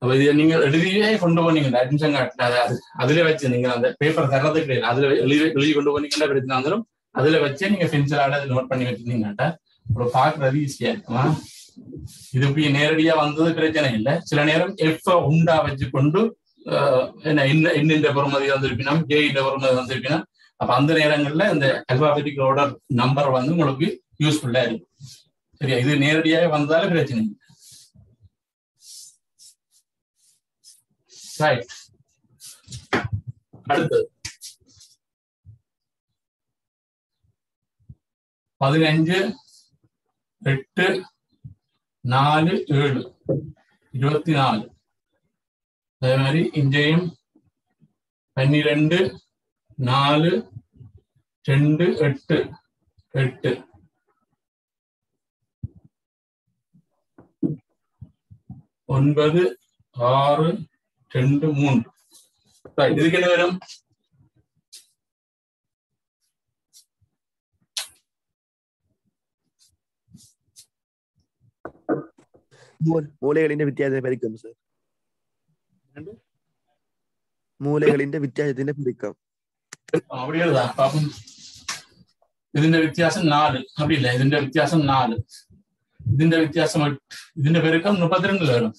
Speaker 1: அப்ப இதை நீங்கள் எழுதியே கொண்டு போனீங்க அட்மிஷன் கார்டுல. அதுல வச்சு நீங்க அந்த பேப்பர் தர்றது கிடையாது. அதுல எழுதி கொண்டு போனீங்கன்னா பிரச்சனை இருந்தாலும் அதுல வச்சே நீங்க பென்சிலாட நோட் பண்ணி வச்சிருந்தீங்கன்னாட்டா அப்புறம் பாக்குறது ஈஸியா இருக்குமா. இது இப்படி நேரடியா வந்தது பிரச்சனை இல்லை. சில நேரம் எஃப் உண்டா வச்சு கொண்டு என்ன பொறுமதி வந்திருப்பினா J பொறுமதி வந்திருப்பினா அப்ப அந்த நேரங்கள்ல இந்த அல்பாபெட்டிக் ஆர்டர் நம்பர் வந்து உங்களுக்கு யூஸ்ஃபுல்லா இருக்கும். சரியா? இது நேரடியாக வந்தாலும் பிரச்சனை இல்லை. ரைட். அடுத்தது 15, 8, 4, 7, 24. அதே மாதிரி இங்கேயும் 12, 4, 2, 8, 8. 9, 6, 2, 3. இதுக்கு என்ன வரும்?
Speaker 8: മൂലകളിന്റെ വ്യത്യാസം പെരുക്കം സർ. മൂലകളിന്റെ വ്യത്യാസത്തിന്റെ പെരുക്കം.
Speaker 1: அப்படி எழுதா பாப்போம். ഇതിന്റെ വ്യത്യാസം 4. அப்படி இல்ல, ഇതിന്റെ വ്യത്യാസം 4. ഇതിന്റെ വ്യത്യാസം 8. ഇതിന്റെ പെരുക്കം 32 വരും.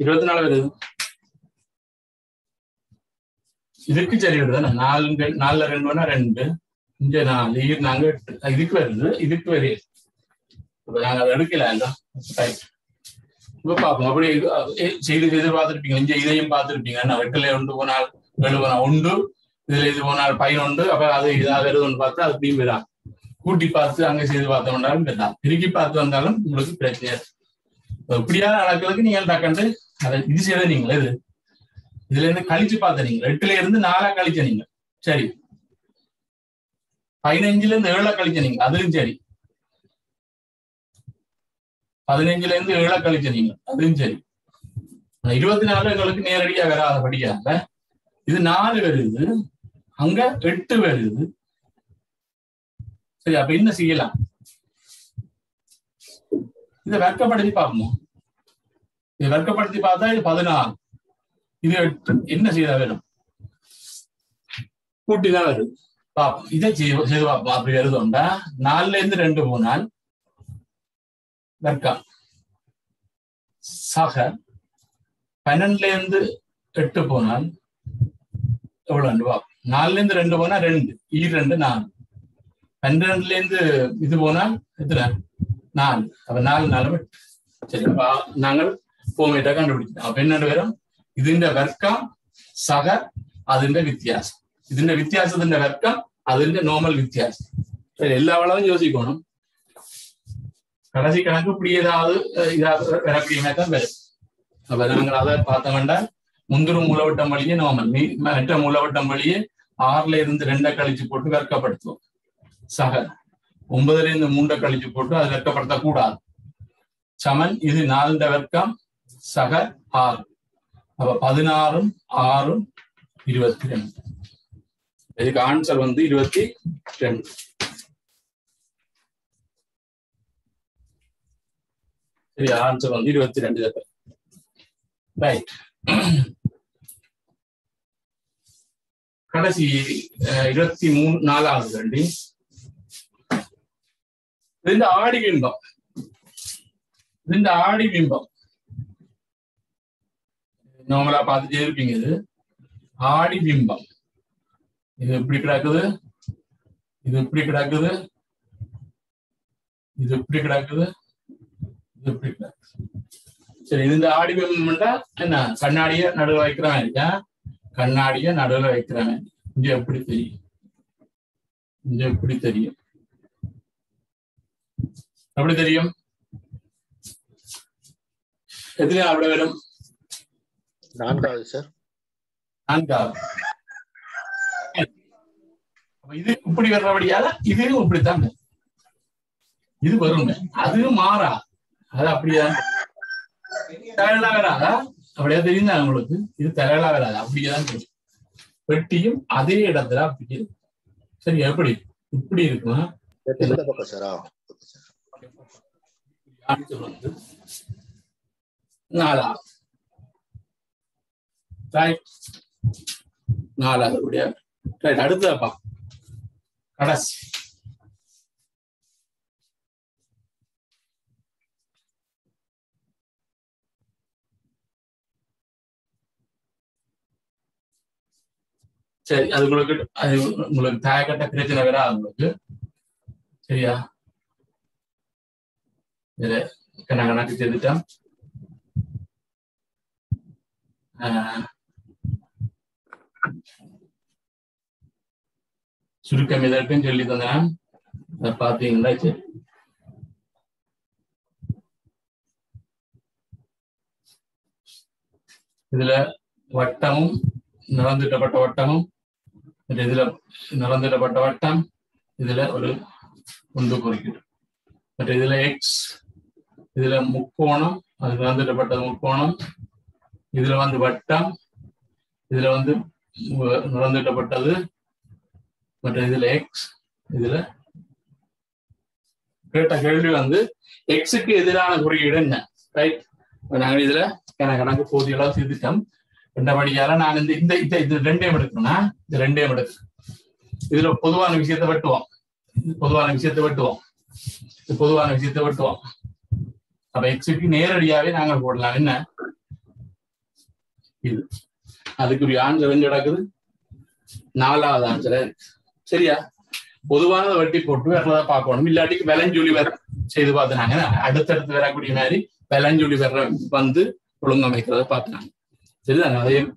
Speaker 1: 24 വരും. இதுக்கு சரி வருது. 4 4 2 2 இங்க 4 இது நாங்க 8. இதுக்கு வருது. இதுக்கு வருது. இப்ப நாங்க அதை எடுக்கல. இப்ப பாப்போம். அப்படி செய்து பார்த்துருப்பீங்க. இங்க இதையும் பார்த்துருப்பீங்க. 8ல 1 போனால் 7 போனால் 1, இதுல இது போனால் 11. அப்ப அது இதா வருதுன்னு பார்த்தா அது இப்படியும் விடா. கூட்டி பார்த்து அங்க செய்து பார்த்தோம்னாலும் விடா. திருக்கி பார்த்து வந்தாலும் உங்களுக்கு பிரச்சனையா. இப்படியா நடக்கிறதுக்கு நீங்கள் டக்கண்டு அதை இது செய்த நீங்களே இது இதுல இருந்து கழிச்சு பார்த்த நீங்க 8ல இருந்து 4 கழிச்ச நீங்க சரி, 15ல இருந்து 7 கழிச்ச நீங்க அதுவும் சரி, 15ல இருந்து 7 கழிச்ச நீங்க அதுவும் சரி. 24 எங்களுக்கு நேரடியா வராதபடியாக இது 4 வருது, அங்க 8 வருது. சரி, அப்ப என்ன செய்யலாம்? இதை வர்க்கப்படுத்தி பார்ப்போம். இதை வர்க்கப்படுத்தி பார்த்தா இது 16, இது 8. என்ன செய்தா வரும்? கூட்டிதான் வருது. பார்ப்போம், இதை செய்து பார்ப்போம். அப்படி வருதுண்டா 4ல இருந்து 2 போனால் வர்க்கம் சக, 12ல இருந்து 8 போனால் எவ்வளவு? 4ல இருந்து 2 போனா 2, 2 4. 12ல இருந்து இது போனால் எத்தனை? 4. அப்ப 4 4. சரி, நாங்கள் ഫോമേറ്റാ കണ്ടുപിടിക്കുന്നത്. അപ്പൊ എന്നാണ് വരും? ഇതിന്റെ വർക്കം സഹ അതിന്റെ വ്യത്യാസം, ഇതിന്റെ വ്യത്യാസത്തിന്റെ വർക്കം അതിന്റെ നോർമൽ വ്യത്യാസം. சரி, எல்லா வளவும் யோசிக்கணும். கடைசி கணக்கு இப்படி ஏதாவது வரக்கூடிய தான் வரும். அப்ப நாங்கள் அதை பார்த்த வேண்டாம். முந்திரு மூலவட்டம் வழியே நோமல், மற்ற மூலவட்டம் வழியே 6ல இருந்து 2 கழிச்சு போட்டு வர்க்கப்படுத்துவோம். சக 9ல இருந்து 3 கழிச்சு போட்டு அது வர்க்கப்படுத்தக்கூடாது. சமன் இது 4 வர்க்கம் சக 6. அப்ப 16 6 22. இதுக்கு ஆன்சர் வந்து 22. சரி, ஆன்சர் வந்து 22. ரைட். கடைசி 24வது கண்டி ഇതിന്റെ ആടിബിംബം. ഇതിന്റെ ആടിബിംബം നോർമലാ பார்த்து ചെയ്തിருப்பீங்க. இது ஆடிபிம்பம். இது எப்படி கிடக்குது, இது எப்படி கிடக்குது, இது எப்படி கிடக்குது, இது எப்படி கிடக்குது. சரி, ഇതിന്റെ ஆடிபிம்பம் என்ன? கண்ணாடிய நடுவில் வைக்கிற மாதிரி, கண்ணாடிய நடுவில் வைக்கிற மாதிரி. இங்க எப்படி தெரியும்? இங்க எப்படி தெரியும்? எப்படி தெரியும்? எதுல അവിടെ വരും?
Speaker 5: 4வது சார்.
Speaker 1: 4வது. இது இப்படி வர்றபடியால இதுவும் இப்படித்தான். இது வருங்க, அது மாறா. அது அப்படியா தலைகளா வராதா? அப்படியா தெரியுதா உங்களுக்கு? இது தலைகளா வராது, அப்படியேதான் தெரியும். பெட்டியும் அதே இடத்துல அப்படி. சரி, எப்படி இப்படி இருக்குமா?
Speaker 5: இந்த பக்கம் சார்.
Speaker 1: ஆன்சர் வந்து 4வது. ரைட், 4வது. ரைட், அடுத்ததாப்பா கடைசி. சரி, அது உங்களுக்கு தாயக்கட்ட பிரச்சனை வேற உங்களுக்கு. சரியா? இதுல கணக்கு செய்துட்டோம். சுருக்கம் இதற்கும் சொல்லி தந்தேன், அதை பார்த்தீங்களா? சரி, இதுல வட்டமும் நிறந்திட்டப்பட்ட வட்டமும், இதுல நிறந்திட்டப்பட்ட வட்டம், இதுல ஒரு ஒன்று குறிக்கிறது. மற்ற இதுல எக்ஸ், இதுல முக்கோணம், அது நிறந்திட்டப்பட்ட முக்கோணம், இதுல வந்து வட்டம், இதுல வந்து நிறந்திட்டப்பட்டது, மற்ற இதுல எக்ஸ். இதுல கேட்ட கேள்வி வந்து எக்ஸுக்கு எதிரான குறியீடு என்ன? ரைட், நாங்கள் இதுல கணக்கு போதியெல்லாம் தீர்த்துட்டோம். ரெண்டபடியால நாங்க இந்த இது ரெண்டையும் எடுக்கணும்னா இது ரெண்டையும் எடுக்கணும். இதுல பொதுவான விஷயத்தை வெட்டுவோம், பொதுவான விஷயத்தை வெட்டுவோம், பொதுவான விஷயத்தை வெட்டுவோம். அப்ப எக்ஸுக்கு நேரடியாவே நாங்கள் போடலாம். என்ன இது? அதுக்குரிய ஆன்சர் வந்து கிடக்குது 4வது ஆன்சர். சரியா? பொதுவானதை வெட்டி போட்டு வேறதா பார்க்கணும். இல்லாட்டிக்கு வெலஞ்சொலி வேற செய்து பார்த்துனாங்க. அடுத்தடுத்து வரக்கூடிய மாதிரி வெலஞ்சொலி வேற வந்து ஒழுங்கமைக்கிறத பார்த்துனாங்க. சரிதான்? அதையும்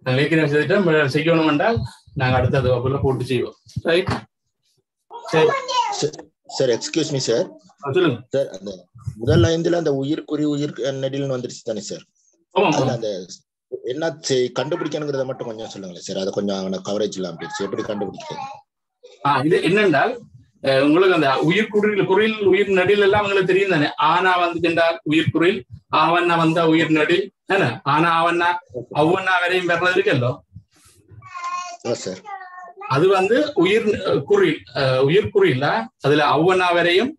Speaker 1: நாங்கள் ஏற்கனவே செய்துட்டு செய்யணும் என்றால் நாங்கள் அடுத்தது வகுப்புல போட்டு செய்வோம். ரைட்? சரி
Speaker 5: சார், எக்ஸ்கியூஸ் மீ சார்.
Speaker 1: சொல்லுங்க
Speaker 5: சார். அந்த முதல் 5ல அந்த உயிர் குறி உயிர் நெடில்னு வந்துருச்சு தானே சார்? அந்த என்ன கண்டுபிடிக்கணுங்கிறத மட்டும் கொஞ்சம் சொல்லுங்களேன் சார். அதை கொஞ்சம் கவரேஜ் இல்லாம போயிடுச்சு. எப்படி கண்டுபிடிக்கிறது?
Speaker 1: இது என்னென்றால் உங்களுக்கு அந்த உயிர் குறில் உயிர் நடில் எல்லாம் உங்களுக்கு தெரியும் தானே. ஆனா வந்துட்டால் உயிர் குறில், ஆவண்ணா வந்தா உயிர் நடில், என்ன ஆனா ஆவண்ணா அவ்வண்ணா வரையும் வர்றது இருக்கல்லோ, அது வந்து உயிர் குறில். அதுல அவ்வண்ணா வரையும்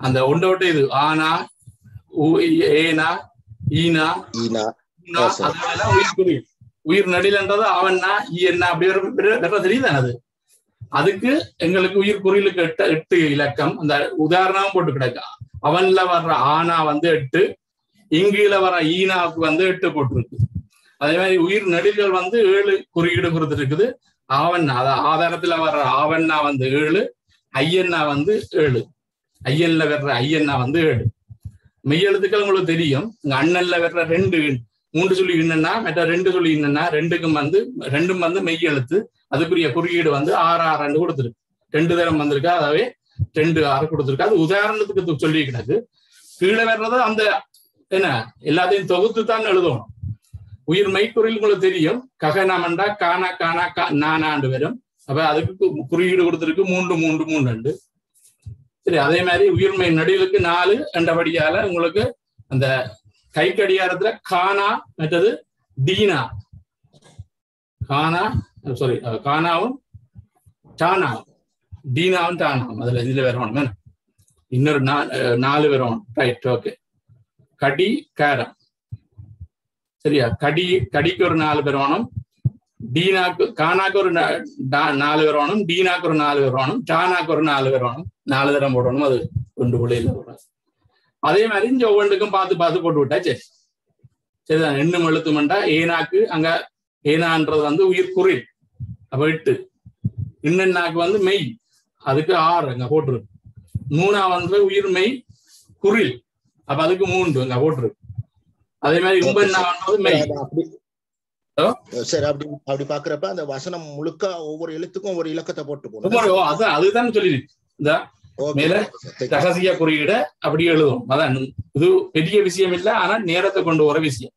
Speaker 1: அந்த ஒன்றோட்டு இது ஆனா ஏனா ஈனா அதெல்லாம் உயிர் குறில். உயிர் நடில்ன்றது ஆவண்ணா ஈ என்ன அப்படி வர்ற தெரியுதானே. அது அதுக்கு எங்களுக்கு உயிர் குறிலுக்கு 8 இலக்கம். அந்த உதாரணம் போட்டு கிடக்கு. அவன்ல வர்ற ஆனா வந்து 8, இங்கில வர ஈனாவுக்கு வந்து 8 போட்டிருக்கு. அதே மாதிரி உயிர் நெடில்கள் வந்து 7 குறியீடு கொடுத்துருக்குது. ஆவண்ணா ஆதாரத்துல வர்ற ஆவண்ணா வந்து 7, ஐயண்ணா வந்து 7, ஐயன்ல வர்ற ஐயண்ணா வந்து 7. மெய்யெழுத்துக்கள் உங்களுக்கு தெரியும். இங்க அண்ணன்ல வர்ற 2 3 சொல்லி இன்னன்னா மற்ற 2 சொல்லி இன்னன்னா ரெண்டும் வந்து மெய்யெழுத்து. அதுக்குரிய குறியீடு வந்து 6 கொடுத்துருக்கு. 2 தரம் வந்திருக்கா, அதாவே 2 6 கொடுத்துருக்கு. அது உதாரணத்துக்கு சொல்லி கிடக்கு. கீழே வர்றது அந்த என்ன எல்லாத்தையும் தொகுத்து தான் எழுதணும். உயிர் மெய்க்குறில் உங்களுக்கு தெரியும். ககனமண்டா கானா கானா நானாண்டு வரும். அப்ப அதுக்கு குறியீடு கொடுத்துருக்கு 3 3 3 2. சரி, அதே மாதிரி உயிர்மெய் நடிலுக்கு 4 என்றபடியால உங்களுக்கு அந்த கை கடிகாரத்துல கானா மற்றது தீனா, கானாவும் டானாவும், டீனாவும் டானாவும் அதுல இதுல வரணும். இன்னொரு 4 வரணும். Right, okay. கடி காரம், சரியா. கடிக்கு ஒரு 4 வரணும், டீனாக்கு கானாக்கு ஒரு 4 வரணும், டீனாக்கு ஒரு 4 வரணும், டானாக்கு ஒரு 4 வரணும். 4 தரம் போடணும். அது 2 புள்ளியில போடணும். அதே மாதிரி இந்த ஒவ்வொன்றுக்கும் பார்த்து போட்டு விட்டா சரி. சரிதான். எண்ணும் எழுத்துமெண்டா ஏனாக்கு அங்க ஏனான்றது வந்து உயிர் குறில், அப்ப 8. இன்னன்னாக்கு வந்து மெய், அதுக்கு 6 அங்க போட்டுருக்கு. 3 வந்து உயிர் மெய் குறில், அப்ப அதுக்கு 3 அங்க போட்டுருக்கு. அதே மாதிரி உம்பன்னாவது மெய்.
Speaker 5: சரி, அப்படி பாக்குறப்ப அந்த வசனம் முழுக்க ஒவ்வொரு எழுத்துக்கும் ஒவ்வொரு இலக்கத்தை போட்டு போகணும்.
Speaker 1: அதுதான் சொல்லிருக்கு. இந்த மேல ரகசிய குறியீட அப்படி எழுதும். அதான் இது பெரிய விஷயம் இல்ல, ஆனா நேரத்தை கொண்டு வர விஷயம்.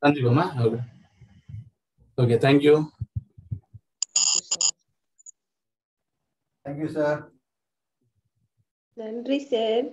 Speaker 1: கண்டிப்பா. Okay, thank you.
Speaker 4: Thank you sir.
Speaker 3: நன்றி சார்.